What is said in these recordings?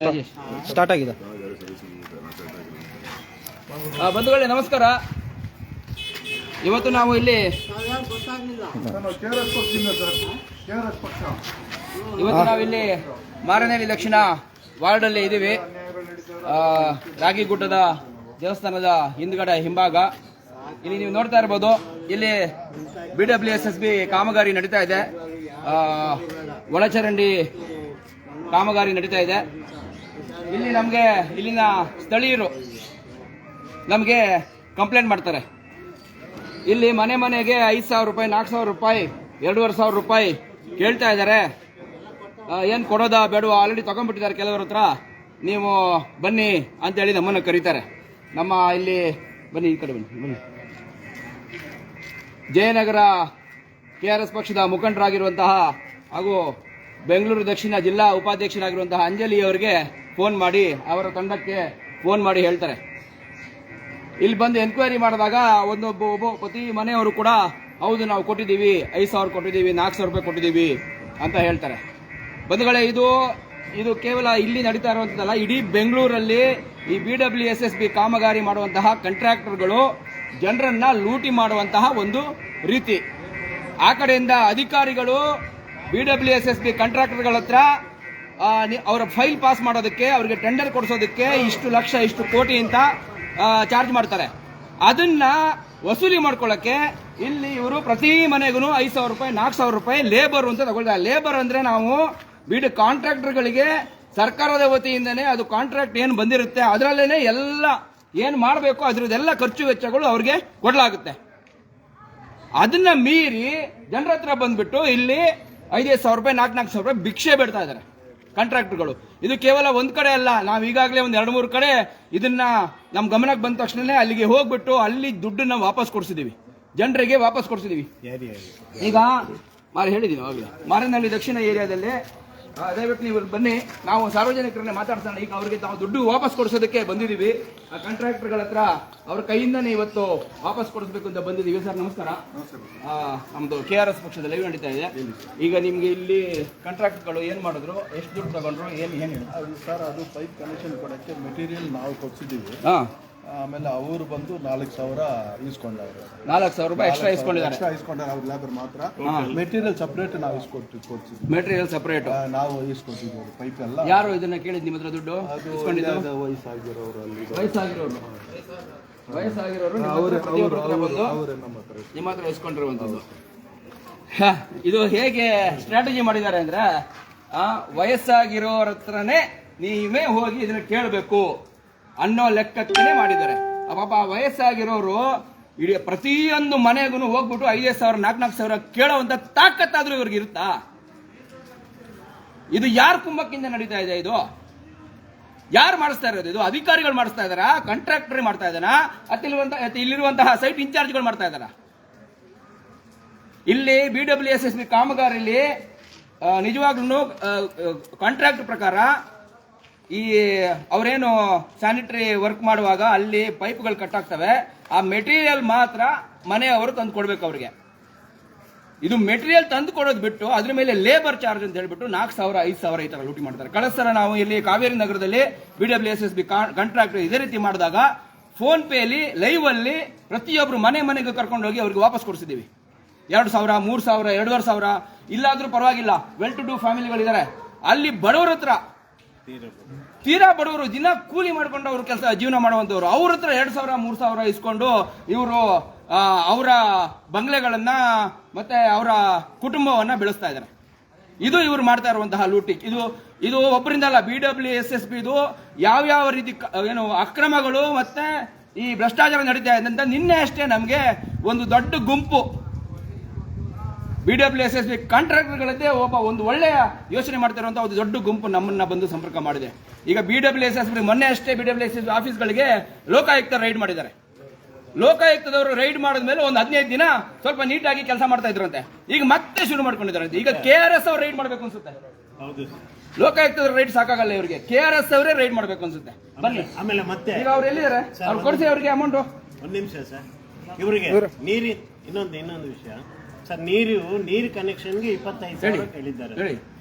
Start ಆಗಿದೆ. ಬಂಧುಗಳೇ ನಮಸ್ಕಾರ. ಇವತ್ತು ನಾವು ಇಲ್ಲಿ ಮಾರನಹಳ್ಳಿ ದಕ್ಷಿಣ ವಾರ್ಡಲ್ಲಿ ಇದ್ದೀವಿ. ರಾಗಿಗುಡ್ಡದ ದೇವಸ್ಥಾನದ ಹಿಂದ್ಗಡೆ ಹಿಂಭಾಗ. ಇಲ್ಲಿ ನೀವು ನೋಡ್ತಾ ಇರ್ಬೋದು, ಇಲ್ಲಿ BWSSB ಕಾಮಗಾರಿ ನಡೀತಾ ಇದೆ. ಒಳಚರಂಡಿ ಕಾಮಗಾರಿ ನಡೀತಾ ಇದೆ. ಇಲ್ಲಿ ನಮಗೆ ಇಲ್ಲಿನ ಸ್ಥಳೀಯರು ನಮಗೆ ಕಂಪ್ಲೇಂಟ್ ಮಾಡ್ತಾರೆ. ಇಲ್ಲಿ ಮನೆ ಮನೆಗೆ 5,000 ರೂಪಾಯಿ, 4,000 ರೂಪಾಯಿ, 2,500 ರೂಪಾಯಿ ಕೇಳ್ತಾ ಇದ್ದಾರೆ. ಏನು ಕೊಡೋದಾ ಬೇಡವಾ, ಆಲ್ರೆಡಿ ತಗೊಂಡ್ಬಿಟ್ಟಿದ್ದಾರೆ ಕೆಲವರ ಹತ್ರ, ನೀವು ಬನ್ನಿ ಅಂತೇಳಿ ನಮ್ಮನ್ನು ಕರೀತಾರೆ. ನಮ್ಮ ಇಲ್ಲಿ ಬನ್ನಿ, ಈ ಕಡೆ ಬನ್ನಿ. ಜಯನಗರ KRS ಪಕ್ಷದ ಮುಖಂಡರಾಗಿರುವಂತಹ ಹಾಗೂ ಬೆಂಗಳೂರು ದಕ್ಷಿಣ ಜಿಲ್ಲಾ ಉಪಾಧ್ಯಕ್ಷರಾಗಿರುವಂತಹ ಅಂಜಲಿ ಅವರಿಗೆ ಫೋನ್ ಮಾಡಿ, ಅವರ ತಂಡಕ್ಕೆ ಫೋನ್ ಮಾಡಿ ಹೇಳ್ತಾರೆ. ಇಲ್ಲಿ ಬಂದು ಎನ್ಕ್ವೈರಿ ಮಾಡಿದಾಗ ಒಬ್ಬ ಪ್ರತಿ ಮನೆಯವರು ಕೂಡ ಹೌದು ನಾವು ಕೊಟ್ಟಿದ್ದೀವಿ, 5,000 ಕೊಟ್ಟಿದ್ದೀವಿ, 4,000 ರೂಪಾಯಿ ಕೊಟ್ಟಿದ್ದೀವಿ ಅಂತ ಹೇಳ್ತಾರೆ. ಬಂಧುಗಳೇ, ಇದು ಕೇವಲ ಇಲ್ಲಿ ನಡೀತಾ ಇರುವಂಥದ್ದಲ್ಲ, ಇಡೀ ಬೆಂಗಳೂರಲ್ಲಿ ಈ BWSSB ಕಾಮಗಾರಿ ಮಾಡುವಂತಹ ಕಾಂಟ್ರಾಕ್ಟರ್ಗಳು ಜನರನ್ನ ಲೂಟಿ ಮಾಡುವಂತಹ ಒಂದು ರೀತಿ. ಆ ಕಡೆಯಿಂದ ಅಧಿಕಾರಿಗಳು BWSSB ಕಾಂಟ್ರಾಕ್ಟರ್ಗಳ ಹತ್ರ ಅವರ ಫೈಲ್ ಪಾಸ್ ಮಾಡೋದಕ್ಕೆ, ಅವರಿಗೆ ಟೆಂಡರ್ ಕೊಡಿಸೋದಕ್ಕೆ ಇಷ್ಟು ಲಕ್ಷ, ಇಷ್ಟು ಕೋಟಿ ಅಂತ ಚಾರ್ಜ್ ಮಾಡ್ತಾರೆ. ಅದನ್ನ ವಸೂಲಿ ಮಾಡ್ಕೊಳ್ಳಕ್ಕೆ ಇಲ್ಲಿ ಇವರು ಪ್ರತಿ ಮನೆಗೂ 5,000 ರೂಪಾಯಿ, 4,000 ರೂಪಾಯಿ ಲೇಬರ್ ಅಂತ ತಗೊಳ್ತಾರೆ. ಲೇಬರ್ ಅಂದ್ರೆ ನಾವು ಕಾಂಟ್ರಾಕ್ಟರ್ಗಳಿಗೆ ಸರ್ಕಾರದ ವತಿಯಿಂದನೇ ಅದು ಕಾಂಟ್ರಾಕ್ಟ್ ಏನು ಬಂದಿರುತ್ತೆ ಅದರಲ್ಲೇನೆ ಎಲ್ಲ ಏನು ಮಾಡಬೇಕು ಅದರದೆಲ್ಲ ಖರ್ಚು ವೆಚ್ಚಗಳು ಅವ್ರಿಗೆ ಕೊಡಲಾಗುತ್ತೆ. ಅದನ್ನ ಮೀರಿ ಜನರ ಹತ್ರ ಬಂದ್ಬಿಟ್ಟು ಇಲ್ಲಿ 5,000 ರೂಪಾಯಿ, 4,000 ರೂಪಾಯಿ ಭಿಕ್ಷೆ ಬೇಡ್ತಾ ಇದ್ದಾರೆ ಕಾಂಟ್ರಾಕ್ಟರ್ಗಳು. ಇದು ಕೇವಲ ಒಂದ್ ಕಡೆ ಅಲ್ಲ, ನಾವು ಈಗಾಗಲೇ ಒಂದು 2-3 ಕಡೆ ಇದನ್ನ ನಮ್ಮ ಗಮನಕ್ಕೆ ಬಂದ ತಕ್ಷಣ ಅಲ್ಲಿಗೆ ಹೋಗ್ಬಿಟ್ಟು ಅಲ್ಲಿ ದುಡ್ಡನ್ನ ವಾಪಸ್ ಕೊಡಿಸಿದೀವಿ, ಜನರಿಗೆ ವಾಪಸ್ ಕೊಡಿಸಿದೀವಿ. ಈಗ ಹೇಳಿದೀನಿ ಅವಾಗಲೇ, ಮಾರನಹಳ್ಳಿ ದಕ್ಷಿಣ ಏರಿಯಾದಲ್ಲಿ ದಯವಿಟ್ಟು ನೀವು ಬನ್ನಿ, ನಾವು ಸಾರ್ವಜನಿಕರನ್ನೇ ಮಾತಾಡ್ಸೋಣ. ಈಗ ಅವರಿಗೆ ನಾವು ದುಡ್ಡು ವಾಪಸ್ ಕೊಡಿಸೋದಕ್ಕೆ ಬಂದಿದ್ದೀವಿ. ಆ ಕಾಂಟ್ರಾಕ್ಟರ್ಗಳ ಹತ್ರ ಅವ್ರ ಕೈಯಿಂದನೇ ಇವತ್ತು ವಾಪಸ್ ಕೊಡಿಸ್ಬೇಕು ಅಂತ ಬಂದಿದ್ದೀವಿ. ಸರ್ ನಮಸ್ಕಾರ. ನಮ್ದು KRS ಪಕ್ಷದ ಲೈವ್ ನಡೀತಾ ಇದೆ. ಈಗ ನಿಮ್ಗೆ ಇಲ್ಲಿ ಕಾಂಟ್ರಾಕ್ಟರ್ಗಳು ಏನ್ ಮಾಡಿದ್ರು, ಎಷ್ಟು ದುಡ್ಡು ತಗೊಂಡ್ರು, ಏನು ಸರ್? ಅದು ಪೈಪ್ ಕನೆಕ್ಷನ್ ಕೊಡಕ್ಕೆ ಮೆಟೀರಿಯಲ್ ನಾವು ಕೊಡ್ಸಿದ್ದೀವಿ. ಆಮೇಲೆ ಅವರು ಬಂದು 4,000 ಇಸ್ಕೊಂಡವ್ರು. 4,000 ರೂಪಾಯಿ ಎಕ್ಸ್ಟ್ರಾ ಇಸ್ಕೊಂಡಿದ್ದಾರೆ. ಅವ್ರ ಲೇಬರ್ ಮಾತ್ರ. ಮೆಟೀರಿಯಲ್ ಸಪರೇಟ್ ನಾವು ಇಸ್ಕೊಟ್ಟಿದ್ವಿ. ಮೆಟೀರಿಯಲ್ ಸಪರೇಟ್ ನಾವು ಇಸ್ಕೊಟ್ಟಿದ್ದೀವಿ. ಪೈಪ್ ಎಲ್ಲ ಯಾರು ಇದನ್ನ ಕೇಳಿದ್ ನಿಮ್ಮ ಹತ್ರ ದುಡ್ಡು ಇಸ್ಕೊಂಡಿದ್ದು? ವಯಸ್ಸಾಗಿರೋರು ನಿಮ್ಮ ಹತ್ರ ಇಸ್ಕೊಂಡಿರುವಂತದ್ದು. ಇದು ಹೇಗೆ ಸ್ಟ್ರಾಟಜಿ ಮಾಡಿದ್ದಾರೆ ಅಂದ್ರೆ, ವಯಸ್ಸಾಗಿರೋರ ಹತ್ರನೇ ನೀವೇ ಹೋಗಿ ಇದನ್ನ ಕೇಳಬೇಕು ಅನ್ನೋ ಲೆಕ್ಕಕ್ಕೆ ಮಾಡಿದ್ದಾರೆ. ಪಾಪ ವಯಸ್ಸಾಗಿರೋರು ಇಡೀ ಪ್ರತಿಯೊಂದು ಮನೆಗೂ ಹೋಗ್ಬಿಟ್ಟು 5,000, 4,000 ಕೇಳೋವಂತ ತಾಕತ್ತಾದ್ರೂ ಇವ್ರಿಗೆ ಇರುತ್ತಾ? ಇದು ಯಾರ ಕುಮ್ಮಕ್ಕಿಂದ ನಡೀತಾ ಇದೆ? ಇದು ಯಾರು ಮಾಡಿಸ್ತಾ ಇರೋದು? ಇದು ಅಧಿಕಾರಿಗಳು ಮಾಡಿಸ್ತಾ ಇದಾರ, ಕಾಂಟ್ರಾಕ್ಟರ್ ಮಾಡ್ತಾ ಇದ್ದಾನ, ಇಲ್ಲಿರುವಂತಹ ಸೈಟ್ ಇನ್ಚಾರ್ಜ್ಗಳು ಮಾಡ್ತಾ ಇದಾರ? ಇಲ್ಲಿ BWSSB ಕಾಮಗಾರಿಯಲ್ಲಿ ನಿಜವಾಗ್ಲೂ ಕಾಂಟ್ರಾಕ್ಟ್ ಪ್ರಕಾರ ಈ ಅವರೇನು ಸ್ಯಾನಿಟರಿ ವರ್ಕ್ ಮಾಡುವಾಗ ಅಲ್ಲಿ ಪೈಪ್ಗಳು ಕಟ್ಟಾಗ್ತವೆ, ಆ ಮೆಟೀರಿಯಲ್ ಮಾತ್ರ ಮನೆಯವರು ತಂದು ಕೊಡ್ಬೇಕು ಅವ್ರಿಗೆ. ಇದು ಮೆಟೀರಿಯಲ್ ತಂದು ಕೊಡೋದು ಬಿಟ್ಟು ಅದ್ರ ಮೇಲೆ ಲೇಬರ್ ಚಾರ್ಜ್ ಅಂತ ಹೇಳ್ಬಿಟ್ಟು 4,000, 5,000 ಈ ತರ ಲೂಟಿ ಮಾಡ್ತಾರೆ. ಕಳೆದ ಸಲ ನಾವು ಇಲ್ಲಿ ಕಾವೇರಿ ನಗರದಲ್ಲಿ BWSSB ಕಾಂಟ್ರಾಕ್ಟರ್ ಇದೇ ರೀತಿ ಮಾಡಿದಾಗ ಫೋನ್ ಪೇಲಿ ಲೈವ್ ಅಲ್ಲಿ ಪ್ರತಿಯೊಬ್ರು ಮನೆಗೆ ಕರ್ಕೊಂಡು ಹೋಗಿ ಅವ್ರಿಗೆ ವಾಪಸ್ ಕೊಡಿಸಿದೀವಿ. 2,000, 3,000, 2,500 ಇಲ್ಲಾದ್ರೂ ಪರವಾಗಿಲ್ಲ, ವೆಲ್ ಟು ಡೂ ಫ್ಯಾಮಿಲಿಗಳಿದ್ದಾರೆ. ಅಲ್ಲಿ ಬಡವರ ಹತ್ರ, ತೀರಾ ಬಡವರು, ದಿನ ಕೂಲಿ ಮಾಡ್ಕೊಂಡು ಅವ್ರ ಕೆಲಸ ಜೀವನ ಮಾಡುವಂತವ್ರು, ಅವ್ರ ಹತ್ರ 2,000, 3,000 ಇಸ್ಕೊಂಡು ಇವರು ಅವರ ಬಂಗ್ಲೆಗಳನ್ನ ಮತ್ತೆ ಅವರ ಕುಟುಂಬವನ್ನ ಬೆಳೆಸ್ತಾ ಇದ್ದಾರೆ. ಇದು ಇವರು ಮಾಡ್ತಾ ಇರುವಂತಹ ಲೂಟಿ. ಇದು ಒಬ್ಬರಿಂದ ಅಲ್ಲ, BWSSB ಇದು ಯಾವ ರೀತಿ ಏನು ಅಕ್ರಮಗಳು ಮತ್ತೆ ಈ ಭ್ರಷ್ಟಾಚಾರ ನಡೀತಾ ಇದೆ ಅಂತ ನಿನ್ನೆ ಅಷ್ಟೇ ನಮಗೆ ಒಂದು ದೊಡ್ಡ ಗುಂಪು BWSSB ಕಾಂಟ್ರಾಕ್ಟರ್ಗಳದ್ದೇ ಒಂದು ಒಳ್ಳೆಯ ಯೋಚನೆ ಮಾಡ್ತಿರುವಂತಹ ಒಂದು ದೊಡ್ಡ ಗುಂಪು ನಮ್ಮನ್ನ ಬಂದು ಸಂಪರ್ಕ ಮಾಡಿದೆ. ಈಗ BWSSB ಮೊನ್ನೆ ಅಷ್ಟೇ BWSSB ಆಫೀಸ್ಗಳಿಗೆ ಲೋಕಾಯುಕ್ತ ರೈಡ್ ಮಾಡಿದ್ದಾರೆ. ಲೋಕಾಯುಕ್ತದವರು ರೈಡ್ ಮಾಡಿದ್ಮೇಲೆ ಒಂದು 15 ದಿನ ಸ್ವಲ್ಪ ನೀಟಾಗಿ ಕೆಲಸ ಮಾಡ್ತಾ ಇದ್ರಂತೆ. ಈಗ ಮತ್ತೆ ಶುರು ಮಾಡ್ಕೊಂಡಿದ್ದಾರೆ. ಈಗ KRS ಅವ್ರು ರೈಡ್ ಮಾಡ್ಬೇಕು ಅನ್ಸುತ್ತೆ. ಲೋಕಾಯುಕ್ತದವ್ರ ರೈಡ್ ಸಾಕಾಗಲ್ಲ ಇವರಿಗೆ, KRS ಅವರೇ ರೈಡ್ ಮಾಡ್ಬೇಕು ಅನ್ಸುತ್ತೆ. ಬನ್ನಿ ಆಮೇಲೆ ಮತ್ತೆ ಈಗ ಅವ್ರು ಎಲ್ಲಿದ್ದಾರೆ, ಅವ್ರು ಕೊಡಿಸಿ ಅವ್ರಿಗೆ ಅಮೌಂಟ್. ಒಂದು ನಿಮಿಷ ಸರ್, ಇವರಿಗೆ ನೀರಿ ಇನ್ನೊಂದು ವಿಷಯ ಸರ್, ನೀರು ಕನೆಕ್ಷನ್ಗೆ 25,000 ಹೇಳಿದ್ದಾರೆ.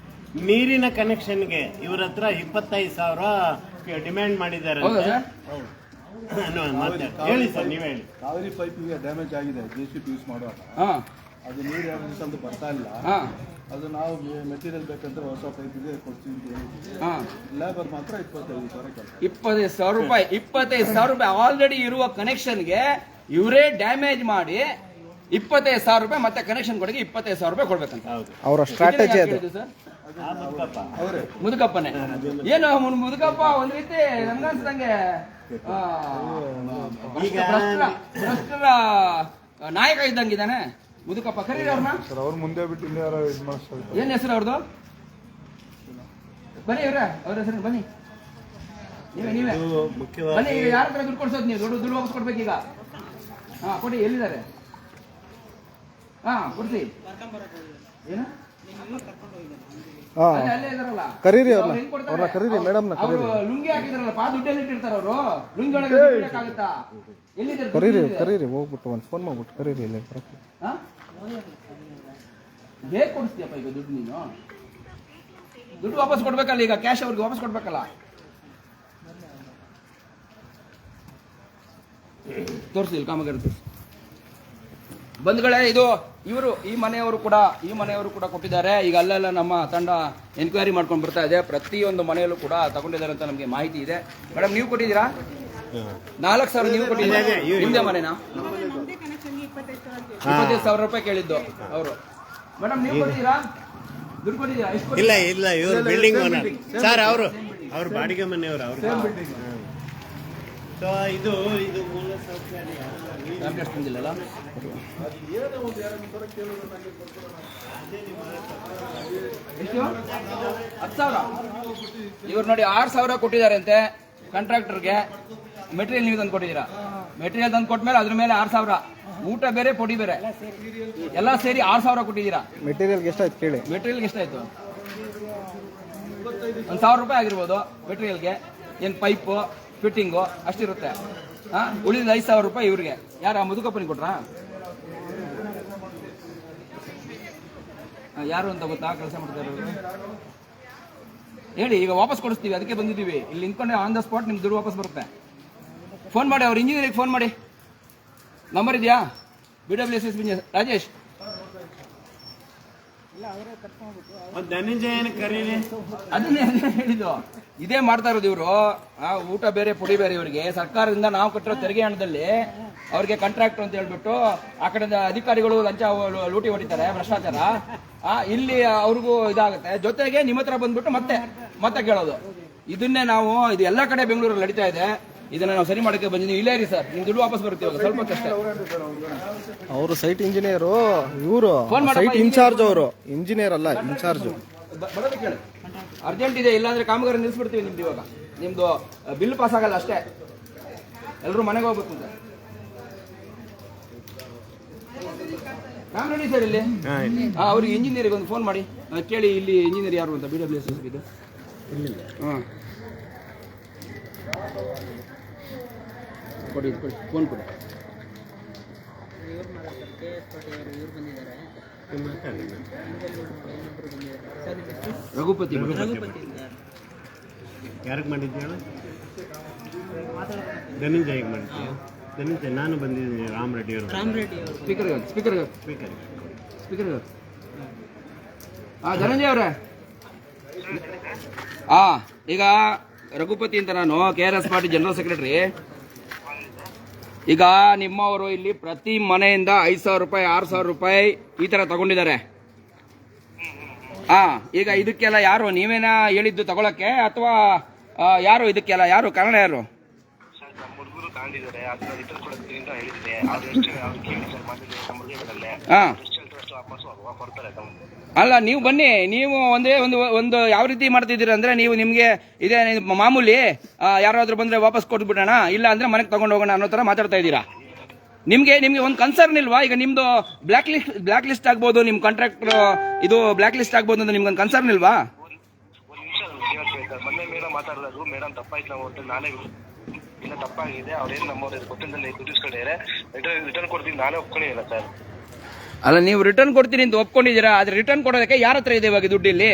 ನೀರಿನ ಕನೆಕ್ಷನ್ಗೆ ಇವ್ರ ಹತ್ರ 25,000 ಡಿಮ್ಯಾಂಡ್ ಮಾಡಿದ್ದಾರೆ ಹೌದಾ ಸರ್? ಹೇಳಿ ಸರ್, ನೀವೇ ಹೇಳಿ. ಕಾವೇರಿ ಪೈಪಿಗೆ ಡ್ಯಾಮೇಜ್ ಆಗಿದೆ JCB ಯೂಸ್ ಮಾಡುವಾಗ. ಹಾಂ ಅದು ನೀರು ಅಂತ ಬರ್ತಾ ಇಲ್ಲ. ಹಾಂ ಅದು ನಾವು ಮೆಟೀರಿಯಲ್ ಬೇಕಂದ್ರೆ ಹೊಸ ಪೈಪಿಗೆ ಕೊಡ್ತೀವಿ. ಹಾಂ ಲೇಬರ್ ಮಾತ್ರ 25,000 ಕೆಲಸ. 25,000 ರೂಪಾಯಿ. 25,000 ರೂಪಾಯಿ ಆಲ್ರೆಡಿ ಇರುವ ಕನೆಕ್ಷನ್ಗೆ ಇವರೇ ಡ್ಯಾಮೇಜ್ ಮಾಡಿ 25,000 ರೂಪಾಯಿ ಮತ್ತೆ ಕನೆಕ್ಷನ್ ಕೊಡಗೆ 25,000 ರೂಪಾಯಿ ಕೊಡ್ಬೇಕಂತ ಹೌದು. ಅವರ ಸ್ಟ್ರಾಟಜಿ ಅದು. ಸರ್ ಆ ಮುದ್ದಪ್ಪ. ಅವರೇ ಮುದುಕಪ್ಪನೇ ಏನು ಮುದುಕಪ್ಪ ಒಂದ್ ರೀತಿ ನನ್ಗನ್ಸ್ದಂಗೆ ಈಗ ಭ್ರಷ್ಟರ ನಾಯಕ ಇದ್ದಂಗಿದ್ದಾನೆ ಮುದುಕಪ್ಪ. ಕರೀರಿ ಅವ್ರನ್ನ. ಅವ್ರ ಮುಂದೆ ಬಿಟ್ಟು ಇನ್ಯಾರೋ ಇದು ಮಾಡಿಸ್ತಾರೆ. ಏನ್ ಹೆಸರು ಅವ್ರದ್ದು? ಬನ್ನಿ ಇವ್ರೆ, ಅವ್ರ ಹೆಸರು ಬನ್ನಿ. ನೀವೇ ಇದು ಮುಖ್ಯವಾಗಿ ಬನ್ನಿ. ಈಗ ಯಾರ ಹತ್ರ ದುಡ್ಡು ಕೊಡ್ಸೋದು ನೀವು? ದುಡ್ಡು ವಾಪಸ್ ಕೊಡ್ಬೇಕೀಗ. ಹಾ ಕೊಡಿ. ಎಲ್ಲಿದ್ದಾರೆ? ಹಾ ಕೊಡ್ಸಿ. ಏನು ಅಲ್ಲೇ ಇದಾರಲ್ಲ, ಕರೀರಿ ಅವ್ರು ಹೆಂಗ್ ಕೊಡ್ತಾರೆ? ಅವ್ರನ್ನ ಕರೀರಿ, ಮೇಡಮ್ನ ಅವ್ರು ಲುಂಗಿ ಹಾಕಿದಾರಲ್ಲ, ದುಡ್ಡಲ್ಲಿ ಇಟ್ಟಿರ್ತಾರ ಅವರು. ಲುಂಗಿ ಒಳಗೆ ಆಗುತ್ತಾ? ಎಲ್ಲಿದ್ದಾರೆ? ಕರೀರಿ ಹೋಗ್ಬಿಟ್ಟು ಒಂದು ಫೋನ್ ಮಾಡ್ಬಿಟ್ಟು ಕರೀರಿ ಇಲ್ಲಿ. ಹೇಗೆ ಕೊಡಿಸ್ತೀಯಪ್ಪ ಈಗ ದುಡ್ಡು ನೀನು? ದುಡ್ಡು ವಾಪಸ್ ಕೊಡ್ಬೇಕಲ್ಲ, ಈಗ ಕ್ಯಾಶ್ ಅವ್ರಿಗೆ ವಾಪಸ್ ಕೊಡ್ಬೇಕಲ್ಲ. ತೋರಿಸಿ ಇಲ್ಲಿ ಕಾಮಗಾರಿ ತೋರಿಸಿ. ಬಂಧುಗಳೇ, ಇದು ಇವರು ಈ ಮನೆಯವರು ಕೂಡ ಕೊಟ್ಟಿದ್ದಾರೆ. ಈಗ ಅಲ್ಲೆಲ್ಲ ನಮ್ಮ ತಂಡ ಎನ್ಕ್ವೈರಿ ಮಾಡ್ಕೊಂಡು ಬರ್ತಾ ಇದೆ. ಪ್ರತಿಯೊಂದು ಮನೆಯಲ್ಲೂ ಕೂಡ ತಗೊಂಡಿದ್ದಾರೆ ಅಂತ ನಮಗೆ ಮಾಹಿತಿ ಇದೆ. ಮೇಡಮ್ ನೀವು ಕೊಟ್ಟಿದ್ದೀರಾ? 4,000 ನೀವು ಕೊಟ್ಟಿದ್ದೀರಾ? ನಿಮ್ದೇ ಮನೆನಾ? 25,000 ರೂಪಾಯಿ ಕೇಳಿದ್ದು ಅವರು. ಮೇಡಮ್ ನೀವು ಕೊಟ್ಟಿದ್ದೀರಾ? ದುಡ್ಡು ಕೊಟ್ಟಿದ್ದೀರಾ? ಎಷ್ಟು ಕೊಟ್ಟಿದ್ದೀರಾ? ಇಲ್ಲ ಇವರು ಬಿಲ್ಡಿಂಗ್ ಓನರ್ ಸರ್. ಅವ್ರ ಬಾಡಿಗೆ ಮನೆಯವರು ಅವರು. ಸೊ ಇದು ಮೂಲ ಸೌಕರ್ಯ ರಾಮಕೃಷ್ಣ ಬಂದಿಲ್ಲಲ್ಲ? ಎಷ್ಟು? 10,000. ಇವ್ರು ನೋಡಿ 6,000 ಕೊಟ್ಟಿದ್ದಾರೆ ಅಂತೆ ಕಾಂಟ್ರಾಕ್ಟರ್ಗೆ. ಮೆಟೀರಿಯಲ್ ನೀವು ತಂದು ಕೊಟ್ಟಿದ್ದೀರಾ. ಮೆಟೀರಿಯಲ್ ತಂದು ಕೊಟ್ಮೇಲೆ ಅದ್ರ ಮೇಲೆ 6,000 ಊಟ ಬೇರೆ ಪೊಡಿ ಬೇರೆ ಎಲ್ಲ ಸೇರಿ 6,000 ಕೊಟ್ಟಿದ್ದೀರಾ. ಮೆಟೀರಿಯಲ್ಗೆ ಎಷ್ಟಾಯ್ತು ಕೇಳಿ? ಮೆಟೀರಿಯಲ್ಗೆ ಎಷ್ಟಾಯ್ತು? 1,000 ರೂಪಾಯಿ ಆಗಿರ್ಬೋದು ಮೆಟೀರಿಯಲ್ಗೆ. ಏನು ಪೈಪು ಫಿಟ್ಟಿಂಗು ಅಷ್ಟಿರುತ್ತೆ. ಉಳಿದ 5,000 ರೂಪಾಯಿ ಇವ್ರಿಗೆ. ಯಾರು? ಮುದುಕಪ್ಪನಿಗೆ ಕೊಟ್ರಾ? ಯಾರು ಅಂತ ಗೊತ್ತಾ ಕೆಲಸ ಮಾಡ್ತಾರೆ? ಹೇಳಿ. ಈಗ ವಾಪಸ್ ಕೊಡಿಸ್ತೀವಿ, ಅದಕ್ಕೆ ಬಂದಿದ್ದೀವಿ. ಇಲ್ಲಿ ನಿಂತ್ಕೊಂಡೆ ಆನ್ ದ ಸ್ಪಾಟ್ ನಿಮ್ಗೆ ದುಡ್ಡು ವಾಪಸ್ ಬರುತ್ತೆ. ಫೋನ್ ಮಾಡಿ, ಅವ್ರ ಇಂಜಿನಿಯರಿಗೆ ಫೋನ್ ಮಾಡಿ. ನಂಬರ್ ಇದೆಯಾ? BWSS ರಾಜೇಶ್. ಧನಂಜಯನ ಕರೀರಿ. ಅದನ್ನೇ ಹೇಳಿದ್ದು. ಇದೇ ಮಾಡ್ತಾ ಇರೋದು ಇವರು. ಊಟ ಬೇರೆ ಪುಡಿ ಬೇರೆ ಇವರಿಗೆ. ಸರ್ಕಾರದಿಂದ ನಾವು ಕಟ್ಟಿರೋ ತೆರಿಗೆ ಹಣದಲ್ಲಿ ಅವ್ರಿಗೆ ಕಾಂಟ್ರಾಕ್ಟ್ ಅಂತ ಹೇಳ್ಬಿಟ್ಟು ಆ ಕಡೆಯಿಂದ ಅಧಿಕಾರಿಗಳು ಲಂಚ ಲೂಟಿ ಹೊಡಿತಾರೆ, ಭ್ರಷ್ಟಾಚಾರ. ಇಲ್ಲಿ ಅವ್ರಿಗೂ ಇದಾಗುತ್ತೆ. ಜೊತೆಗೆ ನಿಮ್ಮ ಹತ್ರ ಬಂದ್ಬಿಟ್ಟು ಮತ್ತೆ ಕೇಳೋದು. ಇದನ್ನೇ ನಾವು ಇದು ಎಲ್ಲ ಕಡೆ ಬೆಂಗಳೂರಲ್ಲಿ ನಡೀತಾ ಇದೆ. ಇದನ್ನ ನಾವು ಸರಿ ಮಾಡಕ್ಕೆ ಬಂದಿದ್ದೀವಿ. ಇಲ್ಲೇ ಇರಿ ಸರ್, ನಿಮ್ ದುಡ್ಡು ವಾಪಸ್ ಬರುತ್ತೆ ಇವಾಗ ಸ್ವಲ್ಪ ಕಷ್ಟ. ಅವರು ಸೈಟ್ ಇಂಜಿನಿಯರು, ಇವರು ಸೈಟ್ ಇನ್ಚಾರ್ಜ್. ಅವರು ಇಂಜಿನಿಯರ್ ಅಲ್ಲ, ಇನ್ಚಾರ್ಜ್. ಬರೋದಕ್ಕೆ ಹೇಳಿ. ಅರ್ಜೆಂಟ್ ಇದೆ, ಇಲ್ಲಾಂದ್ರೆ ಕಾಮಗಾರಿ ನಿಲ್ಲಿಸ್ಬಿಡ್ತೀವಿ ನಿಮ್ದು. ಇವಾಗ ನಿಮ್ದು ಬಿಲ್ ಪಾಸ್ ಆಗಲ್ಲ ಅಷ್ಟೇ. ಎಲ್ಲರೂ ಮನೆಗೆ ಹೋಗ್ಬೇಕು ಅಂತ. ರಾಮ್ ರೆಡ್ಡಿ ಸರ್ ಇಲ್ಲಿ. ಅವ್ರಿಗೆ ಇಂಜಿನಿಯರಿಗೆ ಒಂದು ಫೋನ್ ಮಾಡಿ ಕೇಳಿ, ಇಲ್ಲಿ ಇಂಜಿನಿಯರ್ ಯಾರು ಅಂತ. BWSS ಇದು. ಹಾಂ ಕೊಡಿ ಫೋನ್ ಕೊಡಿ. ರಘುಪತಿ. ಯಾರಿಗೆ ಮಾಡಿದ್ದೆ? ಧನಂಜಯಗೆ ಮಾಡಿದ್ದೆ. ಧನಂಜಯ ನಾನು ಬಂದಿದ್ದೀನಿ. ರಾಮ್ ರೆಡ್ಡಿ ಅವರು. ಸ್ಪೀಕರ್. ಧನಂಜಯ ಅವರೇ, ಈಗ ರಘುಪತಿ ಅಂತ, ನಾನು KRS ಪಾರ್ಟಿ ಜನರಲ್ ಸೆಕ್ರೆಟರಿ. ಈಗ ನಿಮ್ಮವರು ಇಲ್ಲಿ ಪ್ರತಿ ಮನೆಯಿಂದ 5,000 ರೂಪಾಯಿ 6,000 ರೂಪಾಯಿ ಈ ತರ ತಗೊಂಡಿದ್ದಾರೆ. ಈಗ ಇದಕ್ಕೆಲ್ಲ ಯಾರು? ನೀವೇನಾ ಹೇಳಿದ್ದು ತಗೊಳಕ್ಕೆ ಅಥವಾ ಯಾರು ಇದಕ್ಕೆಲ್ಲ? ಯಾರು ಕಾರಣ? ಯಾರು? ಅಲ್ಲ, ನೀವು ಬನ್ನಿ. ನೀವು ಒಂದು ಯಾವ ರೀತಿ ಮಾಡ್ತಿದ್ದೀರಾ ಅಂದ್ರೆ, ನೀವು ನಿಮ್ಗೆ ಇದೇ ಮಾಮೂಲಿ ಯಾರಾದ್ರೂ ಬಂದ್ರೆ ವಾಪಸ್ ಕೊಟ್ಬಿಡೋಣ, ಇಲ್ಲ ಅಂದ್ರೆ ಮನೆಗೆ ತಗೊಂಡು ಹೋಗೋಣ ಅನ್ನೋ ತರ ಮಾತಾಡ್ತಾ ಇದ್ದೀರಾ. ನಿಮ್ಗೆ ಒಂದು ಕನ್ಸರ್ನ್ ಇಲ್ವಾ? ಈಗ ನಿಮ್ದು ಬ್ಲಾಕ್ ಲಿಸ್ಟ್ ಆಗ್ಬೋದು, ನಿಮ್ ಕಾಂಟ್ರಾಕ್ಟರ್ ಇದು ಬ್ಲಾಕ್ ಲಿಸ್ಟ್ ಆಗ್ಬೋದು ಅಂತ ನಿಮ್ಗೊಂದು ಕನ್ಸರ್ನ್ ಇಲ್ವಾ? ಮೇಡಮ್ ತಪ್ಪಾಯ್ತು, ನಾವು ನಾನೇ ಇಲ್ಲ ತಪ್ಪಾಗಿದೆ, ಅವ್ರೇನು ನಮ್ಮವ್ರು ಗೊತ್ತಿಲ್ಲದೆ ದುಡ್ಡಿಸ್ಕೊಂಡಿದ್ದಾರೆ, ರಿಟರ್ನ್ ಕೊಡ್ತೀನಿ, ನಾನೇ ಒಪ್ಕೊಂಡಿಲ್ಲ ಸರ್. ಅಲ್ಲ, ನೀವು ರಿಟರ್ನ್ ಕೊಡ್ತೀನಿ ಅಂತ ಒಪ್ಕೊಂಡಿದ್ದೀರಾ, ಆದ್ರೆ ರಿಟರ್ನ್ ಕೊಡೋದಕ್ಕೆ ಯಾರ ಹತ್ರ ಇದೆ ಇವಾಗ ದುಡ್ಡು? ಇಲ್ಲಿ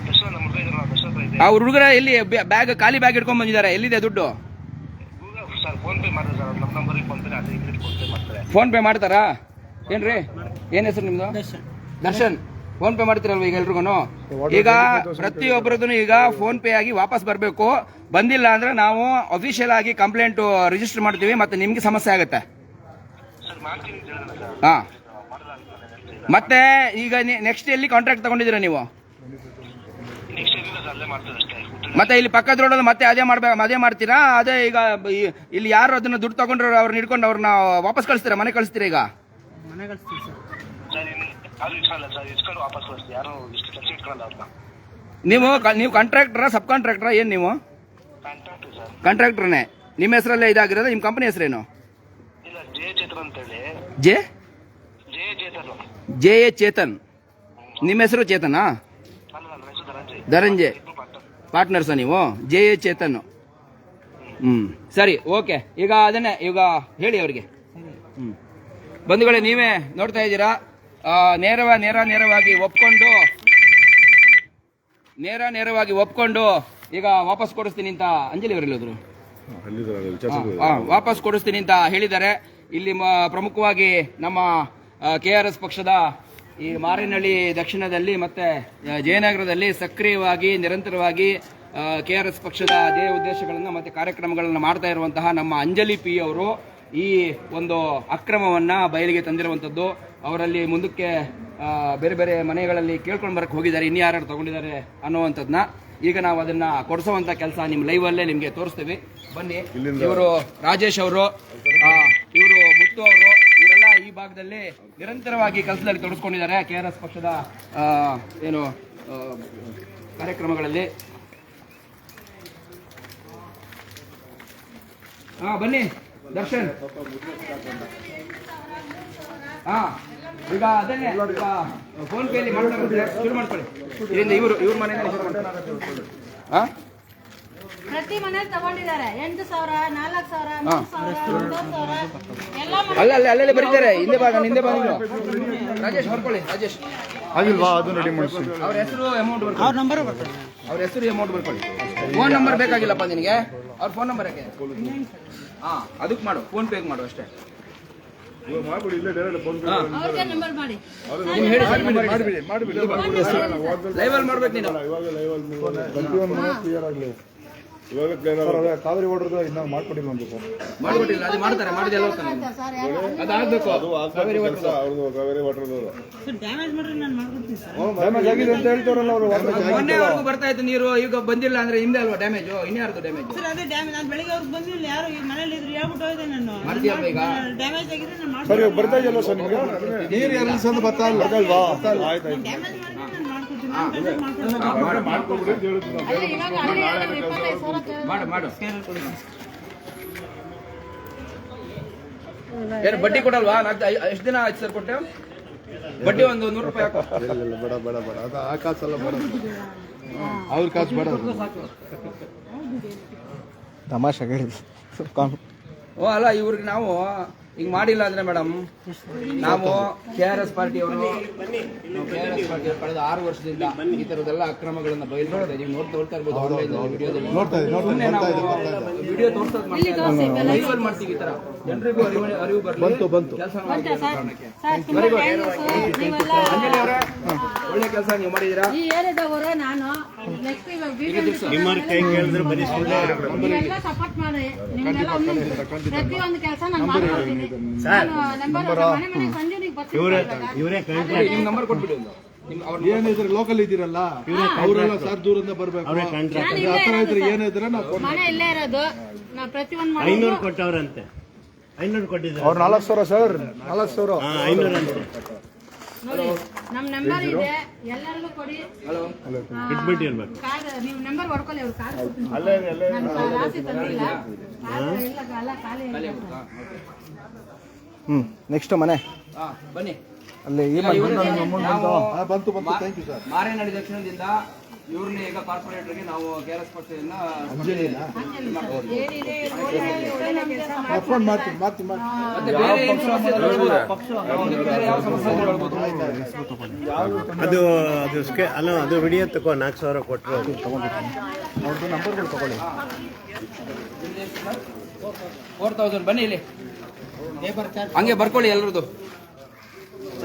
ದರ್ಶನ ನಮ್ಮ ಹುಡುಗ ಇದ್ರು ದರ್ಶನ ಹತ್ರ ಇದೆ. ಆ ಹುಡುಗರ ಎಲ್ಲಿ ಬ್ಯಾಗ್ ಖಾಲಿ ಬ್ಯಾಗ್ ಇಟ್ಕೊಂಡ್ ಬಂದಿದ್ದಾರೆ, ಎಲ್ಲಿದೆ ದುಡ್ಡು? ಸರ್ ಫೋನ್ ಪೇ ಮಾಡಿದ್ರೆ ಸರ್ ನಮ್ಮ ನಂಬರಿಗೆ ಫೋನ್ ಪೇ ಅದೇ ಫೋನ್ ಪೇ ಮಾಡ್ತಾರೆ. ಫೋನ್ ಪೇ ಮಾಡ್ತಾರಾ? ಏನ್ರಿ, ಏನ್ ಹೆಸರು ನಿಮ್ದು? ದರ್ಶನ್. ಫೋನ್ ಪೇ ಮಾಡ್ತೀರಲ್ವ ಈಗ ಎಲ್ರಿಗೂ? ಈಗ ಪ್ರತಿಯೊಬ್ಬರದ್ದು ಈಗ ಫೋನ್ ಪೇ ಆಗಿ ವಾಪಸ್ ಬರಬೇಕು. ಬಂದಿಲ್ಲ ಅಂದ್ರೆ ನಾವು ಅಫಿಷಿಯಲ್ ಆಗಿ ಕಂಪ್ಲೇಂಟ್ ರಿಜಿಸ್ಟರ್ ಮಾಡ್ತೀವಿ, ಮತ್ತೆ ನಿಮ್ಗೆ ಸಮಸ್ಯೆ ಆಗುತ್ತೆ. ಸರ್ ಮಾಡ್ತೀನಿ ಅಂತ ಹೇಳಿದ್ರೆ ಸರ್ ಹಾ, ಮತ್ತೆ ಈಗ ನೆಕ್ಸ್ಟ್ ಎಲ್ಲಿ ಕಾಂಟ್ರಾಕ್ಟ್ ತಗೊಂಡಿದ್ದೀರಾ ನೀವು? ನೆಕ್ಸ್ಟ್ ಏನಿಲ್ಲ ಸರ್ ಅಲ್ಲೇ ಮಾಡ್ತಾರೆ ಅಷ್ಟೇ. ಮತ್ತೆ ಇಲ್ಲಿ ಪಕ್ಕದ ರೋಡಲ್ಲಿ ಮತ್ತೆ ಅದೇ ಮಾಡ್ತೀರಾ? ಅದೇ ಈಗ ಇಲ್ಲಿ ಯಾರು ಅದನ್ನ ದುಡ್ಡು ತಗೊಂಡ್ರು ಅವ್ರನ್ನ ಹಿಡ್ಕೊಂಡು ಅವ್ರನ್ನ ವಾಪಸ್ ಕಳಿಸ್ತೀರಾ, ಮನೆ ಕಳಿಸ್ತೀರಾ? ಈಗ ಸರ್ ಯಾರು ಇಸ್ಕೊಳ್ಳಲ್ಲ ಸರ್, ಇಸ್ಕೊಂಡು ವಾಪಸ್ ಕಳಿಸ್ತೀವಿ. ಯಾರು ಇಷ್ಟು ಕೆಲಸ ಇಟ್ಕೊಳ್ಳಲ್ಲ ಅವ್ರನ್ನ. ನೀವು ಕಾಂಟ್ರಾಕ್ಟರಾ ಸಬ್ ಕಾಂಟ್ರಾಕ್ಟರಾ ಏನು ನೀವು? Contract sir. ಕಾಂಟ್ರಾಕ್ಟರ್ನೇ. ನಿಮ್ಮ ಹೆಸರಲ್ಲೇ ಇದಾಗಿರೋದು? ನಿಮ್ಮ ಕಂಪನಿ ಹೆಸರೇನು? ಇಲ್ಲ ಜೆ ಚೇತನ್ ಅಂತೇಳಿ. J Chetan. J A Chetan. ನಿಮ್ಮ ಹೆಸರು ಚೇತನಾ? ಅಲ್ಲ ನನ್ನ ಹೆಸರು ಧನಂಜಯ್. ಧನಂಜಯ್ ಪಾರ್ಟ್ನರ್ಸಾ ನೀವು? J A Chetan. ಸರಿ, ಓಕೆ. ಈಗ ಅದನ್ನೇ ಈಗ ಹೇಳಿ ಅವರಿಗೆ. ಬಂಧುಗಳೇ, ನೀವೇ ನೋಡ್ತಾ ಇದ್ದೀರಾ, ನೇರವಾಗಿ ಒಪ್ಕೊಂಡು ಈಗ ವಾಪಸ್ ಕೊಡಿಸ್ತೀನಿ ಅಂತ ಅಂಜಲಿ ಅವರೆಲ್ಲದ್ರು ವಾಪಸ್ ಕೊಡಿಸ್ತೀನಿ ಅಂತ ಹೇಳಿದ್ದಾರೆ. ಇಲ್ಲಿ ಪ್ರಮುಖವಾಗಿ ನಮ್ಮ KRS ಪಕ್ಷದ ಈ ಮಾರೇನಹಳ್ಳಿ ದಕ್ಷಿಣದಲ್ಲಿ ಮತ್ತೆ ಜಯನಗರದಲ್ಲಿ ಸಕ್ರಿಯವಾಗಿ ನಿರಂತರವಾಗಿ KRS ಪಕ್ಷದ ಅದೇ ಉದ್ದೇಶಗಳನ್ನು ಮತ್ತೆ ಕಾರ್ಯಕ್ರಮಗಳನ್ನು ಮಾಡ್ತಾ ಇರುವಂತಹ ನಮ್ಮ ಅಂಜಲಿ ಪಿ ಅವರು ಈ ಒಂದು ಅಕ್ರಮವನ್ನ ಬಯಲಿಗೆ ತಂದಿರುವಂತದ್ದು. ಅವರಲ್ಲಿ ಮುಂದಕ್ಕೆ ಬೇರೆ ಬೇರೆ ಮನೆಗಳಲ್ಲಿ ಕೇಳ್ಕೊಂಡು ಬರಕ್ಕೆ ಹೋಗಿದ್ದಾರೆ, ಇನ್ಯಾರು ತಗೊಂಡಿದ್ದಾರೆ ಅನ್ನುವಂಥದ್ದನ್ನ ಈಗ ನಾವು ಅದನ್ನ ಕೊಡಿಸುವಂತ ಕೆಲಸ ನಿಮ್ಮ ಲೈವ್ ಅಲ್ಲೇ ನಿಮ್ಗೆ ತೋರಿಸ್ತೀವಿ. ಬನ್ನಿ. ಇವರು ರಾಜೇಶ್ ಅವರು, ಇವರು ಮುತ್ತು ಅವರು, ಇವರೆಲ್ಲ ಈ ಭಾಗದಲ್ಲಿ ನಿರಂತರವಾಗಿ ಕೆಲಸದಲ್ಲಿ ತೊಡಗಿಸ್ಕೊಂಡಿದ್ದಾರೆ KRS ಪಕ್ಷದ ಏನು ಕಾರ್ಯಕ್ರಮಗಳಲ್ಲಿ. ಬನ್ನಿ ದರ್ಶನ್. ಈಗ ಅದನ್ನೇ ಫೋನ್ ಪೇಲಿ ಮಾಡ್ತಾರೆ, ಶುರು ಮಾಡ್ಕೊಳ್ಳಿ. ಇದರಿಂದ ಇವ್ರ ಮನೆಯಿಂದ ಶುರು ಮಾಡ್ತಾರೆ. ಪ್ರತಿ ಮನೆ ತಗೊಂಡಿದ್ದಾರೆ 8,000, 4,000, 3,000, 9,000 ಎಲ್ಲ ಅಲ್ಲೇ ಬರೀತಾರೆ. ಹಿಂದೆ ಭಾಗ ರಾಜೇಶ್ ಬರ್ಕೊಳ್ಳಿ. ರಾಜೇಶ್ ಆಗಿಲ್ವಾ? ಅದು ರೆಡಿ ಮಾಡಿಸಿ. ಅವ್ರ ಹೆಸರು ಅಮೌಂಟ್ ಬರ್ಕೊಳ್ಳಿ. ಅವ್ರ ಹೆಸರು ಅಮೌಂಟ್ ಬರ್ಕೊಳ್ಳಿ. ಫೋನ್ ನಂಬರ್ ಬೇಕಾಗಿಲ್ಲಪ್ಪ ನಿನಗೆ. ಅವ್ರ ಫೋನ್ ನಂಬರ್ ಯಾಕೆ? ಅದಕ್ಕೆ ಮಾಡು, ಫೋನ್ ಪೇ ಮಾಡು ಅಷ್ಟೇ. ಅವ್ರಿಗೆ ನಂಬರ್ ಮಾಡಿ. ಲೈವ್ ಅಲ್ಲಿ ಮಾಡ್ಬೇಕು ನೀನು. ಕಾವೇರಿ ಓಡ್ರದ್ದು ಇನ್ನ ಮಾಡ್ಕೊಟ್ಟಿಲ್ಲ ಒಂದು ಮಾಡ್ಕೊಟ್ಟಿಲ್ಲ, ಅದು ಮಾಡ್ತಾರೆ. ಮಾಡಿದೆ ಎಲ್ಲ ಸರ್ ಯಾರು ಅದಾಗಬೇಕು. ಕಾವೇರಿ ವಾಟರ್ ಡ್ಯಾಮೇಜ್ ಆಗಿದೆ ಅಂತ ಹೇಳ್ತಾರಲ್ಲ ಅವರು. ಮೊನ್ನೆವರೆಗೂ ಬರ್ತಾ ಇತ್ತು ನೀರು, ಈಗ ಬಂದಿಲ್ಲ ಅಂದ್ರೆ ಹಿಂದೆ ಅಲ್ವಾ ಡ್ಯಾಮೇಜ್? ಇನ್ಯಾರ್ದು ಡ್ಯಾಮೇಜ್? ಸರ್ ಅದೇ ಡ್ಯಾಮೇಜ್. ನಾನು ಬೆಳಿಗ್ಗೆ ಅವ್ರಿಗೆ ಬಂದಿಲ್ಲ, ಯಾರು ಈಗ ಮನೇಲಿ ಇದ್ರು ಹೇಳ್ಬಿಟ್ಟು ಹೋಯ್ದೆ ನಾನು. ಮಾಡ್ತೀಯಪ್ಪ ಈಗ? ಡ್ಯಾಮೇಜ್ ಆಗಿದೆ ನಾನು ಸರಿ ಬರ್ತಾ ಇದೆಯಲ್ಲ ಸರ್ ನಿಮ್ಗೆ ನೀರು ಎಲ್ಲ ಸಂದು ಬರ್ತಾ ಇಲ್ಲ ಅಲ್ವಾ? ಆಯ್ತು ಡ್ಯಾಮೇಜ್ ಮಾಡಿ ನಾನು ಮಾಡ್ಕೊಡ್ತೀನಿ. ಅಲ್ಲ ಇವಾಗ ಅಲ್ಲಿ 25,000 ಮಾಡು. ಏನು ಬಡ್ಡಿ ಕೊಡಲ್ವಾ? ಎಷ್ಟು ದಿನ ಆಯ್ತು ಸರ್ ಕೊಟ್ಟೆ? ಬಡ್ಡಿ ಒಂದು 100 ರೂಪಾಯಿ ಹಾಕೋ. ಬೇಡ ಅದು ಆ ಕಾಸೆಲ್ಲ ಬೇಡ, ಅವ್ರ ಕಾಸು ಬೇಡ. ತಮಾಷೆ ಹೇಳಿದ್ರು. ಅಲ್ಲ, ಇವ್ರಿಗೆ ನಾವು ಹಿಂಗ್ ಮಾಡಿಲ್ಲ ಅಂದ್ರೆ ಮೇಡಮ್, ನಾವು KRS ಪಾರ್ಟಿಯವರು ಕಳೆದ 6 ವರ್ಷದಿಂದ ಈ ತರದೆಲ್ಲ ಅಕ್ರಮಗಳನ್ನ ಬಯಲು ನೀವು ನೋಡ್ತಾ ಇರ್ಬೋದು. ಆನ್ಲೈನ್ ವಿಡಿಯೋದಲ್ಲಿ ವಿಡಿಯೋ ತೋರಿಸೋದು ಲೈವ್ ಅಲ್ಲಿ ಮಾಡ್ತೀವಿ. ಈ ತರ ಜನರಿಗೂ ಅರಿವು ಬರಲಿ ಕೆಲಸ ಅಂಜಲಿ ಅವರೇ, ಒಳ್ಳೆ ಕೆಲಸ ನೀವು ಮಾಡಿದೀರಾ. ಈ ಏರಿಯಾದವರು ನಾನು ನೆಕ್ಸ್ಟ್ ಇವಾಗ ನಿಮ್ಮ ಕೈ ಕೇಳಿದ್ರೆ ಬರೀ ನೀವೆಲ್ಲ ಸಪೋರ್ಟ್ ಮಾಡಿ. ನಿಮ್ಗೆಲ್ಲ ಪ್ರತಿಯೊಂದು ಕೆಲಸ ನಾನು ಮಾಡ್ಕೊಡ್ತೀನಿ. ಇವರೇ ನಿಮ್ ನಂಬರ್ ಕೊಟ್ಬಿಡಿ. ಏನಿದ್ರೆ ಲೋಕಲ್ ಇದ್ದೀರಲ್ಲ ಅವರೆಲ್ಲ ಸರ್ ದೂರಿಂದ ಬರ್ಬೇಕು. ಏನಿದ್ರೆ ಮನೆ ಇಲ್ಲೇ ಇರೋದು. ನಾ ಪ್ರತಿಯೊಂದು 500 ಕೊಟ್ಟವ್ರಂತೆ. 500 ಕೊಟ್ಟಿದ್ದಾರೆ ಅವ್ರು 4,000 ಸರ್. 4,000 500 ಅಂತೆ. ನೋಡಿ, ನಮ್ ನಂಬರ್ ಇದೆ, ಎಲ್ಲರಿಗೂ ಕೊಡಿ. ಇಟ್ಬಿಟ್ಟು ಇರ್ಬೇಕು. ನೀವು ನಂಬರ್ ಹೊಡ್ಕೊಳ್ಳಿ. ಅವ್ರು ಕಾರ್ ರಾಸಿ ತಂದಿಲ್ಲ, ಎಲ್ಲ ಖಾಲಿ. ನೆಕ್ಸ್ಟ್ ಮನೆ ಬನ್ನಿ. ಅಲ್ಲಿ ಈ ಬಂತು. Thank you sir. ಮಾರೇನಹಳ್ಳಿ ದಕ್ಷಿಣದಿಂದ ಇವ್ರನ್ನ ಈಗ ಕಾರ್ಪೊರೇಟರ್ಗೆ ನಾವು KRS ಪಕ್ಷದಿಂದ ಏನಿದೆ ಒಳ್ಳೆ ಕೆಲಸ ಫೋನ್ ಮಾಡ್ತೀನಿ ಮಾಡ್ತೀನಿ ಮತ್ತೆ ಬೇರೆ ಏನ್ ಸಮಸ್ಯೆ ಇದ್ರೆ ಹೇಳ್ಬೋದು. ಬೇರೆ ಯಾವ ಸಮಸ್ಯೆ ಇದ್ರೆ ಹೇಳ್ಬೋದು. ಅದು ವಿಡಿಯೋ ತಗೋ 4,000 ಕೊಟ್ಟರು ಅವ್ರದ್ದು ನಂಬರ್ಗಳು ತಗೊಳ್ಳಿ. 4,000 ಬನ್ನಿ ಇಲ್ಲಿ ಹಂಗೆ ಬರ್ಕೊಳ್ಳಿ ಎಲ್ಲರದು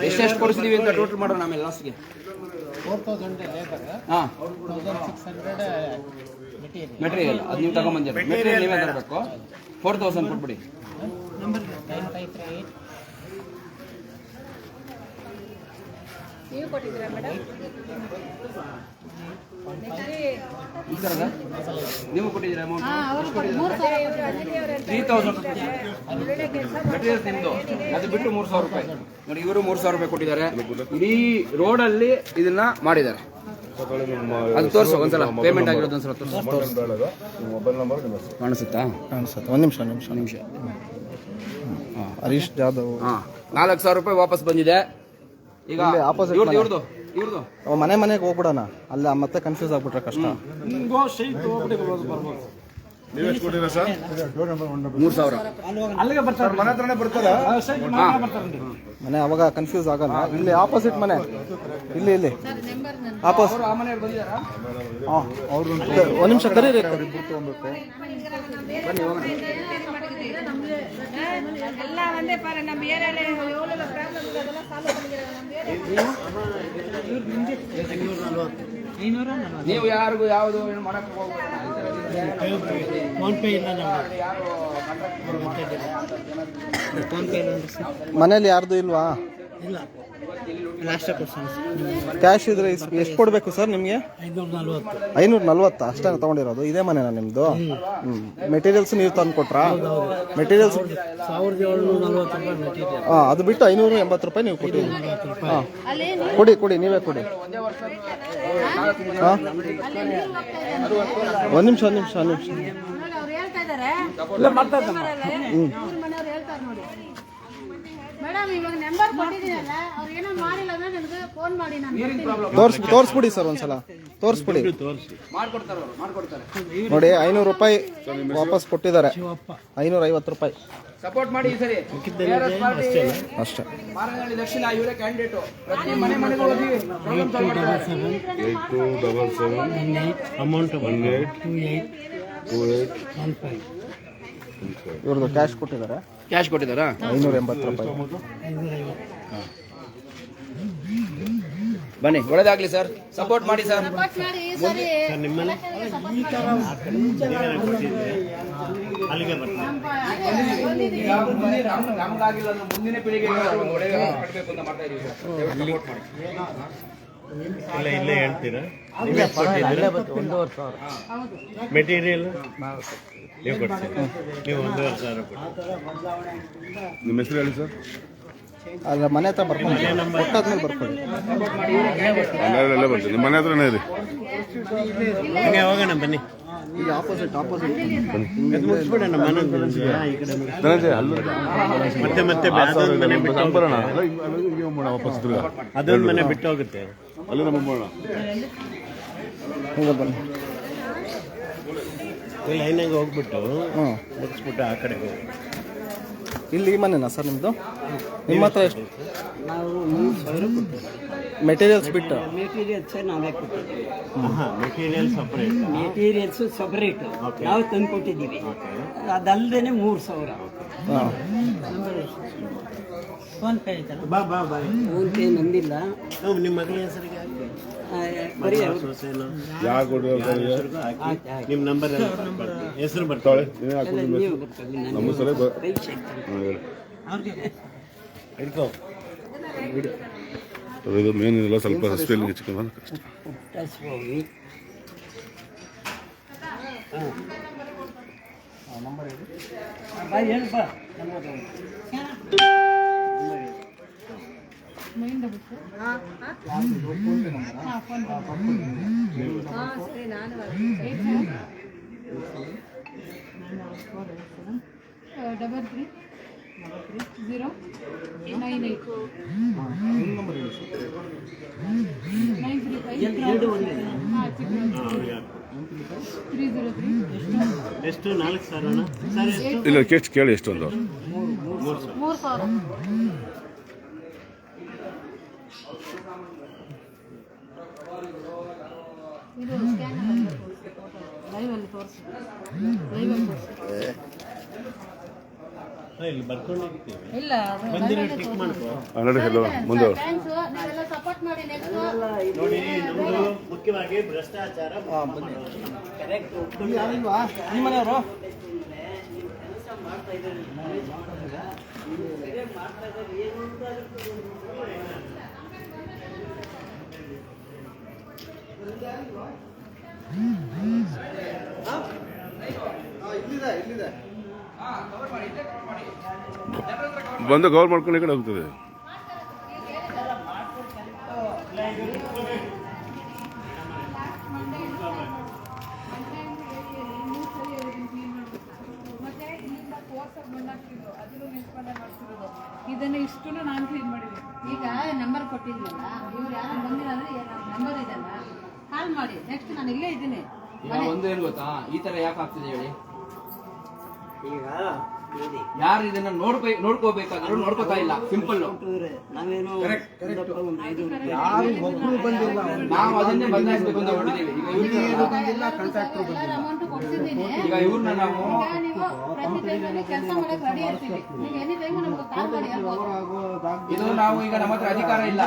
ಎಷ್ಟೆಷ್ಟು ಕೊಡಿಸ್ತೀವಿ ಅಂತ ಟೋಟಲ್ ಮಾಡೋಣ ಆಮೇಲೆ ಲಾಸ್ಟ್ಗೆ. 4,000 ಲೇಬರ್, ಹಾಂ 1,600 ಮೆಟೀರಿಯಲ್ ಅದು ನೀವು ತಗೊಂಬಂದಿರ ಮೆಟೀರಿಯಲ್ ನೀವೇ ತರಬೇಕು. 4,000 ಕೊಟ್ಬಿಡಿ. ನೀವು ಕೊಟ್ಟಿದ್ದೀರಾ ಮೇಡಮ್? ಈ ಥರದ ನೀವು ಕೊಟ್ಟಿದ್ದೀರಾ ಅಮೌಂಟ್? ಹಾ, ಅವ್ರು 3,000 ಇವರು ಅಂಜಲಿಯವರು ಅಂತ 3,000 ಒಳ್ಳೆ ಕೆಲಸ ಮೆಟೀರಿಯಲ್ಸ್ ನಿಮ್ಮದು ಅದು ಬಿಟ್ಟು 3,000 ರೂಪಾಯಿ ನೋಡಿ. ಇವರು 3,000 ರೂಪಾಯಿ ಕೊಟ್ಟಿದ್ದಾರೆ. ಇಡೀ ರೋಡಲ್ಲಿ ಇದನ್ನ ಮಾಡಿದ್ದಾರೆ. ಅದು ತೋರಿಸು ಒಂದ್ಸಲ ಪೇಮೆಂಟ್ ಆಗಿರೋದು ಒಂದ್ಸಲ ತೋರಿಸು. ಕಾಣಿಸುತ್ತಾ? ಅನ್ಸುತ್ತೆ. ಒಂದು ನಿಮಿಷ. ಹರೀಶ್ ಜಾಧವ್. ಹಾಂ 4,000 ರೂಪಾಯಿ ವಾಪಸ್ ಬಂದಿದೆ. ಈಗ ಇಲ್ಲಿ opposite ಇವ್ರದ್ದು ಮನೆಗೆ ಹೋಗ್ಬಿಡೋಣ, ಅಲ್ಲ ಮತ್ತೆ ಕನ್ಫ್ಯೂಸ್ ಆಗ್ಬಿಟ್ರೆ ಕಷ್ಟ. ನೀವೆಷ್ಟು ಕೊಟ್ಟಿದ್ದೀರಾ ಸರ್? 3,000 ಅಲ್ಲಿಗೆ ಬರ್ತಾರೆ, ಮನೆ ಹತ್ರನೇ ಬರ್ತಾರೆ. ಮನೆ ಅವಾಗ ಕನ್ಫ್ಯೂಸ್ ಆಗಲ್ಲ. ಇಲ್ಲಿ ಆಪೋಸಿಟ್ ಮನೆ, ಇಲ್ಲಿ ಆಪೋಸಿಟ್. ಆ ಮನೆಯವ್ರು ಬಂದಿದ್ದಾರಾ? ಅವ್ರು ಒಂದು ನಿಮಿಷ ಕರೀರಿ. ಎಲ್ಲ ಒಂದೇ ಪಾರ ನಮ್ಮ ಏರಿಯಾಲಿ ಏಳೆಲ್ಲ ಪ್ರಾಬ್ಲಮ್ ಇದೆ, ಅದೆಲ್ಲ ಸಾಲ್ವ್ ಮಾಡಿದ್ದೀರಾ ನಮ್ಮ ಏರಿಯಾಲಿ? ನೀವು ಯಾರಿಗೂ ಯಾವುದು ಏನು ಮಾಡಕ್ಕೆ ಹೋಗ್ಬೇಡಿ. ಫೋನ್ ಪೇ ಇಲ್ಲ ಯಾರು ಮನೇಲಿ ಯಾರ್ದು ಇಲ್ವಾ? ಇಲ್ಲ, ಲಾಸ್ಟ್ ಕ್ಯಾಶ್ ಇದ್ರೆ ಎಷ್ಟು ಕೊಡಬೇಕು ಸರ್ ನಿಮಗೆ? 540 ಅಷ್ಟೇ ತಗೊಂಡಿರೋದು. ಇದೇ ಮನೆನಾ ನಿಮ್ಮದು? ಮೆಟೀರಿಯಲ್ಸ್ ನೀವು ತಂದು ಕೊಟ್ರಾ? ಮೆಟೀರಿಯಲ್ಸ್ 1,740 ರೂಪಾಯಿ ಮೆಟೀರಿಯಲ್. ಹಾಂ, ಅದು ಬಿಟ್ಟು 580 ರೂಪಾಯಿ ನೀವು ಕೊಟ್ಟಿದ್ದೀರಿ. ಹಾಂ, ಕೊಡಿ ನೀವೇ ಕೊಡಿ. ಹಾಂ, ಒಂದು ನಿಮಿಷ. ನೋಡಿ, ಅವ್ರು ಹೇಳ್ತಾ ಇದ್ದಾರೆ ಮನೆಯವ್ರು ಹೇಳ್ತಾರೆ ನೋಡಿ ಮೇಡಮ್, ಇವಾಗ ನಂಬರ್ ಕೊಟ್ಟಿದ್ದೀನಲ್ಲ, ಅವ್ರು ಏನೋ ಮಾಡಿಲ್ಲ ಅಂದ್ರೆ ನನಗೆ ಫೋನ್ ಮಾಡಿ ನಾನು ತೋರಿಸ್ಬಿಡಿ ಸರ್, ಒಂದ್ಸಲ ತೋರಿಸ್ಬಿಡಿ. ಮಾಡ್ಕೊಡ್ತಾರೆ. ನೋಡಿ 500 ರೂಪಾಯಿ ವಾಪಸ್ ಕೊಟ್ಟಿದ್ದಾರೆ. 550 ರೂಪಾಯಿ ಸಪೋರ್ಟ್ ಮಾಡಿ ಈ ಸರಿ. ಅಷ್ಟೇ. ಮಾರನಹಳ್ಳಿ ದಕ್ಷಿಣ ಇವರೇ ಕ್ಯಾಂಡಿಡೇಟು. ಪ್ರತಿ ಮನೆಗೆ ಹೋಗಿ ಪ್ರಾಬ್ಲಮ್ ಸಾಲ್ವ್ ಮಾಡ್ತಾರೆ. 8277 ಅಮೌಂಟ್ 1828 ಇವ್ರದ್ದು ಕ್ಯಾಶ್ ಕೊಟ್ಟಿದ್ದಾರೆ. ಕ್ಯಾಶ್ ಕೊಟ್ಟಿದ್ದಾರಾ? 580 ರೂಪಾಯಿ. ಬನ್ನಿ, ಒಳ್ಳೇದಾಗ್ಲಿ ಸರ್. ಸಪೋರ್ಟ್ ಮಾಡಿ ಸರ್. ಸಪೋರ್ಟ್ ಮಾಡಿ ಈ ಸರಿ ನಿಮ್ಮಲ್ಲಿ ಈ ಥರ ಅಲ್ಲಿಗೆ ಬರ್ತೀನಿ. ನಮಗಾಗಿಲ್ಲ ಅಂದ್ರೆ ಮುಂದಿನ ಪೀಳಿಗೆಗೆ ಒಂದು ಒಳ್ಳೆಯ ಕಟ್ಟಬೇಕು ಅಂತ ಮಾಡ್ತಾ ಇದೀವಿ ಸರ್. ಸಪೋರ್ಟ್ ಮಾಡಿ. ಇಲ್ಲೇ ಹೇಳ್ತೀರಾ? ನೀವೇ ಕೊಟ್ಟಿದ್ದೀರಾ? ಮೆಟೀರಿಯಲ್ ನೀವು ಕೊಡ್ತೀರಾ? ನೀವು 1,500 ಕೊಡಿ. ನಿಮ್ಮ ಹೆಸರು ಹೇಳಿ ಸರ್. ಅಲ್ಲ, ಮನೆ ಹತ್ರ ಬರ್ಕೊಂಡು ಕೊಟ್ಟಾದ್ಮೇಲೆ ಬರ್ಕೊಳ್ಳಿ. ಅಲ್ಲೇ ಬರ್ತೀನಿ, ನಿಮ್ಮ ಮನೆ ಹತ್ರನೇ ಇರಿ. ಹಂಗೆ ಹೋಗೋಣ ಬನ್ನಿ. ಈಗ ಆಪೋಸಿಟ್ ಮುಗಿಸ್ಬಿಡೋಣ ಮನೆ ಈ ಕಡೆ ಧನಂಜಯ, ಅಲ್ಲೂ ಮತ್ತೆ ಅದೊಂದು ಮನೆ ಬಿಟ್ಟು ಬರೋಣ. ಹೋಗುತ್ತೆ. ವಾಪಸ್ ತಿರ್ಗಾ ಅದೊಂದು ಮನೆ ಬಿಟ್ಟು ಹೋಗುತ್ತೆ. ಅಲ್ಲಿ ನಮಗೆ ಮಾಡೋಣ. ಹಿಂಗೆ ಬನ್ನಿ. ಲೈನಾಗ ಹೋಗ್ಬಿಟ್ಟು ಹ್ಞೂ, ಮುಗಿಸ್ಬಿಟ್ಟು ಆ ಕಡೆಗೆ ಹೋಗಿ. ಇಲ್ಲಿ ಈ ಮನೆನಾ ಸರ್ ನಿಮ್ಮದು? ನಿಮ್ಮ ಹತ್ರ ಎಷ್ಟು ನಾವು 3,000 ಕೊಟ್ಟಿದ್ದೀವಿ. ಮೆಟೀರಿಯಲ್ಸ್ ಬಿಟ್ಟು? ಮೆಟೀರಿಯಲ್ಸ್ ನಾವೇ ಕೊಟ್ಟಿದ್ದೀವಿ. Material separate. ಮೆಟೀರಿಯಲ್ಸ್ ಸಪರೇಟ್ ನಾವು ತಂದು ಕೊಟ್ಟಿದ್ದೀವಿ. ಅದಲ್ಲದೆ 3,000. ಹಾಂ, ಫೋನ್ ಪೇ ಐತಲ್ಲ? ಬಾ ಫೋನ್ ಪೇ ನಂದಿಲ್ಲ. ನಿಮ್ಮ ಮಗಳ ಹೆಸರಿಗೆ ಹಾಕಿ. ಬರೀ ಸೊಸೆನೋ ಯಾರು ಕೊಡೋದು ಹಾಕಿ. ನಿಮ್ಮ ನಂಬರ್ ಹೆಸರು ಬರ್ತಾಳೆ. ನೀವೇ ಹಾಕೊಂಡು ನೀವು ಬರ್ಕೊಳ್ಳಿ, ನಾನು ನಮ್ಮ ಸಲ ಕೈ ಚೆಕ್ ಹಿಡ್ಕೋ. ಇದು ಮೇನಿಲ್ಲ, ಸ್ವಲ್ಪ ಸ್ಪೆಲ್ಲಿಂಗ್ ಚಿಕ್ಕನ್ ಕಷ್ಟ. ಸ್ವಾಮಿ ಹೇಳಪ್ಪ. ಸರಿ, ನಾನು 833098935. ಎಷ್ಟು 4,000 ಸರ್? ಎಷ್ಟು? ಇಲ್ಲ ಎಷ್ಟು ಕೇಳಿ ಎಷ್ಟೊಂದು 3,000. ಇದು ಸ್ಕ್ಯಾನ್ ಲೈವಲ್ಲಿ ತೋರಿಸಿ. ಇಲ್ಲಿ ಬರ್ಕೊಂಡಿರ್ತೀವಿ. ಇಲ್ಲ ಬಂದಿರೋ ಟಿಕ್ ಮಾಡ್ಕೋ. ಮುಂದೆ ಥ್ಯಾಂಕ್ಸ್. ನೀವೆಲ್ಲ ಸಪೋರ್ಟ್ ಮಾಡಿ. ನೆಕ್ಸ್ಟ್ ನೋಡಿ, ನಮ್ದು ಮುಖ್ಯವಾಗಿ ಭ್ರಷ್ಟಾಚಾರ ನಿಮ್ಮ ಮನೆಯವರು ಬಂದು ಕವರ್ ಮಾಡ್ಕೊಂಡು ಈ ಕಡೆ ಹೋಗ್ತದೆ. ಇದನ್ನ ಇಷ್ಟು ನಾನು ಕ್ಲೀನ್ ಮಾಡಿದ್ದೀನಿ. ಈಗ ನಂಬರ್ ಕೊಟ್ಟಿದ್ನಲ್ಲ, ಇವ್ರು ಯಾರು ಬಂದಿಲ್ಲ ಅಂದ್ರೆ ನಂಬರ್ ಇದೆಲ್ಲ ಕಾಲ್ ಮಾಡಿ. ನೆಕ್ಸ್ಟ್ ನಾನು ಇಲ್ಲೇ ಇದ್ದೀನಿ. ಈಗ ಒಂದು ಏನ್ ಗೊತ್ತಾ, ಈ ತರ ಯಾಕೆ ಆಗ್ತಿದೆ ಹೇಳಿ? ಈಗ ನೋಡಿ, ಯಾರು ಇದನ್ನ ನೋಡ್ಕೋಬೇಕಾದ್ರು ನೋಡ್ಕೋತಾ ಇಲ್ಲ. ಸಿಂಪಲ್. ನಾವೇನು ಒಂದು 5 ರೂಪಾಯಿ ನಾವು ಅದನ್ನೇ ಬದಲಾಯಿಸಬೇಕು ಅಂತ ಹೊರಟಿದ್ದೀವಿ. ಎಲ್ಲರ ಅಮೌಂಟ್ ಕೊಡ್ತಿದ್ದೀನಿ. ಈಗ ಇವ್ರನ್ನ ನಾವು ಈಗ ನೀವು ಪ್ರತಿ ಟೈಮಲ್ಲಿ ಕೆಲಸ ಮಾಡಕ್ ರೆಡಿ ಇರ್ತೀವಿ. ನೀವು ಎನಿ ಟೈಮ್ ನಮ್ಗೆ ಕಾಲ್ ಮಾಡಿ ಹೇಳ್ಬೋದು. ಇದು ನಾವು ಈಗ ನಮ್ಮ ಹತ್ರ ಅಧಿಕಾರ ಇಲ್ಲ,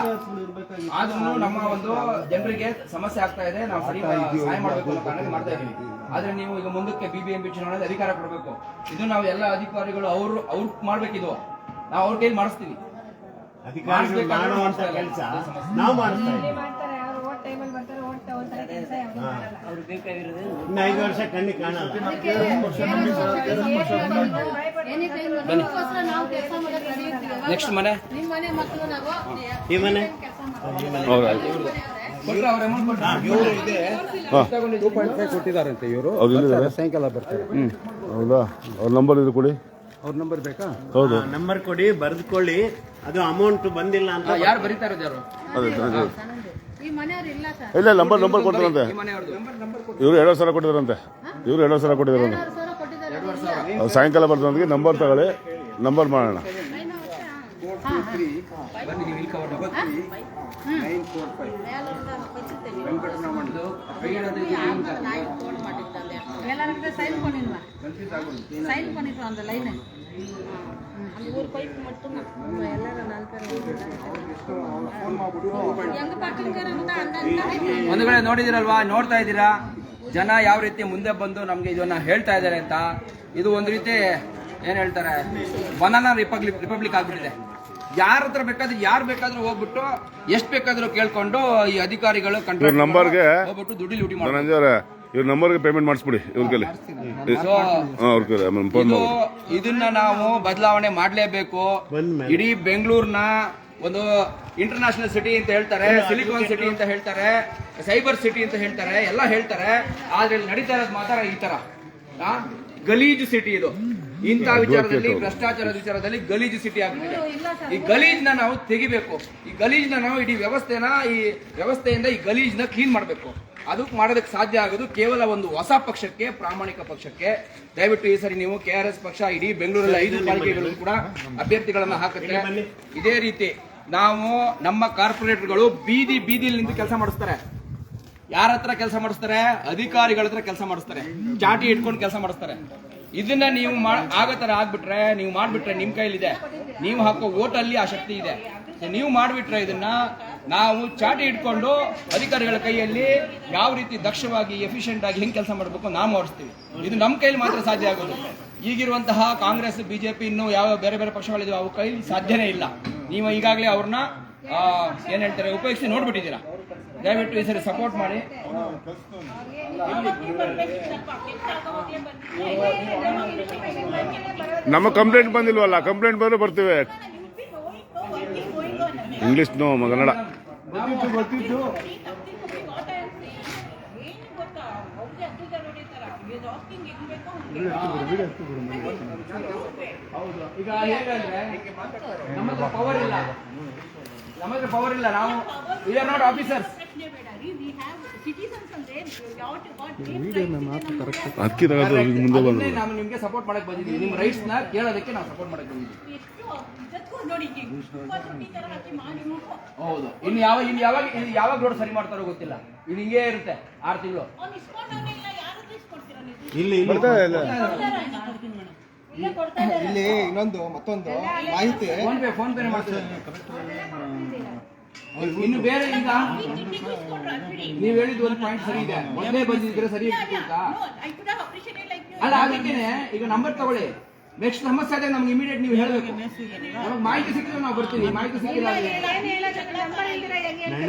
ಆದ್ರೂ ನಮ್ಮ ಒಂದು ಜನರಿಗೆ ಸಮಸ್ಯೆ ಆಗ್ತಾ ಇದೆ. ನಾವು ಸಹಾಯ ಮಾಡಬೇಕು ಅನ್ನೋ ಕಾರಣಕ್ಕೆ ಮಾಡ್ತಾ ಇದೀವಿ. ಆದ್ರೆ ನೀವು ಈಗ ಮುಂದಕ್ಕೆ BBMP ಚುನಾವಣೆ ಅಧಿಕಾರ ಕೊಡಬೇಕು. ಇದು ನಾವು ಎಲ್ಲ ಅಧಿಕಾರಿಗಳು ಅವ್ರು ಮಾಡ್ಬೇಕಿದು. ನಾವು ಅವ್ರ ಕೈಲಿ ಮಾಡಿಸ್ತೀವಿ. ಅಧಿಕಾರಿಗಳು ಮಾಡುವಂತ ಕೆಲಸ ನಾವು ಮಾಡ್ತಾ ಇದ್ದೀವಿ. ಅವ್ರು ಬೇಕಾಗಿರೋದು ಇನ್ನು 5 ವರ್ಷ ಕಣ್ಣಿಗೆ ಕಾಣಲ್ಲ. ಎನಿ ಟೈಮ್ ನಿಮಗೋಸ್ಕರ ನಾವು ಕೆಲಸ ಮಾಡಕ್ ರೆಡಿ ಇರ್ತೀವಿ. ನೆಕ್ಸ್ಟ್ ಮನೆ ನಿಮ್ಮ ಮನೆ ಮಕ್ಕಳು ನಾವು ಈ ಮನೆ ಕೊಟ್ರೆ ಅವ್ರ ಅಮೌಂಟ್ ಕೊಟ್ರೆ ಇವರು ಇದೆ 2.5 ಕೊಟ್ಟಿದ್ದಾರಂತೆ ಇವರು. ಅವ್ರು ಇಲ್ಲಿದ್ದಾರೆ. ಸಾಯಂಕಾಲ ಬರ್ತಾರೆ. ಹೌದಾ? ಅವ್ರ ನಂಬರ್ ಇದು ಕೊಡಿ. ಅವ್ರ ನಂಬರ್ ಬೇಕಾ? ಹೌದು. ನಂಬರ್ ಕೊಡಿ, ಬರೆದುಕೊಳ್ಳಿ. ಅದು ಅಮೌಂಟ್ ಬಂದಿಲ್ಲ ಅಂತ ಯಾರು ಬರೀತಾ ಇರೋದು? ಯಾರು ಈ ಮನೆಯವ್ರು ಇಲ್ಲ ಸರ್. ಇಲ್ಲ ನಂಬರ್ ಕೊಡ್ತಾರಂತೆ. ಈ ಮನೆಯವ್ರದ್ದು ಇವರು 2,000 ಕೊಟ್ಟಿದ್ದಾರಂತೆ. ಇವರು 2,000 ಕೊಟ್ಟಿದ್ದಾರಂತೆ. 2,000 ಕೊಟ್ಟಿದ್ದಾರೆ. ಅವ್ರು ಸಾಯಂಕಾಲ ಬರ್ತಾರಂತೆ. ನಂಬರ್ ತಗೊಳ್ಳಿ, ನಂಬರ್ ಮಾಡೋಣ. ಬನ್ನಿ ನೀವು ಇಲ್ಲಿ ಕವರ್ எல்லாருக்கிட்ட சைன் பண்ணிடுவா. சைன் பண்ணிட்டு அந்த லைனு அந்த ஒரு பைப் மட்டும் எல்லாரும் 4 பேர் எங்க பக்கத்துக்கு அந்த ಒಂದು ಕಡೆ ನೋಡಿದಿರಲ್ವಾ, ನೋಡ್ತಾ ಇದ್ದೀರಾ ಜನ ಯಾವ ರೀತಿ ಮುಂದೆ ಬಂದು ನಮ್ಗೆ ಇದನ್ನ ಹೇಳ್ತಾ ಇದ್ದಾರೆ ಅಂತ. ಇದು ಒಂದು ರೀತಿ ಏನ್ ಹೇಳ್ತಾರೆ, ಬನಾನಾ ರಿಪಬ್ಲಿಕ್ ಆಗ್ಬಿಟ್ಟಿದೆ. ಯಾರ ಹತ್ರ ಬೇಕಾದ್ರೆ ಯಾರು ಬೇಕಾದ್ರೂ ಹೋಗ್ಬಿಟ್ಟು ಎಷ್ಟು ಬೇಕಾದ್ರೂ ಕೇಳ್ಕೊಂಡು ಈ ಅಧಿಕಾರಿಗಳು ನಂಬರ್ಗೆ ಹೋಗ್ಬಿಟ್ಟು ದುಡ್ಡು ಲೂಟಿ ಮಾಡ್ತಾರೆ. ಧನಂಜಯ ಅವರೇ, ಇವ್ರ ನಂಬರ್ಗೆ ಪೇಮೆಂಟ್ ಮಾಡಿಸ್ಬಿಡಿ ಇವ್ರ ಕೈಲಿ. ಇದನ್ನ ನಾವು ಬದಲಾವಣೆ ಮಾಡ್ಲೇಬೇಕು. ಇಡೀ ಬೆಂಗಳೂರಿನ ಒಂದು ಇಂಟರ್ನ್ಯಾಷನಲ್ ಸಿಟಿ ಅಂತ ಹೇಳ್ತಾರೆ, ಸಿಲಿಕಾನ್ ಸಿಟಿ ಅಂತ ಹೇಳ್ತಾರೆ, ಸೈಬರ್ ಸಿಟಿ ಅಂತ ಹೇಳ್ತಾರೆ, ಎಲ್ಲ ಹೇಳ್ತಾರೆ. ಆದ್ರೆ ಇಲ್ಲಿ ನಡೀತಾ ಇರೋದು ಮಾತ್ರ ಈ ತರ ಗಲೀಜು ಸಿಟಿ. ಇದು ಇಂಥ ವಿಚಾರದಲ್ಲಿ, ಭ್ರಷ್ಟಾಚಾರದ ವಿಚಾರದಲ್ಲಿ ಗಲೀಜು ಸಿಟಿ ಆಗ್ಬಿಟ್ಟಿದೆ. ಈ ಗಲೀಜ್ನ ನಾವು ತೆಗಿಬೇಕು. ಈ ಗಲೀಜ್ನ ನಾವು ಈ ವ್ಯವಸ್ಥೆಯಿಂದ ಈ ಗಲೀಜ್ನ ಕ್ಲೀನ್ ಮಾಡಬೇಕು. ಅದಕ್ಕೆ ಮಾಡೋದಕ್ಕೆ ಸಾಧ್ಯ ಆಗೋದು ಕೇವಲ ಒಂದು ಹೊಸ ಪಕ್ಷಕ್ಕೆ, ಪ್ರಾಮಾಣಿಕ ಪಕ್ಷಕ್ಕೆ. ದಯವಿಟ್ಟು ಈ ಸರಿ ನೀವು KRS ಪಕ್ಷ ಇಡೀ ಬೆಂಗಳೂರಲ್ಲಿ 5 ಪಾಲಿಕೆಗಳು ಕೂಡ ಅಭ್ಯರ್ಥಿಗಳನ್ನ ಹಾಕುತ್ತೆ. ಇದೇ ರೀತಿ ನಾವು ನಮ್ಮ ಕಾರ್ಪೊರೇಟರ್ಗಳು ಬೀದಿಯಲ್ಲಿ ನಿಂತು ಕೆಲಸ ಮಾಡಿಸ್ತಾರೆ. ಯಾರ ಹತ್ರ ಕೆಲಸ ಮಾಡಿಸ್ತಾರೆ? ಅಧಿಕಾರಿಗಳ ಹತ್ರ ಕೆಲಸ ಮಾಡಿಸ್ತಾರೆ. ಚಾಟಿ ಇಟ್ಕೊಂಡು ಕೆಲಸ ಮಾಡಿಸ್ತಾರೆ. ಇದನ್ನ ನೀವು ಆಗೋ ತರ ಆಗ್ಬಿಟ್ರೆ, ನೀವು ಮಾಡ್ಬಿಟ್ರೆ ನಿಮ್ ಕೈಲಿದೆ. ನೀವು ಹಾಕೋ ಓಟಲ್ಲಿ ಆ ಶಕ್ತಿ ಇದೆ. ನೀವು ಮಾಡ್ಬಿಟ್ರೆ ಇದನ್ನ ನಾವು ಚಾಟಿ ಇಟ್ಕೊಂಡು ಅಧಿಕಾರಿಗಳ ಕೈಯಲ್ಲಿ ಯಾವ ರೀತಿ ದಕ್ಷವಾಗಿ, ಎಫಿಷಿಯಂಟ್ ಆಗಿ ಹೆಂಗ್ ಕೆಲಸ ಮಾಡಬೇಕು ನಾವು ಮಾಡಿಸ್ತೀವಿ. ಇದು ನಮ್ಮ ಕೈಲಿ ಮಾತ್ರ ಸಾಧ್ಯ ಆಗೋದು. ಈಗಿರುವಂತಹ ಕಾಂಗ್ರೆಸ್, BJP, ಇನ್ನು ಯಾವ ಬೇರೆ ಬೇರೆ ಪಕ್ಷಗಳಿವೆ, ಅವು ಕೈಲಿ ಸಾಧ್ಯನೇ ಇಲ್ಲ. ನೀವು ಈಗಾಗಲೇ ಅವ್ರನ್ನ ಏನ್ ಹೇಳ್ತಾರೆ ಉಪಯೋಗಿಸಿ ನೋಡ್ಬಿಟ್ಟಿದ್ದೀರಾ. ದಯವಿಟ್ಟು ಈ ಸರಿ ಸಪೋರ್ಟ್ ಮಾಡಿ. ನಮ್ಮ ಕಂಪ್ಲೇಂಟ್ ಬಂದಿಲ್ವಲ್ಲ, ಕಂಪ್ಲೇಂಟ್ ಬಂದ್ರೆ ಬರ್ತೀವಿ. English no Kannada. ಈಗ ಹೇಗಂದ್ರೆ ನಮ್ಮ ಹತ್ರ ಪವರ್ ಇಲ್ಲ. ನಾವು ವಿ ಆರ್ ನಾಟ್ ಆಫೀಸರ್ಸ್. ಅದಕ್ಕೆ ಮುಂದೆ ಬಂದು ಅದನ್ನೇ ನಾನು ನಿಮ್ಗೆ ಸಪೋರ್ಟ್ ಮಾಡಕ್ ಬಂದಿದ್ದೀವಿ. ನಿಮ್ಮ ರೈಟ್ಸ್ ನ ಕೇಳೋದಕ್ಕೆ ನಾವು ಸಪೋರ್ಟ್ ಮಾಡಕ್ ಬಂದಿದ್ದೀವಿ. ಹೌದು. ಇನ್ನು ಯಾವಾಗ ರೋಡ್ ಸರಿ ಮಾಡ್ತಾರೋ ಗೊತ್ತಿಲ್ಲ. ಇದು ಹಿಂಗೇ ಇರುತ್ತೆ 6 ತಿಂಗಳು. ಇಲ್ಲಿ ಇಲ್ಲಿ ಮತ್ತೊಂದು ಮಾಹಿತಿ ಫೋನ್ ಪೇ ಮಾಡ್ತೀವಿ. ಇನ್ನು ಬೇರೆ ಈಗ ನೀವ್ ಹೇಳಿದ್ದು ಒಂದು ಪಾಯಿಂಟ್ ಸರಿ ಇದೆ. ಮೊದಲೇ ಬಂದಿದ್ರೆ ಸರಿ ಇರ್ತಿತ್ತು ಅಂತ ಅಲ್ಲ. ಅದಕ್ಕೇನೆ ಈಗ ನಂಬರ್ ತಗೊಳ್ಳಿ. ನೆಕ್ಸ್ಟ್ ಸಮಸ್ಯೆ ಆದಾಗ ನಮ್ಗೆ ಇಮಿಡಿಯೇಟ್ ನೀವು ಹೇಳಬೇಕು. ನಮಗೆ ಮಾಹಿತಿ ಸಿಕ್ಕಿದ್ರೆ ನಾವು ಬರ್ತೀವಿ. ಮಾಹಿತಿ ಸಿಕ್ಕಿಲ್ಲ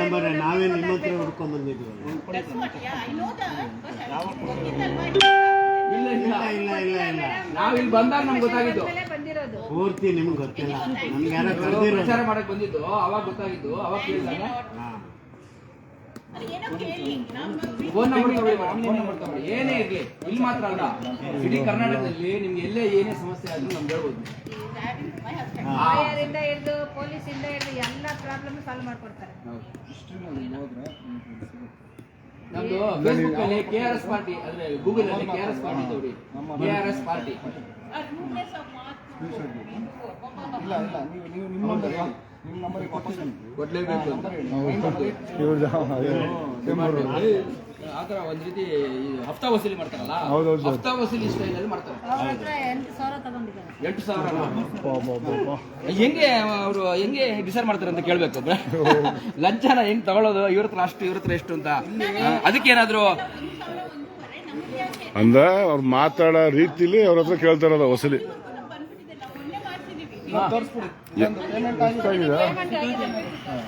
ನಂಬರ್ ನಾವೇ ನಿಮ್ಮ ಹತ್ರ ಹುಡ್ಕೊಂಡ್ ಬಂದಿದ್ವಿ. ಇಲ್ಲ ನಾವ್ ಇಲ್ಲಿ ಬಂದಾಗ ನಮ್ಗೆ ಗೊತ್ತಾಗಿದ್ದು ಪೂರ್ತಿ ನಿಮ್ಗೆ ಗೊತ್ತಿಲ್ಲ. ನಮ್ಗೆ ಯಾರೋ ಕರೆದಿರೋ ಪ್ರಚಾರ ಮಾಡಕ್ ಬಂದಿದ್ದು ಅವಾಗ ಗೊತ್ತಾಗಿದ್ದು. ಅವಾಗ ಕೇಳಿದಾಗ ಫೋನ್ ನಂಬರ್ ತಗೊಳ್ಳಿ. ಏನೇ ಇರ್ಲಿ, ಇಲ್ಲಿ ಮಾತ್ರ ಅಲ್ಲ, ಇಡೀ ಕರ್ನಾಟಕದಲ್ಲಿ ನಿಮ್ಗೆ ಎಲ್ಲೇ ಏನೇ ಸಮಸ್ಯೆ ಆದ್ರೂ ನಮ್ಗೆ ಹೇಳ್ಬೋದು. ಹಿಡಿದು ಪೊಲೀಸ್ ಇಂದ ಹಿಡಿದು ಎಲ್ಲ ಪ್ರಾಬ್ಲಮ್ ಸಾಲ್ವ್ ಮಾಡ್ಕೊಡ್ತಾರೆ. ನಮ್ದು ಫೇಸ್ಬುಕ್ ಅಲ್ಲಿ KRS ಪಾರ್ಟಿ ಅಂದ್ರೆ ಗೂಗಲ್ ಅಲ್ಲಿ KRS ಪಾರ್ಟಿ ತಗೊಳ್ಳಿ. KRS ಪಾರ್ಟಿ ಕೊಡ್ಲೇಬೇಕು ಅಂತ ಆತರ ಒಂದ್ ರೀತಿ ಹಫ್ತಾ ವಸೂಲಿ ಮಾಡ್ತಾರಲ್ಲ, ಹಫ್ತಾ ವಸೂಲಿ ಸ್ಟೈಲ್ ಅಲ್ಲಿ ಮಾಡ್ತಾರೆ. 8,000 ತಗೊಂಡಿದ್ದಾರೆ. 8,000 ಹೆಂಗೆ ಡಿಸೈಡ್ ಮಾಡ್ತಾರೆ ಅಂತ ಕೇಳ್ಬೇಕು. ಲಂಚನ ಹೆಂಗ್ ತಗೊಳ್ಳೋದು, ಇವ್ರ ಹತ್ರ ಅಷ್ಟು ಇವ್ರ ಹತ್ರ ಎಷ್ಟು ಅಂತ. ಅದಕ್ಕೇನಾದ್ರು ಅಂದ್ರೆ ಅವ್ರು ಮಾತಾಡೋ ರೀತಿಲಿ ಅವ್ರ ಹತ್ರ ಕೇಳ್ತಾ ಇರೋದು ವಸೂಲಿ.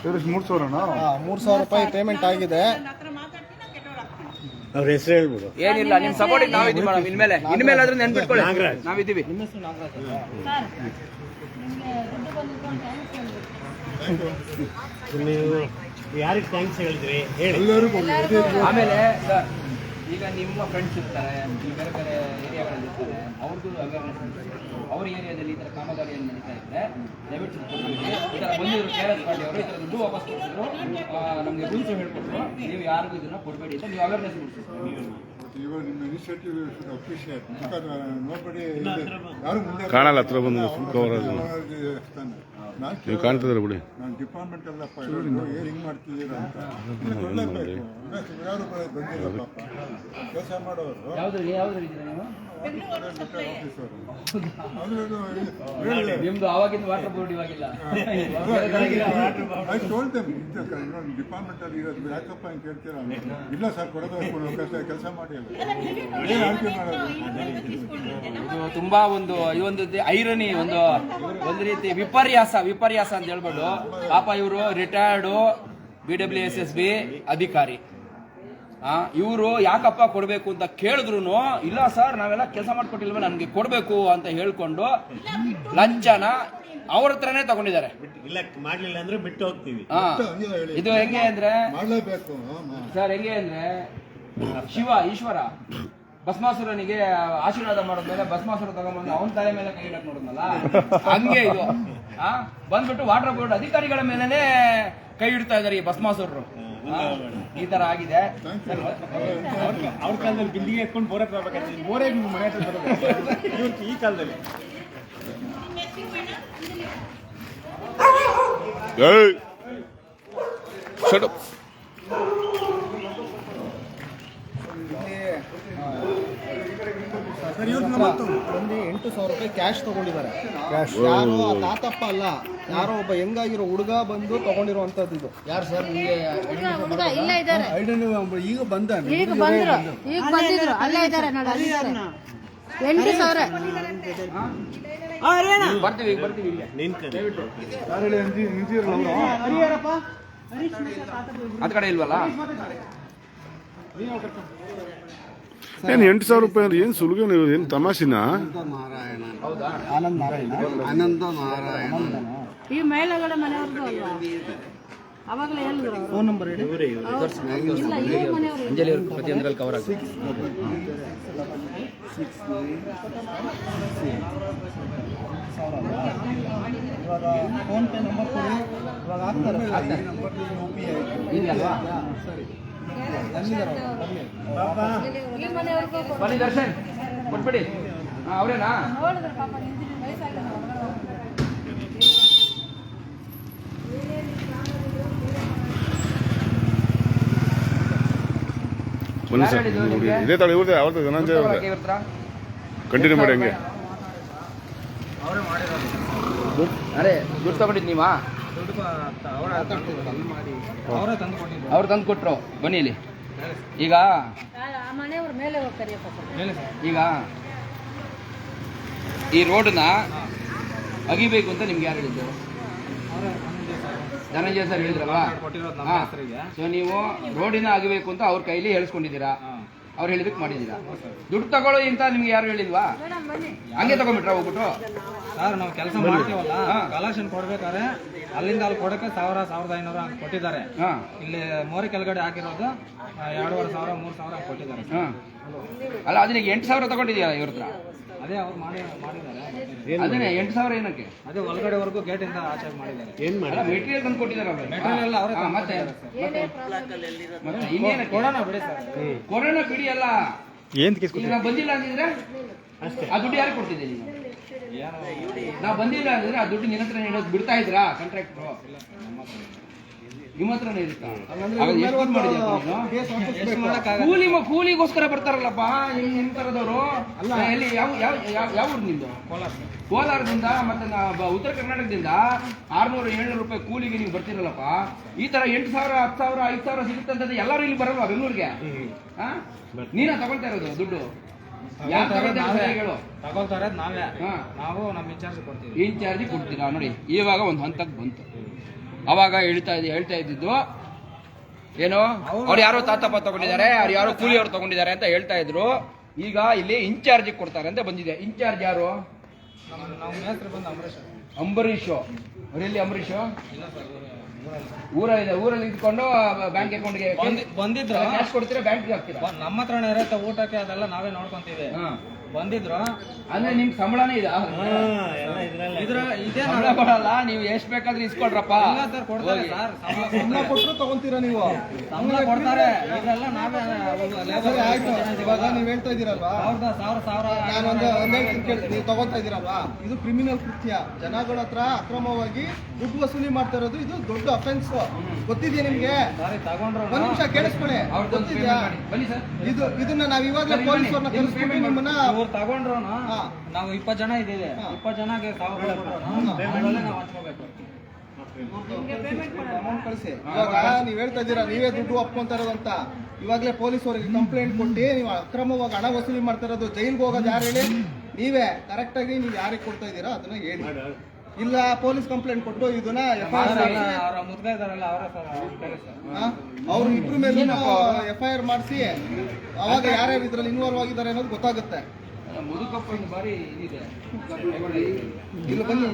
3,000 ರೂಪಾಯಿ ಪೇಮೆಂಟ್ ಆಗಿದೆ. ಅವ್ರ ಹೆಸರು ಹೇಳ್ಬೋದು. ಏನಿಲ್ಲ, ನಿಮ್ ಸಪೋರ್ಟಿಗೆ ನಾವಿದ್ದೀವಿ ಮೇಡಮ್. ಇನ್ಮೇಲೆ ಆದ್ರೂ ನೆನ್ಪಿಟ್ಕೊಳ್ಳಿ, ನಾವಿದ್ದೀವಿ. ನೀವು ಯಾರಿಗೆ ಥ್ಯಾಂಕ್ಸ್ ಹೇಳಿದ್ರಿ ಹೇಳಿ. ಆಮೇಲೆ ಸರ್, ಈಗ ನಿಮ್ಮ ಫ್ರೆಂಡ್ಸ್ ಇರ್ತಾರೆ, ಬೇರೆ ಬೇರೆ ಏರಿಯಾಗಳಲ್ಲಿ ಇರ್ತಾರೆ, ಅವ್ರದ್ದು ಅವೇರ್ನೆಸ್ ಅವ್ರ ಏರಿಯಾದಲ್ಲಿ ಈ ಥರ ಕಾಮಗಾರಿಯನ್ನು ನಡೀತಾ ಇದ್ರೆ ದಯವಿಟ್ಟು ಕೊಡ್ತೀವಿ. ಈ ಥರ ಬಂದಿದ್ರು KRS ಪಾರ್ಟಿ ಅವರು, ಈ ಥರ ದುಡ್ಡು ವಾಪಸ್ ಕೊಡ್ತಿದ್ರು, ನಮಗೆ ರೂಲ್ಸ್ ಹೇಳ್ಕೊಟ್ರು, ನೀವು ಯಾರಿಗೂ ಇದನ್ನ ಕೊಡಬೇಡಿ ಅಂತ ನೀವು ಅವೇರ್ನೆಸ್ ಕಾಣಲ್ಲ ಹತ್ರ ಬಂದು ನೀವು ಕಾಣ್ತಿದ್ರೆ ಬಿಡಿ. ನಾನು ಡಿಪಾರ್ಟ್ಮೆಂಟ್ ಅಲ್ಲಪ್ಪ ಏನು ಹಿಂಗೆ ಮಾಡ್ತಿದ್ದೀರಾ ಅಂತ ಯಾರು ಬಂದಿರಲ್ಲ ಕೆಲಸ ಮಾಡೋರು. ಯಾವ್ದು ಇದ್ದೀರಾ ನೀವು? ನಿಮ್ದು ಆವಾಗಿಂದ ವಾಟರ್ ಬೋರ್ಡ್ ಇವಾಗಿಲ್ಲ. ಡಿಪಾರ್ಟ್ಮೆಂಟ್ ಅಲ್ಲಿ ಇರೋದು ಯಾಕಪ್ಪ ಅಂತ ಕೇಳ್ತೀರಾ? ಇಲ್ಲ ಸರ್, ಕೊಡಬೇಕು, ಕೆಲಸ ಮಾಡಿ ಅಲ್ಲ. ಇದು ತುಂಬಾ ಒಂದು ಐರನಿ, ಒಂದು ರೀತಿ ವಿಪರ್ಯಾಸ ಅಂತ ಹೇಳ್ಬೋದು. ಪಾಪ ಇವರು ರಿಟೈರ್ಡು BWSSB ಅಧಿಕಾರಿ. ಇವರು ಯಾಕಪ್ಪ ಕೊಡಬೇಕು ಅಂತ ಕೇಳಿದ್ರು, ಇಲ್ಲ ಸರ್ ನಾವೆಲ್ಲ ಕೆಲಸ ಮಾಡ್ಕೊಟ್ಟಿಲ್ವ, ನನ್ಗೆ ಕೊಡಬೇಕು ಅಂತ ಹೇಳ್ಕೊಂಡು ಲಂಚನ ಅವ್ರ ಹತ್ರನೇ ತಗೊಂಡಿದ್ದಾರೆ. ಇಲ್ಲ ಮಾಡ್ಲಿಲ್ಲ ಅಂದ್ರೆ ಬಿಟ್ಟು ಹೋಗ್ತೀವಿ. ಇದು ಹೆಂಗೆ ಅಂದ್ರೆ ಮಾಡಲೇಬೇಕು ಸರ್, ಹೆಂಗೆ ಅಂದ್ರೆ ಈಶ್ವರ ಭಸ್ಮಾಸುರನಿಗೆ ಆಶೀರ್ವಾದ ಮಾಡಿದ್ಮೇಲೆ ಭಸ್ಮಾಸುರ ತಗೊಂಡ್ಬಂದು ಅವನ ತಲೆ ಮೇಲೆ ಕೈ ಇಡಕ್ ನೋಡಿದ್ನಲ್ಲ, ಹಂಗೆ ಇದು ಬಂದ್ಬಿಟ್ಟು ವಾಟರ್ ಬೋರ್ಡ್ ಅಧಿಕಾರಿಗಳ ಮೇಲೆನೆ ಕೈ ಇಡ್ತಾ ಇದಾರೆ ಈ ಭಸ್ಮಾಸುರರು. ಈ ತರ ಆಗಿದೆ. ಅವ್ರ ಕಾಲದಲ್ಲಿ ಬಿಲ್ಡಿಂಗ್ ಎತ್ಕೊಂಡು ಬೋರೆ ತಗೋಬೇಕಾಗ್ತದೆ, ಬೋರೆ ಮನೆ ಹತ್ರ ಬರೋದು ಈ ಕಾಲದಲ್ಲಿ. ಒಂದು 8,000 ರೂಪಾಯಿ ಕ್ಯಾಶ್ ತಗೊಂಡಿದ್ದಾರೆ. ಯಾರೋ ತಾತಪ್ಪ ಅಲ್ಲ, ಯಾರೋ ಒಬ್ಬ ಹೆಂಗಾಗಿರೋ ಹುಡುಗ ಬಂದು ತಗೊಂಡಿರುವಂತದ್ದು. ಇದು ಯಾರು ಸರ್? ಇಲ್ಲ ಇದ್ದಾರೆ, ಈಗ ಬಂದ ಈಗ ಬಂದಿದ್ರು ಅಲ್ಲೇ ಇದ್ದಾರೆ ನೋಡಿ, ಅಲ್ಲಿ ಇದ್ದಾರೆ. 8,000 ಬರ್ತೀವಿ ಅದ್ ಕಡೆ ಇಲ್ವಲ್ಲ. ಏನು 8,000 ರೂಪಾಯಿ ಅಂದ್ರೆ ಏನು ಸುಲಭ, ನೀವು ಏನು ತಮಾಷೆನಾ? ಆನಂದ್ ನಾರಾಯಣ ಈ ಮೇಲೆಗಡೆ ಮನೆಯವ್ರದ್ದು ಅಲ್ವಾ? ಅವಾಗಲೇ ಹೇಳಿದ್ರು. ಫೋನ್ ನಂಬರ್ ಹೇಳಿ. ಇಲ್ಲ, ಇದೇ ಮನೆಯವರು. ಅಂಜಲಿ ಅವ್ರ ಪ್ರತಿಯೊಂದರಲ್ಲಿ ಕವರ್ ಆಗುತ್ತೆ. ಇವಾಗ ಫೋನ್ ಪೇ ನಂಬರ್ ಕೊಡಿ, ಇವಾಗ ಹಾಕ್ತಾರೆ. ಇಲ್ಲಲ್ವಾ? ಸರಿ, ಈ ಮನೆಯವ್ರಿಗೂ ಬನ್ನಿ ದರ್ಶನ್ ಕೊಟ್ಬಿಡಿ. ಅವರೇನಾ? ನೋಡಿದ್ರೆ ಪಾಪ ವಯಸ್ಸಾಗಿದೆ ಬನ್ನಿ ಸರ್ ಇದೇ ತಾಳಿ ಇವ್ರದ್ದು ಅವ್ರದ್ದು ಧನಂಜಯ ಅವ್ರದ್ದು ಕಂಟಿನ್ಯೂ ಮಾಡಿ ಹಂಗೆ. ಅರೆ ದುಡ್ಡು ತಗೊಂಡಿದ್ದು ನೀವಾ? ಅವ್ರು ತಂದು ಕೊಟ್ರು. ಬನ್ನಿ ಇಲ್ಲಿ. ಈಗ ಆ ಮನೆಯವ್ರ ಮೇಲೆ ಹೋಗ್ತಾರೆ. ಈಗ ಈ ರೋಡ್ನ ಅಗಿಬೇಕು ಅಂತ ನಿಮ್ಗೆ ಯಾರು ಹೇಳಿದ್ದು? ಧನಂಜಯ ಸರ್ ಹೇಳಿದ್ರಲ್ವಾ? ಸೊ ನೀವು ರೋಡಿನ ಅಗಬೇಕು ಅಂತ ಅವ್ರ ಕೈಲಿ ಹೇಳಿಸ್ಕೊಂಡಿದ್ದೀರಾ, ಅವ್ರು ಹೇಳಿದಕ್ಕೆ ಮಾಡಿದ್ದೀರಾ. ದುಡ್ಡು ತಗೊಳ್ಳೋ ಅಂತ ನಿಮ್ಗೆ ಯಾರು ಹೇಳಿಲ್ವಾ? ಹಂಗೆ ತಗೊಂಡ್ಬಿಟ್ರ ಹೋಗ್ಬಿಟ್ಟು? ಸರ್ ನಾವು ಕೆಲಸ ಮಾಡ್ತೀವಲ್ಲ, ಕಲೆಕ್ಷನ್ ಕೊಡ್ಬೇಕಾದ್ರೆ ಅಲ್ಲಿಂದ ಅಲ್ಲಿ ಕೊಡಕ್ಕೆ 1,500 ಅಂತ ಕೊಟ್ಟಿದ್ದಾರೆ. ಇಲ್ಲಿ ಮೋರಿ ಕೆಳಗಡೆ ಹಾಕಿರೋದು 2,500 3,000 ಕೊಟ್ಟಿದ್ದಾರೆ. ಅಲ್ಲ ಅದನ್ನ 8,000 ತಗೊಂಡಿದ್ಯಲ್ಲ ಇವ್ರ ಹತ್ರ? ಅದೇ ಅವ್ರು ಮಾಡಿದ್ದಾರೆ. ಅದನ್ನೇ 8,000 ಏನಕ್ಕೆ? ಅದೇ ಒಳಗಡೆವರೆಗೂ ಗೇಟಿಂದ ಆಚೆ ಮಾಡಿದ್ದಾರೆ. ಮೆಟೀರಿಯಲ್ ತಂದು ಕೊಟ್ಟಿದ್ದಾರೆ. ಮೆಟೀರಿಯಲ್ ಅವರೇ ಮತ್ತೆ ಇನ್ನೇನು ಕೊಡೋಣ ಬಿಡಿ ಸರ್. ಕೊರೋನಾ ಬಿಡಿ ಅಲ್ಲ, ಈಗ ನಾವು ಬಂದಿಲ್ಲ ಅಂದಿದ್ರೆ ಆ ದುಡ್ಡು ಯಾರು ಕೊಡ್ತಿದ್ದೆ ನೀನು? ನಾವು ಬಂದಿಲ್ಲ ಅಂದ್ರೆ ಆ ದುಡ್ಡು ನಿನ್ನ ಹತ್ರ ಹೇಳೋದು ಬಿಡ್ತಾ ಇದ್ರಾ? ಕಾಂಟ್ರಾಕ್ಟ್ರು ನಿಮ್ಮ ಹತ್ರನೇ ಇರುತ್ತಾ? ಕೂಲಿಗೋಸ್ಕರ ಬರ್ತಾರಲ್ಲಪ್ಪ ಹೆಂಗ್ ತರದವರು? ಎಲ್ಲಿ ಯಾವ ಊರು ನಿಂದು? ಕೋಲಾರದಿಂದ ಮತ್ತೆ ಉತ್ತರ ಕರ್ನಾಟಕದಿಂದ 600-700 ರೂಪಾಯಿ ಕೂಲಿಗೆ ನೀವು ಬರ್ತಿರಲ್ಲಪ್ಪ. ಈ ತರ 8,000 10,000 5,000 ಸಿಗುತ್ತಂತ ಎಲ್ಲರೂ ಇಲ್ಲಿ ಬರಲ್ವಾ ಬೆಂಗಳೂರಿಗೆ? ನೀನ ತಗೊಳ್ತಾ ಇರೋದು ದುಡ್ಡು? ತಗೊಳ್ತಾರೆ ನಾವೇ. ನಾವು ನಮ್ಮ ಇನ್ಚಾರ್ಜ್ ಕೊಡ್ತೀವಿ. ಇನ್ಚಾರ್ಜ್ ಕೊಡ್ತೀರಾ? ನೋಡಿ ಇವಾಗ ಒಂದು ಹಂತಕ್ಕೆ ಬಂತು. ಅವಾಗ ಹೇಳ್ತಾ ಇದ್ದಿದ್ದು ಏನು, ಅವ್ರು ಯಾರೋ ತಾತಪ್ಪ ತಗೊಂಡಿದ್ದಾರೆ, ಅವ್ರು ಯಾರೋ ಕೂಲಿಯವ್ರು ತಗೊಂಡಿದ್ದಾರೆ ಅಂತ ಹೇಳ್ತಾ ಇದ್ರು. ಈಗ ಇಲ್ಲಿ ಇನ್ಚಾರ್ಜ್ ಕೊಡ್ತಾರೆ ಅಂತ ಬಂದಿದೆ. ಇನ್ಚಾರ್ಜ್ ಯಾರು? ಅಂಬರೀಶ್. ಅವರೆಲ್ಲಿ ಅಂಬರೀಶ್? ಊರಲ್ಲಿ ಇದ್ಕೊಂಡು ಬ್ಯಾಂಕ್ ಅಕೌಂಟ್ಗೆ ಬಂದಿದ್ರು. ಕ್ಯಾಶ್ ಕೊಡ್ತೀರಾ ಬ್ಯಾಂಕ್ಗೆ ಹಾಕ್ತೀರಾ? ನಮ್ಮ ಹತ್ರನೇ ಇರುತ್ತೆ, ಊಟಕ್ಕೆ ಅದೆಲ್ಲ ನಾವೇ ನೋಡ್ಕೊಂತೀವಿ. ಬಂದಿದ್ರು ಅಂದ್ರೆ ನಿಮ್ ಸಂಬಳನೇ ಇದೆ? ಸಂಬಳ ಕೊಡಲ್ಲ, ನೀವು ಎಷ್ಟ್ ಬೇಕಾದ್ರೆ ಇಸ್ಕೊಳ್ರಪ್ಪ. ಕೊಡ್ತಾರೆ ಸರ್, ಸಂಬಳ ಕೊಟ್ಟರು ತಗೊಂತೀರಾ ನೀವು? ಸಂಬಳ ಕೊಡ್ತಾರೆ. ಇದೆಲ್ಲ ನಾವೇ ಇವಾಗ ನೀವ್ ಹೇಳ್ತಾ ಇದೀರಲ್ವಾ, ನಾನು ಒಂದೇ ಕೇಳ್ತೀನಿ, ನೀವು ತಗೊಂತಾ ಇದೀರಲ್ವಾ, ಇದು ಕ್ರಿಮಿನಲ್ ಕೃತ್ಯ. ಜನಗಳ ಹತ್ರ ಅಕ್ರಮವಾಗಿ ದುಡ್ಡು ವಸೂಲಿ ಮಾಡ್ತಾ ಇರೋದು ಇದು ದೊಡ್ಡ ಅಫೆನ್ಸ್. ಗೊತ್ತಿದ್ಯಾ ನಿಮ್ಗೆ? ಒಂದ್ ನಿಮಿಷ ಕೇಳಿಸ್ಕೊಳ್ಳಿ. ಗೊತ್ತಿದ್ಯಾ? ಇದನ್ನ ನಾವ್ ಇವಾಗಲೇ ಪೊಲೀಸರನ್ನ ಕರೆಸ್ಕೊಂಡು ನಿಮ್ಮನ್ನ ತಗೊಂಡ್ರು ನಾವು 20 ಜನ ಇದ್ದೀವಿ. 20 ಜನಕ್ಕೆ 1,000 ನಾವು ಹಂಚ್ಕೋಬೇಕು. ಅಮೌಂಟ್ ಕಳಿಸಿ. ಇವಾಗ ನೀವ್ ಹೇಳ್ತಾ ಇದ್ದೀರಾ ನೀವೇ ದುಡ್ಡು ಒಪ್ಕೊಂತ ಇರೋದಂತ. ಇವಾಗಲೇ ಪೊಲೀಸರಿಗೆ ಕಂಪ್ಲೇಂಟ್ ಕೊಟ್ಟು ನೀವು ಅಕ್ರಮವಾಗಿ ಹಣ ವಸೂಲಿ ಮಾಡ್ತಾ ಇರೋದು. ಜೈಲ್ಗೆ ಹೋಗೋದು ಯಾರು ಹೇಳಿ? ನೀವೇ. ಕರೆಕ್ಟ್ ಆಗಿ ನೀವು ಯಾರಿಗೆ ಕೊಡ್ತಾ ಇದ್ದೀರಾ ಅದನ್ನ ಹೇಳಿ. ಇಲ್ಲ ಪೊಲೀಸ್ ಕಂಪ್ಲೇಂಟ್ ಕೊಟ್ಟು ಇದನ್ನ ಅವ್ರು ಇಬ್ರು ಮೇಲೆ FIR ಮಾಡಿಸಿ ಅವಾಗ ಯಾರ್ಯಾರು ಇದ್ರಲ್ಲಿ ಇನ್ವಾಲ್ವ್ ಆಗಿದ್ದಾರೆ ಅನ್ನೋದು ಗೊತ್ತಾಗುತ್ತೆ. ಮುದುಕಪ್ಪ ಬಾರಿ ಇದಿದೆ. ಇಲ್ಲಿ ಬನ್ನಿ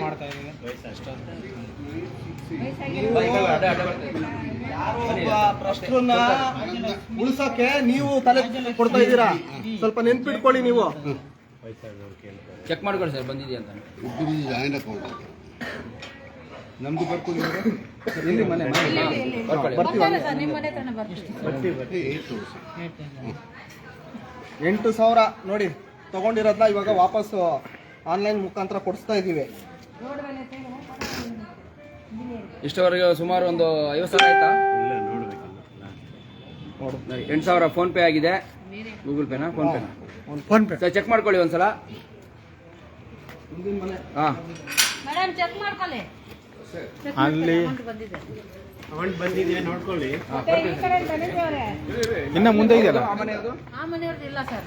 ಮಾಡ್ತಾ ಇದ್ದೀವಿ. ಪ್ರಶ್ನನ್ನ ಉಳಿಸಕ್ಕೆ ನೀವು ತಲೆ ಕೊಡ್ತಾ ಇದ್ದೀರಾ. ಸ್ವಲ್ಪ ನೆನ್ಪಿಟ್ಕೊಳ್ಳಿ. ನೀವು ಚೆಕ್ ಮಾಡ್ಕೊಳ್ಳಿ ಸರ್ ಬಂದಿದೆಯಾ ಅಂತ. ನಮ್ದು ಬರ್ಕೊಳ್ಳಿ. ಎಲ್ಲಿ ಮನೆ? ನಿಮ್ಮ ಮನೆ ಹತ್ರನೇ ಬರ್ತೀವಿ. 8,000 ನೋಡಿ ತಗೊಂಡಿರೋದನ್ನ ಇವಾಗ ವಾಪಸ್ ಆನ್ಲೈನ್ ಮುಖಾಂತರ ಕೊಡಿಸ್ತಾ ಇದೀವಿ. ಇಷ್ಟವರೆಗೆ ಸುಮಾರು ಒಂದು 50,000 ಆಯ್ತಾ? 8,000 ಫೋನ್ ಪೇ ಆಗಿದೆ. ಗೂಗಲ್ ಪೇನಾ ಫೋನ್ ಪೇ ಚೆಕ್ ಮಾಡ್ಕೊಳ್ಳಿ ಒಂದ್ಸಲ. ಮೇಡಮ್ ಚೆಕ್ ಮಾಡ್ಕೊಳ್ಳಿ. ಅಲ್ಲಿ ಅಮೌಂಟ್ ಬಂದಿದೆ ನೋಡ್ಕೊಳ್ಳಿ. ಇನ್ನ ಮುಂದೆ ಇದೆಯಲ್ಲ ಆ ಮನೆಯವ್ರದ್ದು ಇಲ್ಲ ಸರ್.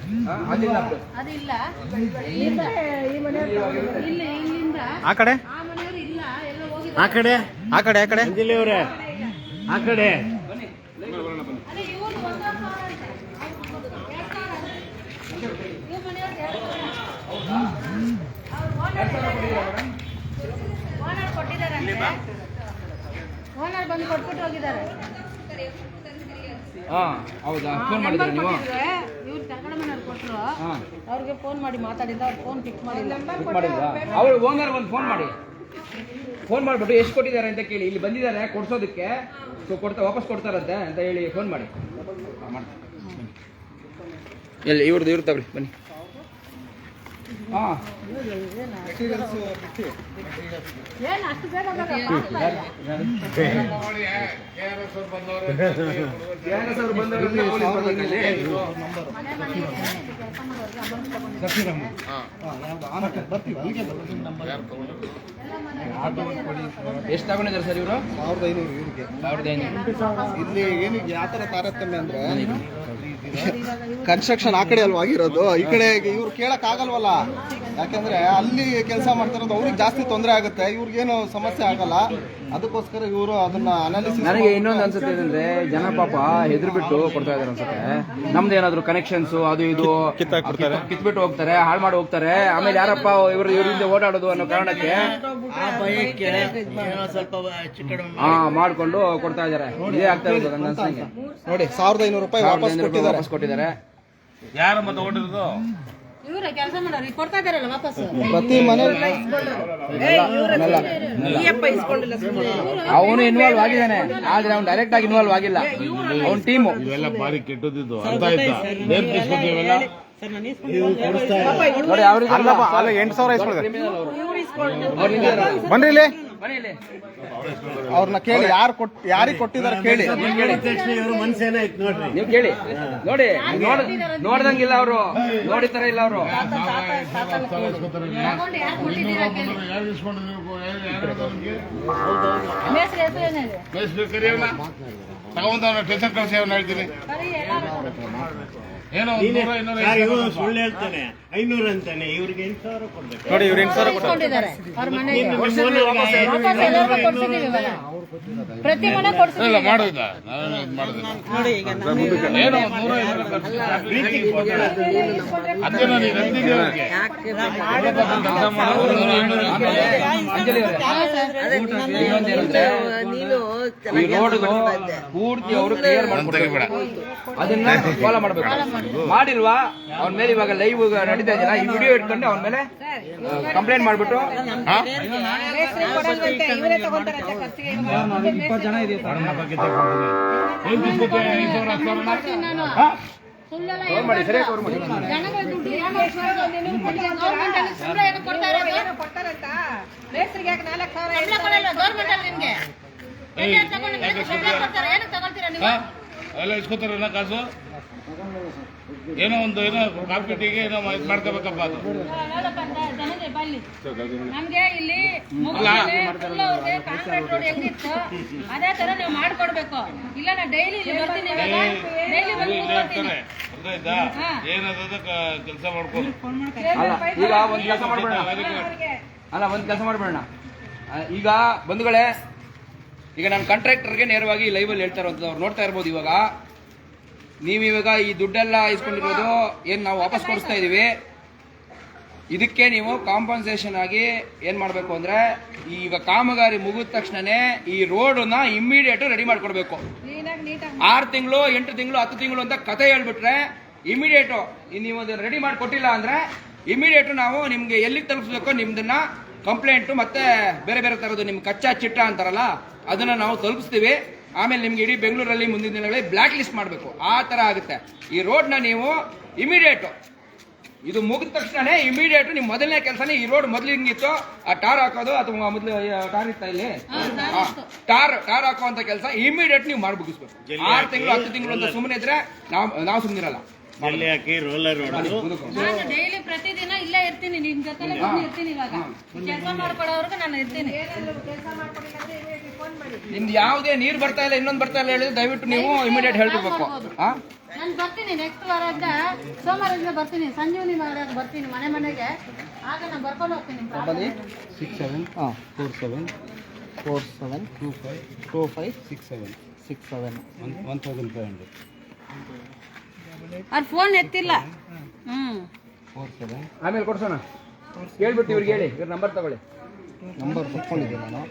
ಅದಿಲ್ಲ. ಇಲ್ಲಿಂದ ಆ ಕಡೆ ಆ ಮನೆಯವರು ಇಲ್ಲ, ಎಲ್ಲ ಹೋಗಿದ್ದಾರೆ. ಆ ಕಡೆ ಅಂಜಲಿ ಅವರೇ ಆ ಕಡೆ ಅದೇ ಇವ್ರು 1,000 ಅಂತೆ. 2,000 ಈ ಮನೆಯವ್ರದ್ದು 2,000 ಓನರ್ ಕೊಟ್ಟಿದ್ದಾರೆ. ಓನರ್ ಬಂದು ಕೊಟ್ಬಿಟ್ಟು ಹೋಗಿದ್ದಾರೆ. ಹೌದಾ? ಫೋನ್ ಮಾಡಿದ್ರೆ ನೀವು? ಇವ್ರು ಕರ್ಕಡ ಮನೆಯವ್ರು ಕೊಟ್ಟರು. ಅವ್ರಿಗೆ ಫೋನ್ ಮಾಡಿ ಮಾತಾಡಿದ್ದ. ಅವ್ರು ಫೋನ್ ಪಿಕ್ ಮಾಡಿಲ್ಲ. ಅವಳು ಓನರ್ ಒಂದು ಫೋನ್ ಮಾಡಿ. ಫೋನ್ ಮಾಡಿಬಿಟ್ಟು ಎಷ್ಟು ಕೊಟ್ಟಿದ್ದಾರೆ ಅಂತ ಕೇಳಿ, ಇಲ್ಲಿ ಬಂದಿದ್ದಾರೆ ಕೊಡ್ಸೋದಕ್ಕೆ, ಸೊ ವಾಪಸ್ ಕೊಡ್ತಾರಂತೆ ಅಂತ ಹೇಳಿ ಫೋನ್ ಮಾಡಿ. ಎಲ್ಲಿ ಇವ್ರದ್ದು ತಗೊಳ್ಳಿ ಬನ್ನಿ. ಹಾಂ ಏನು ಅಷ್ಟು ಬೇಗ ಎಷ್ಟು ತಗೊಂಡಿದ್ದಾರೆ ಸರ್ ಇವರು? 1500 ಇವ್ರಿಗೆ. 1500. ಇಲ್ಲಿ ಏನಿಗೆ ಯಾವ ಥರ ತಾರತಮ್ಯ ಅಂದ್ರೆ ಕನ್ಸ್ಟ್ರಕ್ಷನ್ ಆ ಕಡೆ ಅಲ್ವಾ ಆಗಿರೋದು, ಈ ಕಡೆ ಇವ್ರು ಕೇಳಕ್ ಆಗಲ್ವಲ್ಲ. ಯಾಕಂದ್ರೆ ಅಲ್ಲಿ ಕೆಲಸ ಮಾಡ್ತಿರೋದು ಅವ್ರಿಗೆ ಜಾಸ್ತಿ ತೊಂದರೆ ಆಗುತ್ತೆ, ಇವ್ರಿಗೇನು ಸಮಸ್ಯೆ ಆಗಲ್ಲ. ಅದಕ್ಕೋಸ್ಕರ ಇವರು ಅದನ್ನ ಅನಾಲಿಸಿಸ್. ನನಗೆ ಇನ್ನೊಂದು ಅನ್ಸುತ್ತೆ ಏನಂದ್ರೆ, ಜನ ಪಾಪ ಹೆದ್ರು ಬಿಟ್ಟು ಕೊಡ್ತಾ ಇದಾರೆ ಅನ್ಸುತ್ತೆ. ನಮ್ದು ಏನಾದ್ರು ಕನೆಕ್ಷನ್ಸ್ ಅದು ಇದು ಕಿತ್ಬಿಟ್ಟು ಹೋಗ್ತಾರೆ, ಹಾಳು ಮಾಡಿ ಹೋಗ್ತಾರೆ. ಆಮೇಲೆ ಯಾರಪ್ಪ ಇವರಿಂದ ಓಡಾಡೋದು ಅನ್ನೋ ಕಾರಣಕ್ಕೆ ಸ್ವಲ್ಪ ಮಾಡ್ಕೊಂಡು ಕೊಡ್ತಾ ಇದಾರೆ. ಇದೇ ಆಗ್ತಾ ಇರೋದು ನನ್ನ ಅನ್ಸಂಗೆ. ನೋಡಿ 1500 ರೂಪಾಯಿ ವಾಪಸ್ ಕೊಟ್ಟಿದ್ದಾರೆ. ಯಾರಮ್ಮ ತಗೊಂಡಿರೋದು? ಇವ್ರೆ ಕೆಲಸ ಮಾಡೋರು ಕೊಡ್ತಾ ಇದಾರಲ್ಲ ವಾಪಸ್. ಪ್ರತಿ ಮನೆ ಅವನು ಇನ್ವಾಲ್ವ್ ಆಗಿದ್ದಾನೆ, ಆದ್ರೆ ಅವ್ನು ಡೈರೆಕ್ಟ್ ಆಗಿ ಇನ್ವಾಲ್ವ್ ಆಗಿಲ್ಲ. ಅವ್ನ ಟೀಮು ಇವೆಲ್ಲ ಬಾರಿ ಕೆಟ್ಟದಿದ್ದು ಅರ್ಥ ಆಯ್ತಾ? ಇವೆಲ್ಲ ನೋಡಿ ಅವ್ರಿಗೆ ಅಲ್ಲಪ್ಪ, ಅಲ್ಲ 8000 ಇಸ್ಕೊಂಡಿದ್ದಾರೆ. ಬನ್ರಿ ಇಲ್ಲಿ, ಅವ್ರನ್ನ ಕೇಳಿ, ಯಾರಿಗೆ ಕೊಟ್ಟಿದ್ದಾರೆ ಕೇಳಿ. ಮನ್ಸೇನಾಯ್ತು ನೋಡ್ರಿ. ನೀವು ಕೇಳಿ ನೋಡಿ, ನೋಡ್ದಂಗಿಲ್ಲ ಅವರು, ನೋಡಿತಾರ ಇಲ್ಲ ಅವರು. ತಗೊಂಡು ಯಾರು ಕೊಟ್ಟಿದ್ದೀರಾ ಕೇಳಿ. ಮೇಸ್ತ್ರಿ ಹೆಸರು ಏನಿದೆ? ತಗೊಂಡ ಟೆನ್ಷನ್ ಕಳಿಸಿ ಅವ್ನು ಹೇಳ್ತೀನಿ. ಏನೋ ಇವ್ರು ಸುಳ್ಳು ಹೇಳ್ತಾನೆ, 500 ಅಂತಾನೆ, ಇವ್ರಿಗೆ 8000 ಕೊಡ್ಬೇಕು. ನೋಡಿ ಇವ್ರು 8000 ಕೊಟ್ಟಿದ್ದಾರೆ ಅವ್ರ ಮನೆಗೆ. ವಾಪಸ್ ಎಲ್ಲರಿಗೂ ಕೊಡ್ಸಿದ್ದೀವಿ ಇವಾಗ. ಪ್ರತಿ ಮನೆ ಕೊಡ್ಸಿದ್ದೀವಿ. ಮಾಡೋದ ಏನೋ 100 ಈ ರೋಡ್ದು ಪೂರ್ತಿ ಅವರು ಕ್ಲಿಯರ್ ಮಾಡ್ಕೊಡ್ಬೇಕು. ಅದನ್ನ ಫಾಲೋ ಮಾಡ್ಬೇಕು. ಮಾಡಿಲ್ವಾ ಅವನ ಮೇಲೆ ಇವಾಗ ಲೈವ್ ನಡೀತಾ ಇದೆಯಲ್ಲ, ಈ ವಿಡಿಯೋ ಇಟ್ಕೊಂಡು ಅವನ ಮೇಲೆ ಕಂಪ್ಲೇಂಟ್ ಮಾಡ್ಬಿಟ್ಟು 20 ಜನ ಇದೆ ಸರ್. ಫೋನ್ ಮಾಡಿ, ಸರಿಯಾಗಿ ಫೋನ್ ಮಾಡಿ. ಜನಗಳ ದುಡ್ಡು ಗೌರ್ಮೆಂಟ್ ಅಲ್ಲಿ ಸುಳ್ಳು ಏನು ಕೊಡ್ತಾ ಇರೋದು? ಮೇಸ್ತ್ರಿಗೆ ಯಾಕೆ 4000 ಕೊಡಲ್ಲ ಗೌರ್ಮೆಂಟ್ ಅಲ್ಲಿ ನಿಮ್ಗೆ? ಏನಕ್ಕೆ ತಗೊಳ್ತೀರಾ ನೀವು? ಎಲ್ಲ ಇಸ್ಕೊತಾರಲ್ಲ ಕಾಸು. ಏನೋ ಒಂದು ಕಾಂಪಿಟಿಗೆ ಏನೋ ಮಾಡ್ಕೋಬೇಕಪ್ಪ ಅದು. ನಮ್ಗೆ ಇಲ್ಲಿ ಕಾಂಕ್ರೀಟ್ ರೋಡ್ ಹೆಂಗಿತ್ತು ಅದೇ ತರ ನೀವು ಮಾಡ್ಕೊಡ್ಬೇಕು. ಇಲ್ಲ ನಾ ಡೈಲಿ ಇಲ್ಲಿ ಬರ್ತೀನಿ, ಡೈಲಿ ಬಂದು ಕೂತ್ಕೊಳ್ತೀನಿ. ಏನದ ಕೆಲಸ ಮಾಡ್ಕೊಂಡು ಈಗ ಒಂದ್ ಕೆಲಸ ಮಾಡ್ಬೇಡ, ಒಂದ್ ಕೆಲಸ ಮಾಡ್ಬೇಡ. ಈಗ ಬಂಧುಗಳೇ, ಈಗ ನಾನು ಕಾಂಟ್ರಾಕ್ಟರ್ಗೆ ನೇರವಾಗಿ ಲೈವಲ್ಲಿ ಹೇಳ್ತಾ ಇರೋದು ಅವ್ರು ನೋಡ್ತಾ ಇರ್ಬೋದು. ಇವಾಗ ನೀವಿವಾಗ ಈ ದುಡ್ಡೆಲ್ಲ ಇಸ್ಕೊಂಡಿರೋದು ಏನು ನಾವು ವಾಪಸ್ ಕೊಡಿಸ್ತಾ ಇದೀವಿ. ಇದಕ್ಕೆ ನೀವು ಕಾಂಪನ್ಸೇಷನ್ ಆಗಿ ಏನು ಮಾಡಬೇಕು ಅಂದರೆ, ಈಗ ಕಾಮಗಾರಿ ಮುಗಿದ ತಕ್ಷಣನೇ ಈ ರೋಡನ್ನ ಇಮ್ಮಿಡಿಯೇಟ್ ರೆಡಿ ಮಾಡಿಕೊಡ್ಬೇಕು. 6 ತಿಂಗಳು 8 ತಿಂಗಳು 10 ತಿಂಗಳು ಅಂತ ಕತೆ ಹೇಳ್ಬಿಟ್ರೆ ಇಮಿಡಿಯೇಟು ನೀವು ಅದನ್ನು ರೆಡಿ ಮಾಡಿ ಕೊಟ್ಟಿಲ್ಲ ಅಂದರೆ ಇಮಿಡಿಯೇಟು ನಾವು ನಿಮಗೆ ಎಲ್ಲಿಗೆ ತಲುಪಿಸ್ಬೇಕೋ ನಿಮ್ದನ್ನ ಕಂಪ್ಲೇಂಟು ಮತ್ತೆ ಬೇರೆ ಬೇರೆ ಥರದ್ದು ನಿಮ್ಮ ಕಚ್ಚಾ ಚಿಟ್ಟ ಅಂತಾರಲ್ಲ ಅದನ್ನು ನಾವು ತಲುಪಿಸ್ತೀವಿ. ಆಮೇಲೆ ನಿಮ್ಗೆ ಇಡೀ ಬೆಂಗಳೂರಲ್ಲಿ ಮುಂದಿನ ದಿನಗಳಲ್ಲಿ ಬ್ಲ್ಯಾಕ್ ಲಿಸ್ಟ್ ಮಾಡಬೇಕು. ಆ ಥರ ಆಗುತ್ತೆ. ಈ ರೋಡ್ನ ನೀವು ಇಮಿಡಿಯೇಟು ಇದು ಮುಗಿದ ತಕ್ಷಣ ಇಮಿಡಿಯೇಟ್ ನಿಮ್ಮ ಮೊದಲನೇ ಕೆಲಸನೇ ಈ ರೋಡ್ ಮೊದಲು ಹಿಂಗಿತ್ತು ಆ ಟಾರ್ ಹಾಕೋದು, ಅಥವಾ ಮೊದಲು ಟಾರ್ ಇತ್ತ ಇಲ್ಲಿ ಟಾರ್ ಹಾಕುವಂತ ಕೆಲಸ ಇಮಿಡಿಯೇಟ್ ನೀವು ಮಾಡಿ ಮುಗಿಸ್ಬೇಕು. 6 ತಿಂಗಳು 10 ತಿಂಗಳು ಅಂತ ಸುಮ್ಮನೆ ಇದ್ರೆ ನಾವು ಸುಮ್ಮನಿರಲ್ಲ. ನಾನು ಡೈಲಿ ಪ್ರತಿದಿನ ಇಲ್ಲೇ ಇರ್ತೀನಿ, ನಿಮ್ ಜೊತೆ ಬಂದು ಇರ್ತೀನಿ. ಇವಾಗ ಕೆಲಸ ಮಾಡ್ಕೊಡೋರ್ಗು ನಾನು ಇರ್ತೀನಿ. ನಿಮ್ದು ಯಾವುದೇ ನೀರು ಬರ್ತಾ ಇಲ್ಲ ಇನ್ನೊಂದು ಬರ್ತಾ ಇಲ್ಲ ಹೇಳಿದ್ರೆ ದಯವಿಟ್ಟು ನೀವು ಇಮಿಡಿಯೇಟ್ ಹೇಳ್ಕೊಬೇಕು. ನಾನು ಬರ್ತೀನಿ ನೆಕ್ಸ್ಟ್ ವಾರದಿಂದ, ಸೋಮವಾರದಿಂದ ಬರ್ತೀನಿ. ಸಂಜೀವನಿ ಮಾಡೋಕೆ ಬರ್ತೀನಿ ಮನೆ ಮನೆಗೆ. ಆಗ ನಾನು ಬರ್ಕೊಂಡು ಹೋಗ್ತೀನಿ. 1,500 ಅವ್ರ ಫೋನ್ ಎತ್ತಿಲ್ಲ. ಆಮೇಲೆ ಕೊಡ್ಸೋಣ, ಹೇಳ್ಬಿಟ್ಟು ಇವ್ರಿಗೆ ಹೇಳಿ, ಇವ್ರ ನಂಬರ್ ತಗೊಳ್ಳಿ. ನಂಬರ್ ಕೊಟ್ಕೊಂಡಿದ್ದೆ ನಾನು.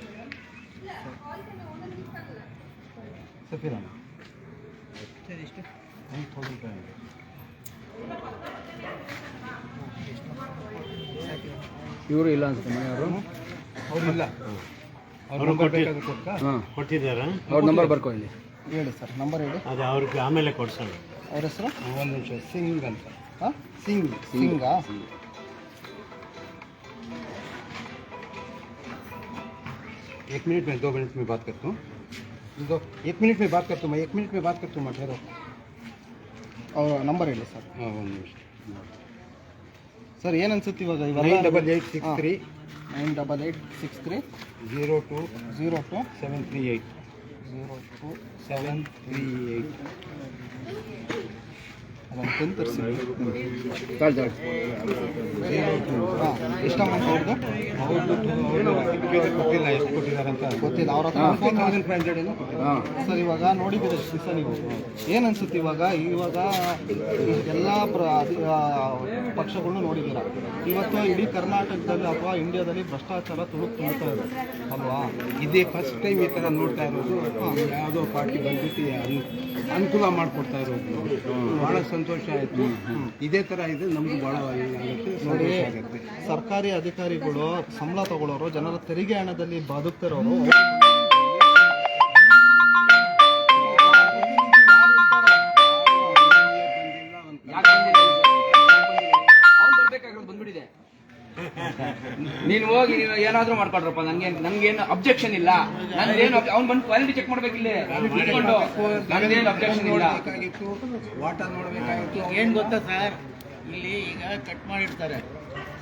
ಇವರು ಇಲ್ಲ ಅನ್ಸುತ್ತೆ ಮನೆಯವರು. ಅವ್ರಿಲ್ಲ. ಕೊಟ್ಟಿದ್ದಾರ ಅವ್ರ ನಂಬರ್ ಬರ್ಕೊಳ್ಳಿ. ಹೇಳಿ ಸರ್, ನಂಬರ್ ಹೇಳಿ. ಅದು ಅವ್ರಿಗೆ ಆಮೇಲೆ ಕೊಡ್ಸೋಣ. ಅವ್ರ ಹೆಸರು ಒಂದು ನಿಮಿಷ, ಸಿಂಗ್ ಅಂತ. ಹಾಂ, ಸಿಂಗಾ? एक मिनट में 2 मिनट में बात करता हूँ. 1 मिनट में बात करता हूँ. मैं 1 मिनट में बात करता हूँ. मैं ठहरो. ಅವ್ರ ನಂಬರ್ ಹೇಳಿ ಸರ್. हाँ, 1 मिनट. ಸರ್, ಏನು ಅನ್ಸುತ್ತೆ ಇವಾಗ? 98863 98863 02 02 738 02 738. ಅದನ್ನು ಪೆನ್ ತರಿಸಿ. ಹಾಂ, ಎಷ್ಟು ಅಮೌಂಟ್ ಅವ್ರದ್ದು? ಗೊತ್ತಿಲ್ಲ ಎಷ್ಟು ಕೊಟ್ಟಿದ್ದಾರೆ ಅಂತ. ಗೊತ್ತಿಲ್ಲ. ಅವ್ರ ಹತ್ರ 4500 ಏನೋ ಕೊಟ್ಟಿದ್ದಾರೆ. ಸರ್, ಇವಾಗ ನೋಡಿದ್ದೀರ ದಿವಸ ನೀವು, ಏನು ಅನ್ಸುತ್ತೆ ಇವಾಗ ಎಲ್ಲ ಪಕ್ಷಗಳನ್ನು ನೋಡಿದ್ದೀರ. ಇವತ್ತು ಇಡೀ ಕರ್ನಾಟಕದಲ್ಲಿ ಅಥವಾ ಇಂಡಿಯಾದಲ್ಲಿ ಭ್ರಷ್ಟಾಚಾರ ತುಳುಕ್ತಾ ಇದೆ ಅಲ್ವಾ? ಇದೇ ಫಸ್ಟ್ ಟೈಮ್ ಈ ಥರ ನೋಡ್ತಾ ಇರೋದು. ಯಾವುದೋ ಪಾರ್ಟಿ ಬಂದ್ಬಿಟ್ಟು ಅನುಕೂಲ ಮಾಡಿಕೊಡ್ತಾ ಇರೋದು ಭಾಳ ಸಂತೋಷ ಆಯಿತು. ಇದೇ ಥರ ಇದೆ, ನಮ್ಗೆ ಭಾಳ ನೋಡಿ, ಸರ್ಕಾರಿ ಅಧಿಕಾರಿಗಳು ಸಂಬಳ ತಗೊಳ್ಳೋರು, ಜನರ ತೆರಿಗೆ ಹಣದಲ್ಲಿ ಬದುಕ್ತಿರೋರು, ಬಂದ್ಬಿಟ್ಟಿದೆ. ನೀನು ಹೋಗಿ ನೀನು ಏನಾದ್ರೂ ಮಾಡ್ಕೊಡ್ರಪ್ಪ, ನನ್ಗೇನು ಅಬ್ಜೆಕ್ಷನ್ ಇಲ್ಲ. ನಂದೇನು ಅವ್ನು ಬಂದು ಕ್ವಾಲಿಟಿ ಚೆಕ್ ಮಾಡ್ಬೇಕಿಲ್ಲ, ನಂದೇನು ಅಬ್ಜೆಕ್ಷನ್ ಇಲ್ಲ. ವಾಟರ್ ನೋಡ್ಬೇಕಾಗಿತ್ತು. ಏನು ಗೊತ್ತಾ ಸರ್, ಇಲ್ಲಿ ಈಗ ಕಟ್ ಮಾಡಿರ್ತಾರೆ,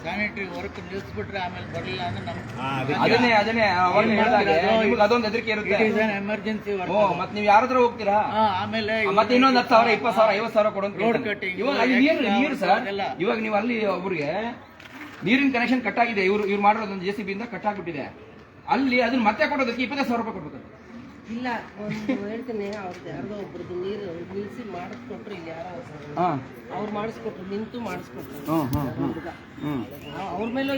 ಸ್ಯಾನಿಟರಿ ವರ್ಕ್ ನಿಲ್ಲಿಸ್ಬಿಟ್ರೆ ಆಮೇಲೆ ಬರಲಿಲ್ಲ ಅಂದ್ರೆ ಅದನ್ನೇ ಅವಾಗ ಹೇಳಿದಾಗ ನಿಮ್ಗೆ ಅದೊಂದು ಹೆದರಿಕೆ ಇರುತ್ತೆ. Emergency work. ಮತ್ತೆ ನೀವು ಯಾರ ಹತ್ರ ಹೋಗ್ತೀರಾ? ಆಮೇಲೆ ಮತ್ತೆ ಇನ್ನೊಂದು 10,000 20,000 50,000 ಕೊಡೋದು. ರೋಡ್ ಕಟ್ಟಿಂಗ್, ಇವಾಗ ಅಲ್ಲಿ ನೀರು ಸರ್, ಇವಾಗ ನೀವು ಅಲ್ಲಿ ಒಬ್ರಿಗೆ ನೀರಿನ ಕನೆಕ್ಷನ್ ಕಟ್ ಆಗಿದೆ, ಇವ್ರು ಮಾಡಿರೋದೊಂದು JCB ಇಂದ ಕಟ್ ಆಗ್ಬಿಟ್ಟಿದೆ. ಅಲ್ಲಿ ಅದನ್ನ ಮತ್ತೆ ಕೊಡೋದಕ್ಕೆ 25,000 ರೂಪಾಯಿ ಕೊಡ್ಬೇಕು. ಇಲ್ಲ, ಒಂದು ಹೇಳ್ತೀನಿ, ಅವ್ರದ್ದು ಯಾರ್ದೋ ಒಬ್ರದ್ದು ನೀರು ನಿಲ್ಲಿಸಿ ಮಾಡಿಸ್ಕೊಟ್ರು. ಇಲ್ಲಿ ಯಾರೋ ಅವ್ರು ಮಾಡಿಸ್ಕೊಟ್ರು, ನಿಂತು ಮಾಡಿಸ್ಕೊಟ್ರು. ಅವ್ರ ಮೇಲೂ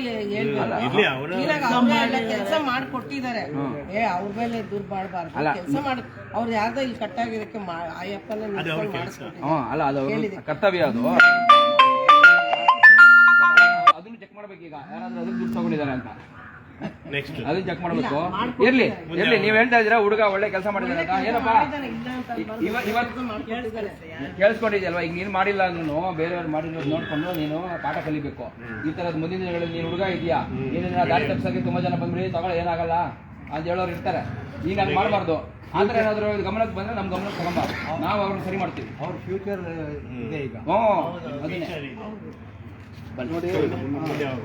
ಕೆಲಸ ಮಾಡಿಕೊಟ್ಟಿದ್ದಾರೆ. ಅವ್ರ ಮೇಲೆ ದೂರ ಮಾಡಬಾರ್ದು. ಕೆಲಸ ಮಾಡಿ ಅವ್ರು ಯಾರ್ದೋ ಇಲ್ಲಿ ಕಟ್ಟಾಗಿದ್ದಕ್ಕೆ ಆಯಪ್ಪನ ಮಾಡಿಸ್ಕೊಟ್ಟಿದ್ದಾರೆ. ಅಲ್ಲ, ಅದು ಕರ್ತವ್ಯ. ಅದನ್ನು ಚೆಕ್ ಮಾಡ್ಬೇಕು. ಈಗ ಯಾರಾದ್ರೂ ಅದನ್ನ ದುಡ್ಡು ತಗೊಂಡಿದ್ದಾರೆ ಅಂತ ಅದನ್ನ ಚೆಕ್ ಮಾಡ್ಬೇಕು. ಇರ್ಲಿ ನೀವ್ ಹೇಳ್ತಾ ಇದ್ದೀರಾ ಹುಡುಗ ಒಳ್ಳೆ ಕೆಲಸ ಮಾಡಿದಾರೆ ಅಂತ. ಏನಪ್ಪ ಕೇಳಿಸ್ಕೊಂಡಿದ್ಯಲ್ವಾ? ಈಗ ನೀನ್ ಮಾಡಿಲ್ಲ ಅಂದ್ರೂ ಬೇರೆಯವ್ರು ಮಾಡಿರೋದು ನೋಡ್ಕೊಂಡು ನೀನು ಪಾಠ ಕಲಿಬೇಕು. ಈ ತರದ ಮುಂದಿನ ದಿನಗಳಲ್ಲಿ ನೀನು ಹುಡುಗ ಇದೆಯಾ, ನೀನು ದಾರಿ ತಪ್ಪಿಸಕ್ಕೆ ತುಂಬಾ ಜನ ಬಂದ್ಬಿಡಿ ತಗೊಳ್ಳಿ ಏನಾಗಲ್ಲ ಅಂತ ಹೇಳೋರು ಇರ್ತಾರೆ. ಈಗ ನಾನು ಮಾಡಬಾರ್ದು. ಆದ್ರೆ ಏನಾದ್ರು ಗಮನಕ್ಕೆ ಬಂದ್ರೆ ನಮ್ ಗಮನಕ್ಕೆ ತಗೊಂಬಾರ್ದು, ನಾವು ಅವ್ರನ್ನ ಸರಿ ಮಾಡ್ತೀವಿ. ಅವ್ರ ಫ್ಯೂಚರ್ ಇದೆ ಈಗ. ಅದನ್ನೇ ನೋಡಿ.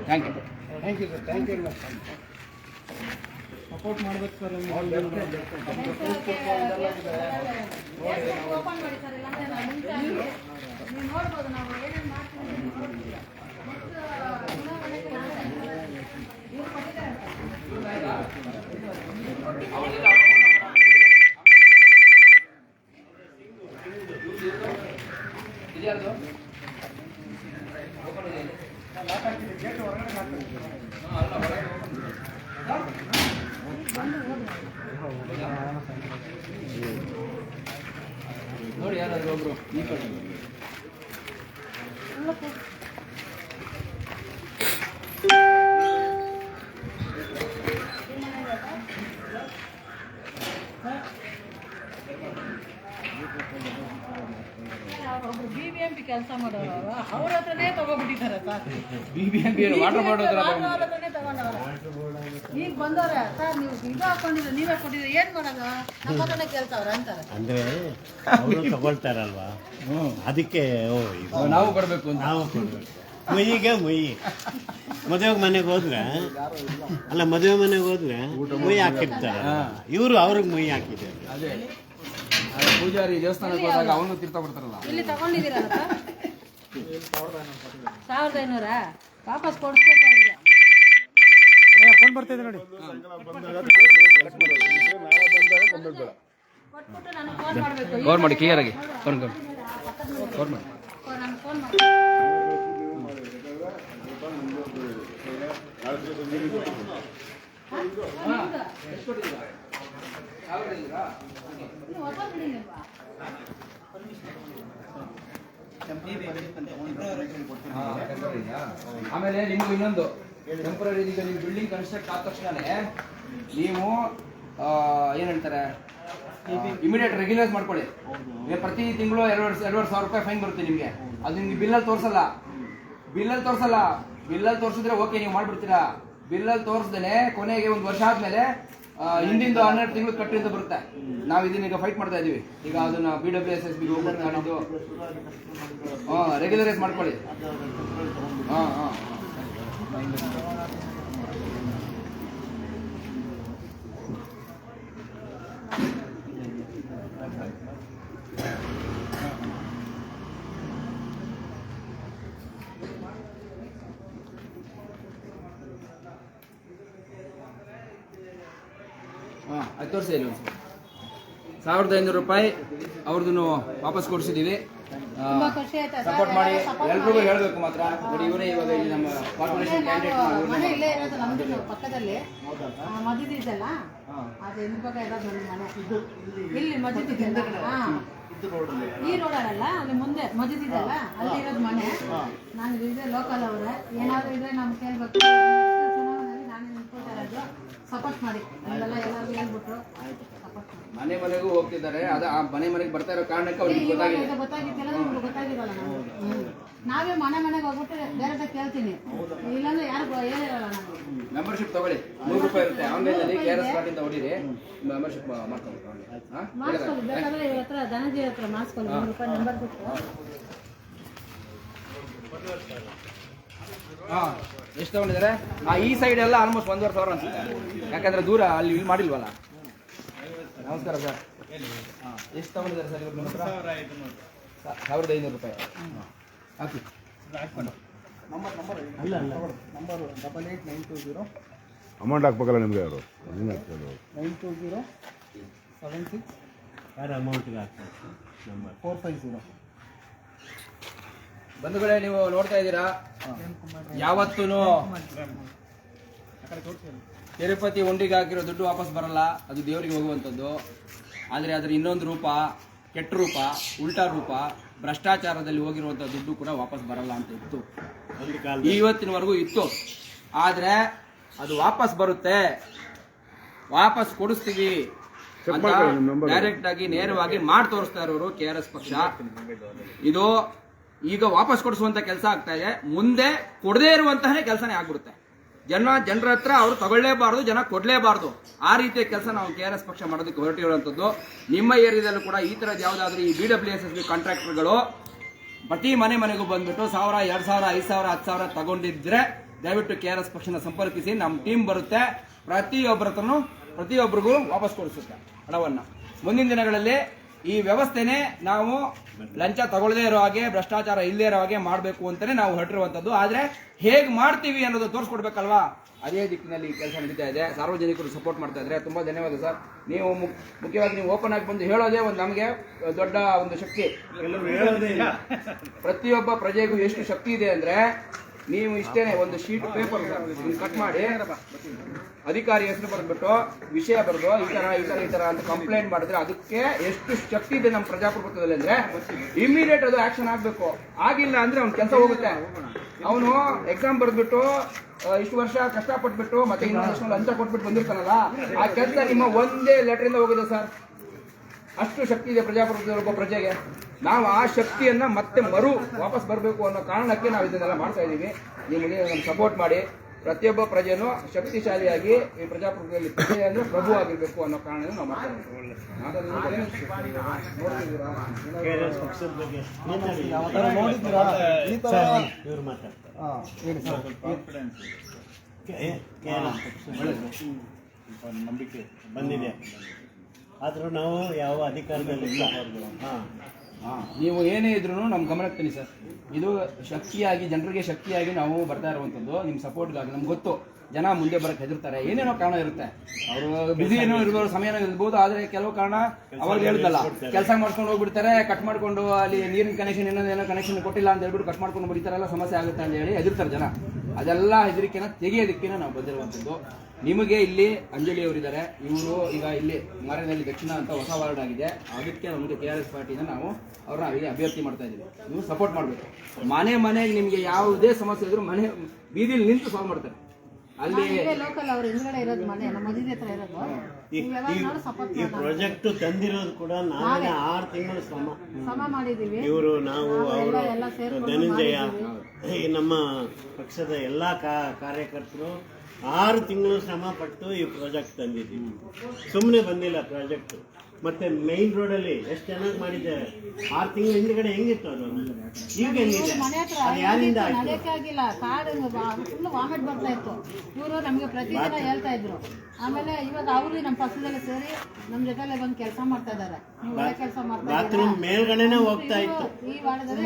Thank you sir, thank you. Support ಮಾಡ್ಬೇಕು ಸರ್. ಓಪನ್ ಮಾಡಿ ಸರ್, ಇಲ್ಲಾಂದ್ರೆ ನೀವು ನೋಡ್ಬೋದು ನಾವು ಏನೇನು ಮಾಡ್ತೀವಿ ನೋಡ್ತೀವಿ. ನೋಡಿ ಯಾರಾದ್ರೂ ಒಬ್ರು ಈ ಕಡೆ ಒಬ್ರು BBMP ಕೆಲಸ ಮಾಡೋರು ಅವ್ರ ಹತ್ರನೇ ತಗೋಬಿಟ್ಟಿದ್ದಾರೆ ಸರ್. BBMP ವಾಟರ್ ಬೋರ್ಡ್ ಹತ್ರನೇ ತಗೊಂಡವ್ರೆ. ಈಗ ಬಂದವ್ರೆ ಸರ್, ನೀವು ಇದು ಹಾಕೊಂಡಿದ್ರೆ ನೀವೇ ಕೊಟ್ಟಿದ್ರೆ ಏನ್ ಮಾಡೋದು, ನಮ್ಮ ಹತ್ರನೇ ಕೇಳ್ತಾವ್ರೆ ಅಂತಾರೆ. ಅಂದ್ರೆ ಅವರು ತಗೊಳ್ತಾರಲ್ವಾ, ಅದಕ್ಕೆ ನಾವು ಕೊಡ್ಬೇಕು ಅಂತ. ನಾವು ಕೊಡ್ಬೇಕು. ಮುಯ್ಯಿಗೆ ಮುಯ್ಯಿ. ಮದುವೆ ಮನೆಗೆ ಹೋದ್ರೆ ಅಲ್ಲ, ಮದುವೆ ಮನೆಗೆ ಹೋದ್ರೆ ಮುಯ್ಯಿ ಹಾಕಿರ್ತಾರೆ. ಇವರು ಅವ್ರಿಗೆ ಮುಯ್ಯಿ ಹಾಕಿದ್ದಾರೆ. ಅದೇ ಪೂಜಾರಿ ದೇವಸ್ಥಾನಕ್ಕೆ ಹೋದಾಗ ಅವನು ತೀರ್ಥ ಕೊಡ್ತಾರಲ್ಲ. ಇಲ್ಲಿ ತಗೊಂಡಿದ್ದೀರಲ್ಲ ಸರ್, 1500 ವಾಪಸ್ ಕೊಡಿಸ್ಬೇಕು ಅವ್ರಿಗೆ. ಫೋನ್ ಬರ್ತಿದೆ ನೋಡಿ. ಕೊಟ್ಬಿಟ್ಟು ನನಗೆ ಫೋನ್ ಮಾಡಬೇಕು. ಕವರ್ ಮಾಡಿ ಕ್ಲಿಯರ್ ಆಗಿ ಕವರ್ ಮಾಡಿ. ನಾನು ಫೋನ್ ಮಾಡಿ ಆಮೇಲೆ ನಿಮ್ಗೆ ಇನ್ನೊಂದು ಟೆಂಪ್ರರಿ ಬಿಲ್ಡಿಂಗ್ ಕನ್ಸ್ಟ್ರಕ್ಟ್ ಆದ ತಕ್ಷಣನೇ ನೀವು ಏನು ಹೇಳ್ತಾರೆ ಇಮಿಡಿಯೇಟ್ ರೆಗ್ಯುಲೈಸ್ ಮಾಡ್ಕೊಳ್ಳಿ. ಪ್ರತಿ ತಿಂಗಳು 2,500 ರೂಪಾಯಿ ಫೈನ್ ಬರುತ್ತೆ ನಿಮಗೆ. ಅದು ನಿಮ್ಗೆ ಬಿಲ್ಲಲ್ಲಿ ತೋರಿಸಲ್ಲ. ಬಿಲ್ಲಲ್ಲಿ ತೋರಿಸಿದ್ರೆ ಓಕೆ ನೀವು ಮಾಡ್ಬಿಡ್ತೀರಾ. ಬಿಲ್ಲಲ್ಲಿ ತೋರಿಸ್ದೇನೆ ಕೊನೆಗೆ 1 ವರ್ಷ ಆದ್ಮೇಲೆ ಹಿಂದಿಂದ 12 ತಿಂಗಳು ಕಟ್ಟಿ ಅಂತ ಬರುತ್ತೆ. ನಾವು ಇದನ್ನ ಈಗ ಫೈಟ್ ಮಾಡ್ತಾ ಇದೀವಿ. ಈಗ ಅದನ್ನ BWSSB ಹೋಗ್ಬಿಟ್ಟು ರೆಗ್ಯುಲರೈಸ್ ಮಾಡ್ಕೊಳ್ಳಿ. ಅದು ತೋರಿಸಿ ಇಲ್ಲಿ 1,500 ರೂಪಾಯಿ ಅವ್ರದ್ದು ವಾಪಸ್ ಕೊಡಿಸಿದ್ದೀವಿ. ಸಪೋರ್ಟ್ ಮಾಡಿ ಎಲ್ರಿಗೂ ಹೇಳಬೇಕು ಮಾತ್ರ. ನೋಡಿ ಇವರೇ ಇವಾಗ ಇಲ್ಲಿ ನಮ್ಮ ಕಾರ್ಪೊರೇಷನ್ ಮನೆ ಇಲ್ಲೇ ಇರೋದು ನಮ್ದು ಪಕ್ಕದಲ್ಲಿ ಮಸ್ಜಿದ್ ಇದೆಯಲ್ಲ, ಅದು ಹಿಂದ್ಭಾಗ ಇರೋದು ಮನೆ. ಇಲ್ಲಿ ಮಸ್ಜಿದ್ ಇದೆ, ಈ ರೋಡಲ್ಲ, ಅಲ್ಲಿ ಮುಂದೆ ಮಸ್ಜಿದ್ ಇದೆಯಲ್ಲ, ಅಲ್ಲಿ ಇರೋದು ಮನೆ. ನಾನು ಇದೇ ಲೋಕಲ್ ಅವರೇ, ಏನಾದ್ರು ಇದ್ರೆ ನಮ್ಗೆ ಕೇಳ್ಬೇಕು. ಚುನಾವಣೆಯಲ್ಲಿ ನಾನೇ ನಿಂತ್ಕೊಳ್ತಾ ಇರೋದು, ಸಪೋರ್ಟ್ ಮಾಡಿ. ಅಲ್ಲೆಲ್ಲ ಎಲ್ಲರಿಗೂ ಹೇಳ್ಬಿಟ್ರು ಸಪೋರ್ಟ್ ಮಾಡಿ. ಮನೆಗೂ ಹೋಗ್ತಿದ್ದಾರೆ. ಅದು ಆ ಮನೆಗೆ ಬರ್ತಾ ಇರೋ ಕಾರಣಕ್ಕೆ ಅವ್ರಿಗೆ ಗೊತ್ತಾಗಿದ್ದಿಲ್ಲ, ನಮ್ಗೆ ಗೊತ್ತಾಗಿರಲ್ಲ. ನಾವೇ ಮನೆಗೆ ಹೋಗ್ಬಿಟ್ಟು ಬೇರೆ ಕೇಳ್ತೀನಿ, ಇಲ್ಲಾಂದ್ರೆ ಯಾರು ಹೇಳಿರಲ್ಲ. ನಮ್ಗೆ ಮೆಂಬರ್ಶಿಪ್ ತಗೊಳ್ಳಿ, 100 ರೂಪಾಯಿ ಇರುತ್ತೆ. ಆನ್ಲೈನಲ್ಲಿ KRS ಪಾರ್ಟಿ ಅಂತ ಹೊಡೀರಿ, ಮೆಂಬರ್ಶಿಪ್ ಮಾಡ್ಕೊಂಡು ಮಾಡಿಸ್ಕೊಳ್ಳಿ. ಬೇಕಾದ್ರೆ ಇವ್ರ ಹತ್ರ ಧನಂಜಯ ಹತ್ರ ಮಾಡಿಸ್ಕೊಳ್ಳಿ, 100 ರೂಪಾಯಿ ನಂಬರ್ ಬಿಟ್ಟು. ಎಷ್ಟು ತಗೊಂಡಿದ್ದಾರೆ? ಈ ಸೈಡ್ ಎಲ್ಲ ಆಲ್ಮೋಸ್ಟ್ 1,500 ಅನ್ಸುತ್ತೆ. ಯಾಕಂದ್ರೆ ದೂರ ಅಲ್ಲಿ ಇಲ್ಲಿ ಮಾಡಿಲ್ವಲ್ಲ. ನಮಸ್ಕಾರ ಸರ್. ಎಷ್ಟು ತಗೊಂಡಿದ್ದಾರೆ ಸರ್ ಇವ್ರು ನಿಮ್ಮ ಹತ್ರ? 1,500 ರೂಪಾಯಿ ಹಾಕಿ. ನಂಬರ್ 88,920 ಅಮೌಂಟ್ ಹಾಕ್ಬೇಕಲ್ಲ ನಿಮಗೆ ಅವರು 920 76 ಯಾರು ಅಮೌಂಟಿಗೆ ಹಾಕ್ತಾರೆ ನಂಬರ್ 450. ಬಂಧುಗಳೇ, ನೀವು ನೋಡ್ತಾ ಇದ್ದೀರಾ, ಯಾವತ್ತೂ ತಿರುಪತಿ ಉಂಡಿಗೆ ಹಾಕಿರೋ ದುಡ್ಡು ವಾಪಸ್ ಬರಲ್ಲ. ಅದು ದೇವರಿಗೆ ಹೋಗುವಂಥದ್ದು. ಆದರೆ ಅದರ ಇನ್ನೊಂದು ರೂಪ, ಕೆಟ್ಟ ರೂಪ, ಉಲ್ಟಾ ರೂಪ, ಭ್ರಷ್ಟಾಚಾರದಲ್ಲಿ ಹೋಗಿರುವಂಥ ದುಡ್ಡು ಕೂಡ ವಾಪಸ್ ಬರಲ್ಲ ಅಂತ ಇತ್ತು, ಇವತ್ತಿನವರೆಗೂ ಇತ್ತು. ಆದರೆ ಅದು ವಾಪಸ್ ಬರುತ್ತೆ, ವಾಪಸ್ ಕೊಡಿಸ್ತೀವಿ ಅಂತ ಡೈರೆಕ್ಟ್ ಆಗಿ ನೇರವಾಗಿ ಮಾಡಿ ತೋರಿಸ್ತಾ ಇರೋರು KRS ಪಕ್ಷ. ಇದು ಈಗ ವಾಪಸ್ ಕೊಡಿಸುವಂತ ಕೆಲಸ ಆಗ್ತಾ ಇದೆ. ಮುಂದೆ ಕೊಡದೇ ಇರುವಂತಹ ಕೆಲಸನೇ ಆಗ್ಬಿಡುತ್ತೆ. ಜನರ ಹತ್ರ ಅವರು ತಗೊಳ್ಳೇಬಾರ್ದು, ಜನ ಕೊಡ್ಲೇಬಾರ್ದು. ಆ ರೀತಿಯ ಕೆಲಸ ನಾವು KRS ಪಕ್ಷ ಮಾಡೋದಕ್ಕೆ ಹೊರಟಿರುವಂಥದ್ದು. ನಿಮ್ಮ ಏರಿಯಾದಲ್ಲೂ ಕೂಡ ಈ ತರದ್ ಯಾವ್ದಾದ್ರು ಈ BWSSB ಕಾಂಟ್ರಾಕ್ಟರ್ಗಳು ಪ್ರತಿ ಮನೆಗೂ ಬಂದ್ಬಿಟ್ಟು 1,000, 2,000, 5,000, 10,000 ತಗೊಂಡಿದ್ರೆ ದಯವಿಟ್ಟು KRS ಪಕ್ಷನ ಸಂಪರ್ಕಿಸಿ. ನಮ್ಮ ಟೀಮ್ ಬರುತ್ತೆ, ಪ್ರತಿಯೊಬ್ಬರಿಗೂ ವಾಪಸ್ ಕೊಡಿಸುತ್ತೆ ಹಣವನ್ನ. ಮುಂದಿನ ದಿನಗಳಲ್ಲಿ ಈ ವ್ಯವಸ್ಥೆನೆ ನಾವು ಲಂಚ ತಗೊಳ್ಳದೇ ಇರೋ ಹಾಗೆ, ಭ್ರಷ್ಟಾಚಾರ ಇಲ್ಲದೇ ಇರೋ ಹಾಗೆ ಮಾಡಬೇಕು ಅಂತಾನೆ ನಾವು ಹೊರಟಿರುವಂತದ್ದು. ಆದ್ರೆ ಹೇಗ್ ಮಾಡ್ತೀವಿ ಅನ್ನೋದು ತೋರಿಸ್ಕೊಡ್ಬೇಕಲ್ವಾ, ಅದೇ ದಿಕ್ಕಿನಲ್ಲಿ ಕೆಲಸ ನಡೀತಾ ಇದೆ. ಸಾರ್ವಜನಿಕರು ಸಪೋರ್ಟ್ ಮಾಡ್ತಾ ಇದ್ದಾರೆ. ತುಂಬಾ ಧನ್ಯವಾದ ಸರ್. ನೀವು ಮುಖ್ಯವಾಗಿ ನೀವು ಓಪನ್ ಆಗಿ ಬಂದು ಹೇಳೋದೇ ಒಂದು ನಮಗೆ ದೊಡ್ಡ ಒಂದು ಶಕ್ತಿ. ಪ್ರತಿಯೊಬ್ಬ ಪ್ರಜೆಗೂ ಎಷ್ಟು ಶಕ್ತಿ ಇದೆ ಅಂದ್ರೆ, ನೀವು ಇಷ್ಟೇನೆ ಒಂದು ಶೀಟ್ ಪೇಪರ್ ಕಟ್ ಮಾಡಿ ಅಧಿಕಾರಿ ಹೆಸರು ಬರೆದ್ಬಿಟ್ಟು ವಿಷಯ ಬರೆದು ಈ ತರ ಅಂತ ಕಂಪ್ಲೇಂಟ್ ಮಾಡಿದ್ರೆ ಅದಕ್ಕೆ ಎಷ್ಟು ಶಕ್ತಿ ಇದೆ ನಮ್ಮ ಪ್ರಜಾಪ್ರಭುತ್ವದಲ್ಲಿ ಅಂದ್ರೆ ಇಮಿಡಿಯೇಟ್ ಅದು ಆಕ್ಷನ್ ಆಗ್ಬೇಕು. ಆಗಿಲ್ಲ ಅಂದ್ರೆ ಅವ್ನ ಕೆಲಸ ಹೋಗುತ್ತೆ. ಅವನು ಎಕ್ಸಾಮ್ ಬರೆದ್ಬಿಟ್ಟು ಇಷ್ಟು ವರ್ಷ ಕಷ್ಟಪಟ್ಬಿಟ್ಟು ಮತ್ತೆ ಇನ್ನೊಂದು ಲಂಚ ಕೊಟ್ಬಿಟ್ಟು ಬಂದಿರ್ತಾನಲ್ಲ, ಆ ಕೆಲಸ ನಿಮ್ಮ ಒಂದೇ ಲೆಟರ್ ಇಂದ ಹೋಗಿದೆ ಸರ್. ಅಷ್ಟು ಶಕ್ತಿ ಇದೆ ಪ್ರಜಾಪ್ರಭುತ್ವದ ಒಬ್ಬ ಪ್ರಜೆಗೆ. ನಾವು ಆ ಶಕ್ತಿಯನ್ನ ಮತ್ತೆ ವಾಪಸ್ ಬರಬೇಕು ಅನ್ನೋ ಕಾರಣಕ್ಕೆ ನಾವು ಇದನ್ನೆಲ್ಲ ಮಾಡ್ತಾ ಇದ್ದೀವಿ. ನಿಮಗೆ ನಮ್ಗೆ ಸಪೋರ್ಟ್ ಮಾಡಿ. ಪ್ರತಿಯೊಬ್ಬ ಪ್ರಜೆನೂ ಶಕ್ತಿಶಾಲಿಯಾಗಿ ಈ ಪ್ರಜಾಪ್ರಭುತ್ವದಲ್ಲಿ ಪ್ರಜೆ ಅಂದ್ರೆ ಪ್ರಭು ಆಗಿರ್ಬೇಕು ಅನ್ನೋ ಕಾರಣ ನಾವು ಮಾಡ್ತಾ ಇದ್ದೀವಿ. ನೋಡಿದ್ದೀರಾ ಈ ತರ ಇವ್ರು ಮಾತಾಡ್ತಾರೆ. ಹೇಳಿ ಸರ್. ನಂಬಿಕೆ ಬಂದಿದೆ, ಆದ್ರೂ ನಾವು ಯಾವ ಅಧಿಕಾರದಲ್ಲಿ ನೀವು ಏನೇ ಇದ್ರೂ ನಮ್ಮ ಗಮನಕ್ಕೆ ತನ್ನಿ ಸರ್. ಇದು ಶಕ್ತಿಯಾಗಿ, ಜನರಿಗೆ ಶಕ್ತಿಯಾಗಿ ನಾವು ಬರ್ತಾ ಇರುವಂಥದ್ದು ನಿಮ್ಮ ಸಪೋರ್ಟ್ಗಾಗಿ. ನಮ್ಗೆ ಗೊತ್ತು ಜನ ಮುಂದೆ ಬರಕ್ಕೆ ಹೆದರ್ತಾರೆ, ಏನೇನೋ ಕಾರಣ ಇರುತ್ತೆ. ಅವರು ಬಿಸಿ ಏನೋ ಇರ್ಬೋದು, ಸಮಯನೋ ಇರ್ಬೋದು. ಆದರೆ ಕೆಲವು ಕಾರಣ ಅವಾಗ ಹೇಳ್ದಲ್ಲ, ಕೆಲಸ ಮಾಡ್ಕೊಂಡು ಹೋಗ್ಬಿಡ್ತಾರೆ, ಕಟ್ ಮಾಡ್ಕೊಂಡು ಅಲ್ಲಿ ನೀರಿನ ಕನೆಕ್ಷನ್ ಏನೋ ಕನೆಕ್ಷನ್ ಕೊಟ್ಟಿಲ್ಲ ಅಂತ ಹೇಳ್ಬಿಟ್ಟು ಕಟ್ ಮಾಡ್ಕೊಂಡು ಬರೀತಾರೆಲ್ಲ ಸಮಸ್ಯೆ ಆಗುತ್ತೆ ಅಂತ ಹೇಳಿ ಹೆದರ್ತಾರೆ ಜನ. ಅದೆಲ್ಲ ಹೆದರಿಕೆನ ತೆಗೆಯೋದಕ್ಕಿನ ನಾವು ಬಂದಿರುವಂಥದ್ದು. ನಿಮಗೆ ಇಲ್ಲಿ ಅಂಜಲಿ ಅವರಿದ್ದಾರೆ, ಇವರು ಈಗ ಇಲ್ಲಿ ಮಾರೇನಹಳ್ಳಿ ದಕ್ಷಿಣ ಅಂತ ಹೊಸ ವಾರ್ಡ್ ಆಗಿದೆ. ಅದಕ್ಕೆ ನಮಗೆ KRS ಪಾರ್ಟಿಯಿಂದ ನಾವು ಅವ್ರನ್ನ ಇಲ್ಲಿ ಅಭ್ಯರ್ಥಿ ಮಾಡ್ತಾ ಇದ್ದೀವಿ. ನೀವು ಸಪೋರ್ಟ್ ಮಾಡಬೇಕು. ಮನೆಗೆ ನಿಮಗೆ ಯಾವುದೇ ಸಮಸ್ಯೆ ಇದ್ರೂ ಬೀದಿಲಿ ನಿಂತು ಸಾಲ್ವ್ ಮಾಡ್ತಾರೆ. ಅಲ್ಲಿ ಲೋಕಲ್ ಅವ್ರು ಹಿಂದ್ಗಡೆ ಇರೋದು ಮನೆ ನಮ್ಮ ಮದುವೆ ಹತ್ರ ಇರೋದು. ನೀವು ಯಾವಾಗ ನೋಡಿ ಸಪೋರ್ಟ್ ಈ ಪ್ರಾಜೆಕ್ಟ್ ತಂದಿರೋದು ಕೂಡ ನಾವೇ 6 ತಿಂಗಳು ಶ್ರಮ ಮಾಡಿದೀವಿ. ಇವರು ನಾವು ಅವರು ಎಲ್ಲ ಸೇರ್ಕೊಂಡು ಧನಂಜಯ ಈ ನಮ್ಮ ಪಕ್ಷದ ಎಲ್ಲ ಕಾರ್ಯಕರ್ತರು 6 ತಿಂಗಳು ಶ್ರಮ ಪಟ್ಟು ಈ ಪ್ರಾಜೆಕ್ಟ್ ತಂದಿದ್ದೀವಿ. ಸುಮ್ಮನೆ ಬಂದಿಲ್ಲ ಪ್ರಾಜೆಕ್ಟ್. ಮತ್ತೆ ಮೈನ್ ರೋಡಲ್ಲಿ ಎಷ್ಟು ಚೆನ್ನಾಗಿ ಮಾಡಿದ್ದಾರೆ. 6 ತಿಂಗಳ ಹಿಂದ್ಗಡೆ ಹೆಂಗಿತ್ತು ಅದು, ಈಗ ಹೆಂಗಿದೆ, ಮನೆ ಹತ್ರ ಅದು ಯಾರಿಂದ ಆಯ್ತು? ನಡೆಯಕ್ಕಾಗಿಲ್ಲ. ಕಾಡು ಫುಲ್ ವಾಮಿಟ್ ಬರ್ತಾ ಇತ್ತು. ಇವರು ನಮಗೆ ಪ್ರತಿದಿನ ಹೇಳ್ತಾ ಇದ್ರು. ಆಮೇಲೆ ಇವಾಗ ಅವರು ನಮ್ಮ ಪಕ್ಷದಲ್ಲೇ ಸೇರಿ ನಮ್ಮ ಜೊತೆಲೆ ಬಂದು ಕೆಲಸ ಮಾಡ್ತಾ ಇದ್ದಾರೆ. ನೀವು ಒಳ್ಳೆ ಕೆಲಸ ಮಾಡ್ತಾ ಬಾತ್ರೂಮ್ ಮೇಲ್ಗಡೆನೆ ಹೋಗ್ತಾ ಇತ್ತು. ಈ ವಾರ್ಡದಲ್ಲಿ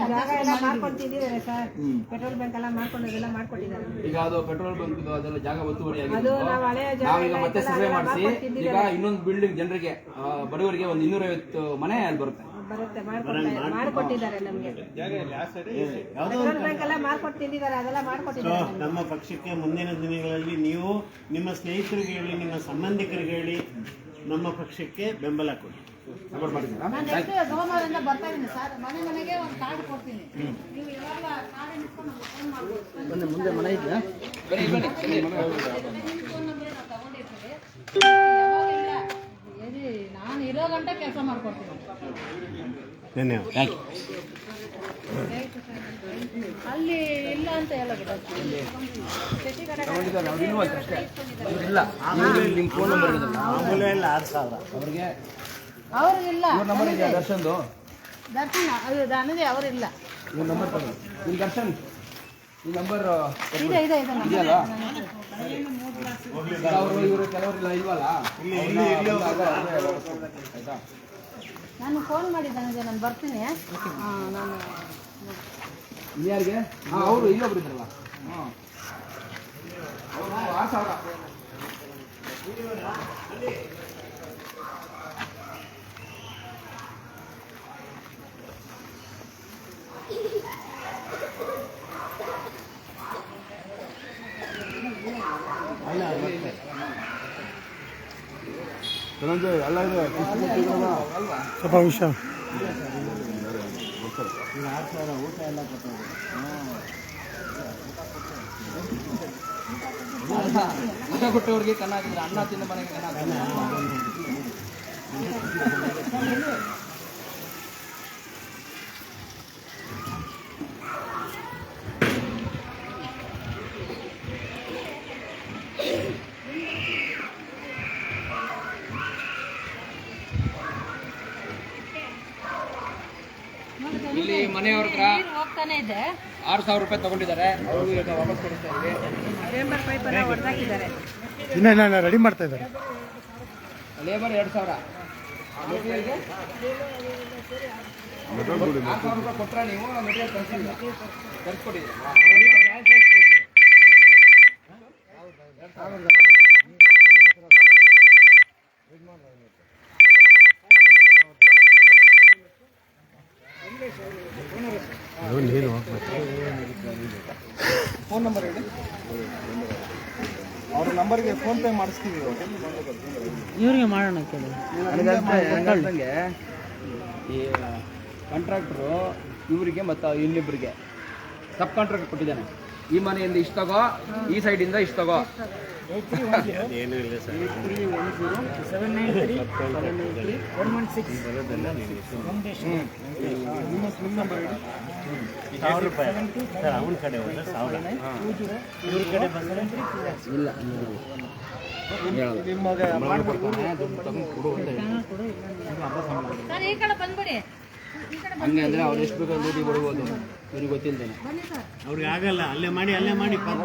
ಮಾಡ್ಕೊಟ್ಟಿದ್ದೀವಿ ಸರ್. ಪೆಟ್ರೋಲ್ ಬಂಕ್ ಎಲ್ಲ ಮಾಡ್ಕೊಂಡದೆಲ್ಲ ಮಾಡ್ಕೊಟ್ಟಿದ್ದಾರೆ. ಈಗ ಅದು ಪೆಟ್ರೋಲ್ ಬಂಕ್ ಅದೆಲ್ಲ ಜಾಗ ಒತ್ತುವರಿ ಆಗಿದೆ. ನಾವೀಗ ಮತ್ತೆ ಸರ್ವೆ ಮಾಡಿಸಿ ಈಗ ಇನ್ನೊಂದು ಬಿಲ್ಡಿಂಗ್ ಜನರಿಗೆ ಬಡವರಿಗೆ ಒಂದು 250 ಮನೆ ಅಲ್ಲಿ ಬರುತ್ತೆ. ಮಾಡ್ಕೊಟ್ಟಿದ್ದಾರೆ ನಮಗೆ. ಪೆಟ್ರೋಲ್ ಬಂಕ್ ಎಲ್ಲ ಮಾಡ್ಕೊಟ್ಟಿದ್ದಾರೆ, ಅದೆಲ್ಲ ಮಾಡ್ಕೊಟ್ಟಿದ್ದಾರೆ. ನಮ್ಮ ಪಕ್ಷಕ್ಕೆ ಮುಂದಿನ ದಿನಗಳಲ್ಲಿ ನೀವು ನಿಮ್ಮ ಸ್ನೇಹಿತರಿಗೆ ಹೇಳಿ, ನಿಮ್ಮ ಸಂಬಂಧಿಕರಿಗೆ ಹೇಳಿ, ನಮ್ಮ ಪಕ್ಷಕ್ಕೆ ಬೆಂಬಲ ಕೊಡಿ. ನಾನು ನೆಕ್ಸ್ಟ್ ಸೋಮವಾರದಿಂದ ಬರ್ತಾ ಇದ್ದೀನಿ ಸರ್. ಮನೆಗೆ ಒಂದು ಕಾರ್ಡ್ ಕೊಡ್ತೀನಿ. ನೀವು ಯಾವಾಗ ಕಾರ್ಡ್ ಇಟ್ಕೊಂಡು ನಮ್ಗೆ ಫೋನ್ ಮಾಡ್ಬೋದು. ಮುಂದೆ ಮನೆ ಇದೆಯಾ? ಫೋನ್ ನಂಬರ್ ನಾವು ತಗೊಂಡಿರ್ತೀವಿ. ಯಾವಾಗ ಇಲ್ಲ ನಾನು ಇರೋ ಗಂಟೆ ಕೆಲಸ ಮಾಡ್ಕೊಡ್ತೀನಿ. ಧನ್ಯವಾದ. ಅಲ್ಲಿ ಇಲ್ಲ ಅಂತ ಹೇಳೋದು ನಿಮ್ಮ ಫೋನ್ ನಂಬರ್ ಇರೋದಲ್ಲ ಮಾಮೂಲು ಎಲ್ಲ 6,000 ಅವ್ರಿಗೆ ಅವ್ರಿಗಿಲ್ಲ. ನಂಬರ್ ಇದೆಯಾ ದರ್ಶನ್ದು? ದರ್ಶನ ಅದು ನನಗೆ ಅವರಿಲ್ಲ. ಇವ್ರ ನಂಬರ್ ತಗೊಳ್ಳಿ. ನಿಮ್ಮ ದರ್ಶನ್ ಈ ನಂಬರ್ ಇದೆ ಇದೆಯಲ್ಲ? ಅವರು ಇವರು ಕೆಲವರೆಲ್ಲ ಇಲ್ವಲ್ಲ, ಆಯ್ತಾ? ನಾನು ಫೋನ್ ಮಾಡಿದ್ದೆ, ನಾನು ಬರ್ತೀನಿ. ನಾನು ಇನ್ಯಾರಿಗೆ? ಅವರು ಇಲ್ಲೊಬ್ರು ಇದ್ರಲ್ಲ, ಅವರು 6,000. ಅಲ್ಲ ಇದೆ ಸ್ವಲ್ಪ ವಿಷಯ ಊಟ ಎಲ್ಲ ಊಟ ಕೊಟ್ಟವ್ರಿಗೆ ಚೆನ್ನಾಗಿದ್ರೆ ಅನ್ನ ತಿಂದ ಮನೆಗೆ ಚೆನ್ನಾಗಿ. ಇಲ್ಲಿ ಮನೆಯವ್ರ ಹತ್ರ ಹೋಗ್ತಾನೆ ಇದೆ. 6,000 ರೂಪಾಯಿ ತಗೊಂಡಿದ್ದಾರೆ. ಅವರು ಈಗ ವಾಪಸ್ ಕೊಡಿಸ್ತಾ ಇದ್ದೀವಿ. ಪೈಪ್ ಎಲ್ಲ ಹೊಡೆದಾಕಿದ್ದಾರೆ. ಇನ್ನ ರೆಡಿ ಮಾಡ್ತಾ ಇದ್ದಾರೆ. ಲೇಬರ್ 2,000. 6,000 ರೂಪಾಯಿ ಕೊಟ್ಟರೆ ನೀವು ಮೆಟೀರಿಯಲ್ ತರಿಸ್ಕೊಟ್ಟಿದ್ದೀರಿ. ಫೋನ್ ನಂಬರ್ ಹೇಳಿ. ಅವ್ರ ನಂಬರ್ಗೆ ಫೋನ್ ಪೇ ಮಾಡಿಸ್ತೀವಿ. ಇವ್ರಿಗೆ ಮಾಡೋಣ ಕೇಳಿ. ನನಗೆ ಈ ಕಾಂಟ್ರಾಕ್ಟ್ರು ಇವರಿಗೆ ಮತ್ತು ಇನ್ನಿಬ್ಬರಿಗೆ ಸಬ್ ಕಾಂಟ್ರಾಕ್ಟ್ ಕೊಟ್ಟಿದ್ದಾನೆ. ಈ ಮನೆಯಿಂದ ಇಷ್ಟು ತಗೋ, ಈ ಸೈಡಿಂದ ಇಷ್ಟು ತಗೋ. ಏನೂ ಇಲ್ಲ ಸರ್. 793-116 ನಂಬರ್ ಹೇಳಿ. 1,000 ರೂಪಾಯಿ ಸರ್. ಅವನ ಕಡೆ ಹೋದ್ರೆ 1,000, ಇವ್ರ ಕಡೆ ಬಂದರೆ ಇಲ್ಲ ಸರ್ ಈ ಕಡೆ ಬಂದ್ಬಿಡಿ. ಹಂಗೆ ಅಂದರೆ ಅವ್ರು ಎಷ್ಟು ಬೇಕಾದ್ರೂ ಡ್ಯೂಟಿ ಕೊಡ್ಬೋದು. ಇವ್ರಿಗೆ ಗೊತ್ತಿಲ್ದೇನೆ ಅವ್ರಿಗೆ ಆಗಲ್ಲ. ಅಲ್ಲೇ ಮಾಡಿ ಪಾಪ.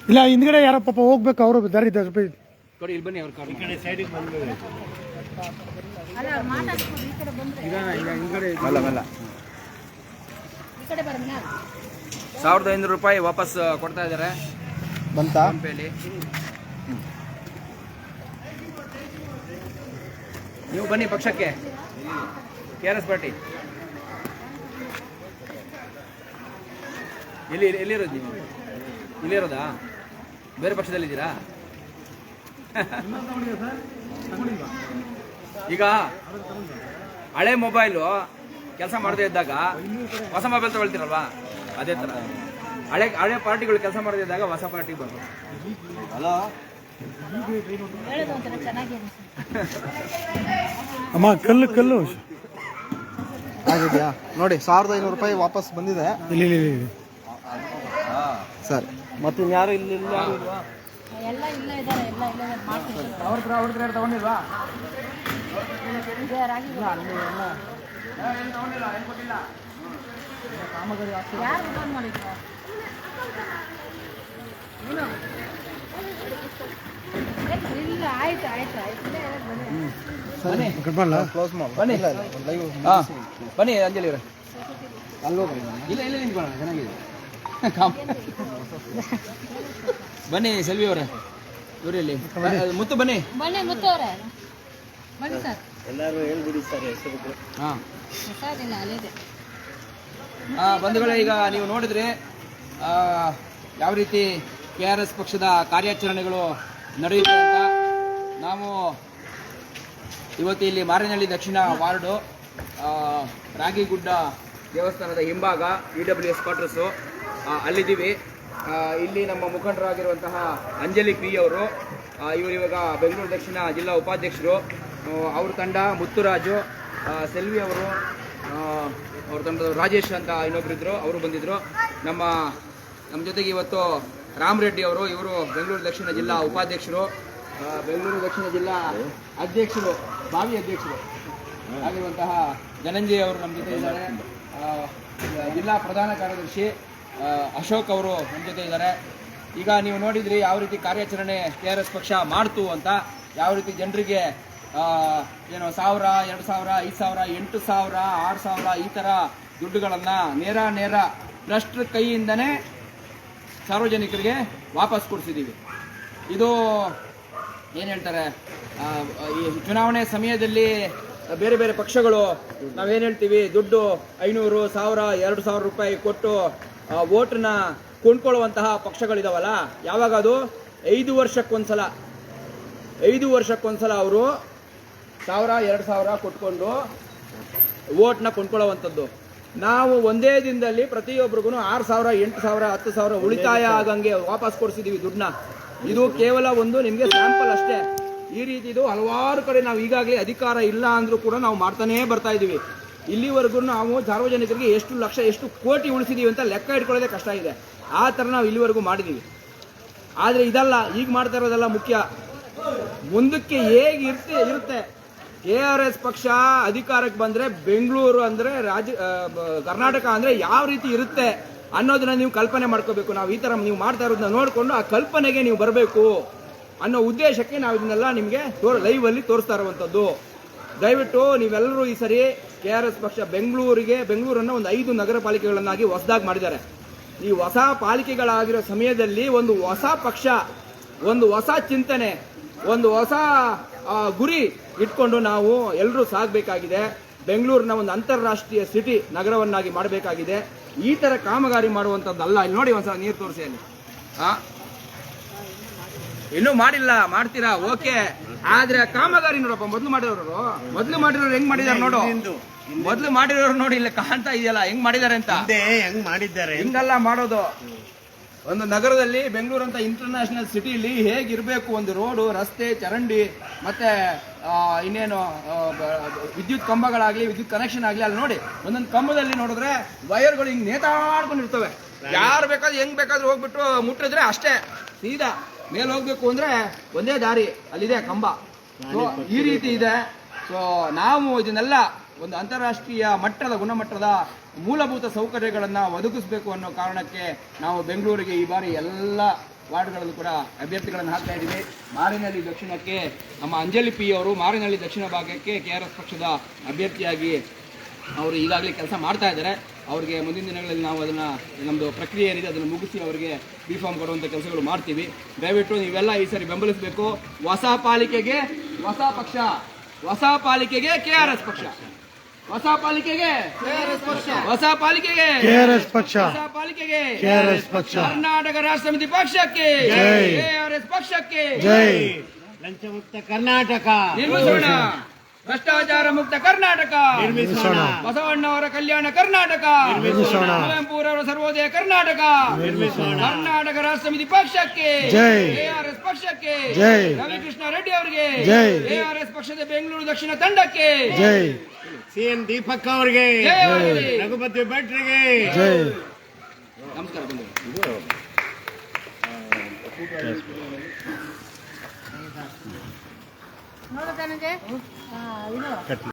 ಇಲ್ಲ ಹಿಂದ್ಗಡೆ ಯಾರೋ ಪಾಪ ಹೋಗ್ಬೇಕು, ಅವರು ದಾರಿ ಕೊಡಿ. ಇಲ್ಲಿ ಬನ್ನಿ, ಅವ್ರ ಕಾರ್ ಈ ಕಡೆ ಸೈಡಿಗೆ ಬಂದ್ಬಿಡಿ. ಅಲ್ಲ ಅವ್ರು ಮಾತಾಡ್ಸ್ಬೋದು. ಈ ಕಡೆ ಬಂದ್ರೆ ಈ ಕಡೆ ಬರಲ್ಲ. 1,500 ರೂಪಾಯಿ ವಾಪಸ್ ಕೊಡ್ತಾ ಇದ್ದಾರೆ ಬಂತ. ಫೋನ್ಪೇಲಿ. ನೀವು ಬನ್ನಿ ಪಕ್ಷಕ್ಕೆ, KRS ಪಾರ್ಟಿ. ಎಲ್ಲಿರೋದು ನೀವು? ಇಲ್ಲಿರೋದಾ? ಬೇರೆ ಪಕ್ಷದಲ್ಲಿದ್ದೀರಾ? ಈಗ ಹಳೆ ಮೊಬೈಲು ಕೆಲಸ ಮಾಡದೇ ಇದ್ದಾಗ ಹೊಸ ಮೊಬೈಲ್ ತಗೊಳ್ತೀರಲ್ವಾ, ಅದೇ ಥರ ಹಳೆ ಪಾರ್ಟಿಗಳು ಕೆಲಸ ಮಾಡದಿದ್ದಾಗ ಹೊಸ ಪಾರ್ಟಿ ಬಂದು ಹಲೋ ಹೇಳೋದು ಒಂಥರ ಚೆನ್ನಾಗಿ ಅನಿಸುತ್ತೆ. ಅಮ್ಮ ಕಲ್ಲು ಆಗಿದೆಯಾ ನೋಡಿ, 1500 ರೂಪಾಯಿ ವಾಪಸ್ ಬಂದಿದೆ. ಸರಿ, ಮತ್ತೆ ಇನ್ಯಾರು ಇಲ್ಲಿ ಯಾರು ಇಲ್ವಾ? ಎಲ್ಲ ಇಲ್ಲೇ ಇದ್ದಾರೆ, ಎಲ್ಲ ಇಲ್ಲೇ ಮಾಡ್ತಿದ್ದಾರೆ. ಅವ್ರ ತಗೊಂಡಿಲ್ವಾ? ರಾಗಿ ಯಾರು ಫೋನ್ ಮಾಡಿದ್ರು? ಇಲ್ಲ, ಆಯ್ತು ಬನ್ನಿ ಕ್ಲೋಸ್ ಮಾಡಿ ಬನ್ನಿ ಲೈವ್ ಬನ್ನಿ ಅಂಜಲಿ ಅವರೇ, ಇಲ್ಲ ನಿಂತ್ಕೊಳ್ಳೋಣ, ಚೆನ್ನಾಗಿದೆ. ಬನ್ನಿ ಸೆಲ್ವಿ ಅವರೇ, ಇವರಲ್ಲಿ ಮುತ್ತು ಬನ್ನಿ. ಬನ್ನಿ ಮುತ್ತು ಅವರೇ, ಬನ್ನಿ ಸರ್. ಎಲ್ಲರೂ ಹೇಳ್ಬಿಡಿ ಸರ್ ಹೆಸರು. ಹಾಂ ಹೊಸದಿಲ್ಲ, ಅಲ್ಲಿದೆ. ಬಂಧುಗಳೇ, ಈಗ ನೀವು ನೋಡಿದ್ರೆ ಯಾವ ರೀತಿ KRS ಪಕ್ಷದ ಕಾರ್ಯಾಚರಣೆಗಳು ನಡೆಯುತ್ತೆ ಅಂತ. ನಾವು ಇವತ್ತು ಇಲ್ಲಿ ಮಾರೇನಹಳ್ಳಿ ದಕ್ಷಿಣ ವಾರ್ಡು ರಾಗಿಗುಡ್ಡ ದೇವಸ್ಥಾನದ ಹಿಂಭಾಗ EWS ಕ್ವಾರ್ಟರ್ಸು ಅಲ್ಲಿದ್ದೀವಿ. ಇಲ್ಲಿ ನಮ್ಮ ಮುಖಂಡರಾಗಿರುವಂತಹ ಅಂಜಲಿ ಪಿ ಅವರು, ಇವರು ಇವಾಗ ಬೆಂಗಳೂರು ದಕ್ಷಿಣ ಜಿಲ್ಲಾ ಉಪಾಧ್ಯಕ್ಷರು. ಅವ್ರ ತಂಡ ಮುತ್ತುರಾಜು, ಸೆಲ್ವಿ ಅವರು, ಅವ್ರ ತಂಡದ ರಾಜೇಶ್ ಅಂತ ಇನ್ನೊಬ್ಬರಿದ್ದರು, ಅವರು ಬಂದಿದ್ದರು. ನಮ್ಮ ಜೊತೆಗೆ ಇವತ್ತು ರಾಮರೆಡ್ಡಿ ಅವರು, ಇವರು ಬೆಂಗಳೂರು ದಕ್ಷಿಣ ಜಿಲ್ಲಾ ಉಪಾಧ್ಯಕ್ಷರು, ಬೆಂಗಳೂರು ದಕ್ಷಿಣ ಜಿಲ್ಲಾ ಅಧ್ಯಕ್ಷರು, ಭಾವಿ ಅಧ್ಯಕ್ಷರು ಆಗಿರುವಂತಹ ಧನಂಜಯ ಅವರು ನಮ್ಮ ಜೊತೆ ಇದ್ದಾರೆ. ಜಿಲ್ಲಾ ಪ್ರಧಾನ ಕಾರ್ಯದರ್ಶಿ ಅಶೋಕ್ ಅವರು ನಮ್ಮ ಜೊತೆ ಇದ್ದಾರೆ. ಈಗ ನೀವು ನೋಡಿದ್ರಿ ಯಾವ ರೀತಿ ಕಾರ್ಯಾಚರಣೆ KRS ಪಕ್ಷ ಮಾಡ್ತು ಅಂತ, ಯಾವ ರೀತಿ ಜನರಿಗೆ ಏನು 1000, 2000, 5000, 8000, 6000 ಈ ಥರ ದುಡ್ಡುಗಳನ್ನು ನೇರ ಟ್ರಸ್ಟ್ ಕೈಯಿಂದನೇ ಸಾರ್ವಜನಿಕರಿಗೆ ವಾಪಸ್ ಕೊಡಿಸಿದ್ದೀವಿ. ಇದು ಏನು ಹೇಳ್ತಾರೆ, ಈ ಚುನಾವಣೆ ಸಮಯದಲ್ಲಿ ಬೇರೆ ಬೇರೆ ಪಕ್ಷಗಳು ನಾವೇನು ಹೇಳ್ತೀವಿ, ದುಡ್ಡು 500, 1000, 2000 ರೂಪಾಯಿ ಕೊಟ್ಟು ವೋಟನ್ನ ಕೊಂಡ್ಕೊಳ್ಳುವಂತಹ ಪಕ್ಷಗಳಿದಾವಲ್ಲ, ಯಾವಾಗ ಅದು 5 ವರ್ಷಕ್ಕೊಂದ್ಸಲ ಅವರು 1000, 2000 ಕೊಟ್ಕೊಂಡು ವೋಟ್ನ ಕೊಂಡ್ಕೊಳ್ಳುವಂಥದ್ದು. ನಾವು ಒಂದೇ ದಿನದಲ್ಲಿ ಪ್ರತಿಯೊಬ್ಬರಿಗೂ 6000, 8000, 10,000 ಉಳಿತಾಯ ಆಗಂಗೆ ವಾಪಸ್ ಕೊಡಿಸಿದ್ದೀವಿ ದುಡ್ಡನ್ನ. ಇದು ಕೇವಲ ಒಂದು ನಿಮಗೆ ಸ್ಯಾಂಪಲ್ ಅಷ್ಟೇ. ಈ ರೀತಿ ಇದು ಹಲವಾರು ಕಡೆ ನಾವು ಈಗಾಗಲೇ ಅಧಿಕಾರ ಇಲ್ಲ ಅಂದರೂ ಕೂಡ ನಾವು ಮಾಡ್ತಾನೇ ಬರ್ತಾ ಇದ್ದೀವಿ. ಇಲ್ಲಿವರೆಗೂ ನಾವು ಸಾರ್ವಜನಿಕರಿಗೆ ಎಷ್ಟು ಲಕ್ಷ, ಎಷ್ಟು ಕೋಟಿ ಉಳಿಸಿದ್ದೀವಿ ಅಂತ ಲೆಕ್ಕ ಇಟ್ಕೊಳ್ಳೋದೇ ಕಷ್ಟ ಇದೆ. ಆ ಥರ ನಾವು ಇಲ್ಲಿವರೆಗೂ ಮಾಡಿದ್ದೀವಿ. ಆದರೆ ಇದಲ್ಲ, ಈಗ ಮಾಡ್ತಾ ಇರೋದೆಲ್ಲ ಮುಖ್ಯ. ಮುಂದಕ್ಕೆ ಹೇಗೆ ಇರುತ್ತೆ KRS ಪಕ್ಷ ಅಧಿಕಾರಕ್ಕೆ ಬಂದರೆ, ಬೆಂಗಳೂರು ಅಂದರೆ ಕರ್ನಾಟಕ ಅಂದರೆ ಯಾವ ರೀತಿ ಇರುತ್ತೆ ಅನ್ನೋದನ್ನ ನೀವು ಕಲ್ಪನೆ ಮಾಡ್ಕೋಬೇಕು. ನಾವು ಈ ಥರ ನೀವು ಮಾಡ್ತಾ ಇರೋದನ್ನ ನೋಡಿಕೊಂಡು ಆ ಕಲ್ಪನೆಗೆ ನೀವು ಬರಬೇಕು ಅನ್ನೋ ಉದ್ದೇಶಕ್ಕೆ ನಾವು ಇದನ್ನೆಲ್ಲ ನಿಮಗೆ ಲೈವಲ್ಲಿ ತೋರಿಸ್ತಾ ಇರುವಂಥದ್ದು. ದಯವಿಟ್ಟು ನೀವೆಲ್ಲರೂ ಈ ಸರಿ KRS ಪಕ್ಷ ಬೆಂಗಳೂರನ್ನು ಒಂದು 5 ನಗರ ಪಾಲಿಕೆಗಳನ್ನಾಗಿ ಹೊಸದಾಗಿ ಮಾಡಿದ್ದಾರೆ. ಈ ಹೊಸ ಪಾಲಿಕೆಗಳಾಗಿರೋ ಸಮಯದಲ್ಲಿ ಒಂದು ಹೊಸ ಪಕ್ಷ, ಒಂದು ಹೊಸ ಚಿಂತನೆ, ಒಂದು ಹೊಸ ಗುರಿ ಇಟ್ಕೊಂಡು ನಾವು ಎಲ್ಲರೂ ಸಾಗಬೇಕಾಗಿದೆ. ಬೆಂಗಳೂರಿನ ಒಂದು ಅಂತಾರಾಷ್ಟ್ರೀಯ ಸಿಟಿ ನಗರವನ್ನಾಗಿ ಮಾಡಬೇಕಾಗಿದೆ. ಈ ಥರ ಕಾಮಗಾರಿ ಮಾಡುವಂಥದ್ದಲ್ಲ. ಇಲ್ಲಿ ನೋಡಿ, ಒಂದ್ಸಲ ನೀರು ತೋರಿಸಿ ಅಲ್ಲಿ. ಇನ್ನೂ ಮಾಡಿಲ್ಲ, ಮಾಡ್ತೀರಾ, ಓಕೆ. ಆದ್ರೆ ಕಾಮಗಾರಿ ನೋಡಪ್ಪ, ಮೊದಲು ಮಾಡಿರೋರು ಹೆಂಗ್ ಮಾಡಿದಾರೆ ನೋಡು. ಮೊದಲು ಮಾಡಿರೋರು ನೋಡಿ, ಇಲ್ಲಿ ಕಾಣ್ತಾ ಇದೆಯಲ್ಲ ಹೆಂಗ್ ಮಾಡಿದ್ದಾರೆ ಅಂತ. ಹೆಂಗ್ ಮಾಡಿದ್ದಾರೆ ಹಿಂಗಲ್ಲ ಮಾಡೋದು. ಒಂದು ನಗರದಲ್ಲಿ, ಬೆಂಗಳೂರು ಅಂತ ಇಂಟರ್ನ್ಯಾಷನಲ್ ಸಿಟಿಲಿ ಹೇಗಿರಬೇಕು, ಒಂದು ರೋಡು, ರಸ್ತೆ, ಚರಂಡಿ, ಮತ್ತೆ ಇನ್ನೇನು ವಿದ್ಯುತ್ ಕಂಬಗಳಾಗ್ಲಿ, ವಿದ್ಯುತ್ ಕನೆಕ್ಷನ್ ಆಗಲಿ, ಅಲ್ಲಿ ನೋಡಿ ಒಂದೊಂದು ಕಂಬದಲ್ಲಿ ನೋಡಿದ್ರೆ ವೈರ್ಗಳು ಹಿಂಗೆ ನೇತಾಡ್ಕೊಂಡಿರ್ತವೆ. ಯಾರು ಬೇಕಾದ್ರೂ ಹೆಂಗ್ ಬೇಕಾದ್ರೂ ಹೋಗ್ಬಿಟ್ಟು ಮುಟ್ಟಿದ್ರೆ ಅಷ್ಟೇ, ಸೀದಾ ಮೇಲೆ ಹೋಗ್ಬೇಕು ಅಂದ್ರೆ ಒಂದೇ ದಾರಿ, ಅಲ್ಲಿದೆ ಕಂಬ. ಸೊ ಈ ರೀತಿ ಇದೆ. ಸೊ ನಾವು ಇದನ್ನೆಲ್ಲ ಒಂದು ಅಂತಾರಾಷ್ಟ್ರೀಯ ಮಟ್ಟದ ಗುಣಮಟ್ಟದ ಮೂಲಭೂತ ಸೌಕರ್ಯಗಳನ್ನು ಒದಗಿಸಬೇಕು ಅನ್ನೋ ಕಾರಣಕ್ಕೆ ನಾವು ಬೆಂಗಳೂರಿಗೆ ಈ ಬಾರಿ ಎಲ್ಲ ವಾರ್ಡ್ಗಳಲ್ಲೂ ಕೂಡ ಅಭ್ಯರ್ಥಿಗಳನ್ನು ಹಾಕ್ತಾ ಇದ್ದೀವಿ. ಮಾರೇನಹಳ್ಳಿ ದಕ್ಷಿಣಕ್ಕೆ ನಮ್ಮ ಅಂಜಲಿ ಪಿ ಅವರು, ಮಾರೇನಹಳ್ಳಿ ದಕ್ಷಿಣ ಭಾಗಕ್ಕೆ KRS ಪಕ್ಷದ ಅಭ್ಯರ್ಥಿಯಾಗಿ ಅವರು ಈಗಾಗಲೇ ಕೆಲಸ ಮಾಡ್ತಾ ಇದ್ದಾರೆ. ಅವ್ರಿಗೆ ಮುಂದಿನ ದಿನಗಳಲ್ಲಿ ನಾವು ಅದನ್ನು, ನಮ್ಮದು ಪ್ರಕ್ರಿಯೆ ಏನಿದೆ ಅದನ್ನು ಮುಗಿಸಿ ಅವರಿಗೆ B.Pharm ಕೊಡುವಂಥ ಕೆಲಸಗಳು ಮಾಡ್ತೀವಿ. ದಯವಿಟ್ಟು ನೀವೆಲ್ಲ ಈ ಸರಿ ಬೆಂಬಲಿಸಬೇಕು. ಹೊಸ ಪಾಲಿಕೆಗೆ ಹೊಸ ಪಕ್ಷ, ಹೊಸ ಪಾಲಿಕೆಗೆ KRS ಪಕ್ಷ, ಹೊಸ ಪಾಲಿಕೆಗೆ KRS ಪಕ್ಷ, ಹೊಸ ಪಾಲಿಕೆಗೆ KRS ಪಕ್ಷ, ಹೊಸ ಪಾಲಿಕೆಗೆ KRS ಪಕ್ಷ, ಕರ್ನಾಟಕ ರಾಷ್ಟ್ರ ಸಮಿತಿ ಪಕ್ಷಕ್ಕೆ KRS ಪಕ್ಷಕ್ಕೆ ಜೈ. ಲಂಚಮುಕ್ತ ಕರ್ನಾಟಕ ನಿರ್ಮಿಸೋಣ. ಭ್ರಷ್ಟಾಚಾರ ಮುಕ್ತ ಕರ್ನಾಟಕ, ಬಸವಣ್ಣವರ ಕಲ್ಯಾಣ ಕರ್ನಾಟಕ, ಕುವೆಂಪುರವರ ಸರ್ವೋದಯ ಕರ್ನಾಟಕ, ಕರ್ನಾಟಕ ರಾಷ್ಟ್ರ ಸಮಿತಿ ಪಕ್ಷಕ್ಕೆ, ARS ಪಕ್ಷಕ್ಕೆ, ರವಿಕೃಷ್ಣ ರೆಡ್ಡಿ ಅವರಿಗೆ, ARS ಪಕ್ಷದ ಬೆಂಗಳೂರು ದಕ್ಷಿಣ ತಂಡಕ್ಕೆ, CM ದೀಪಕ್ ಅವರಿಗೆ, ರಘುಪತಿ ಭಟ್ರಿಗೆ ನಮಸ್ಕಾರ. ನೋಡು ತನಗೆ ಇದು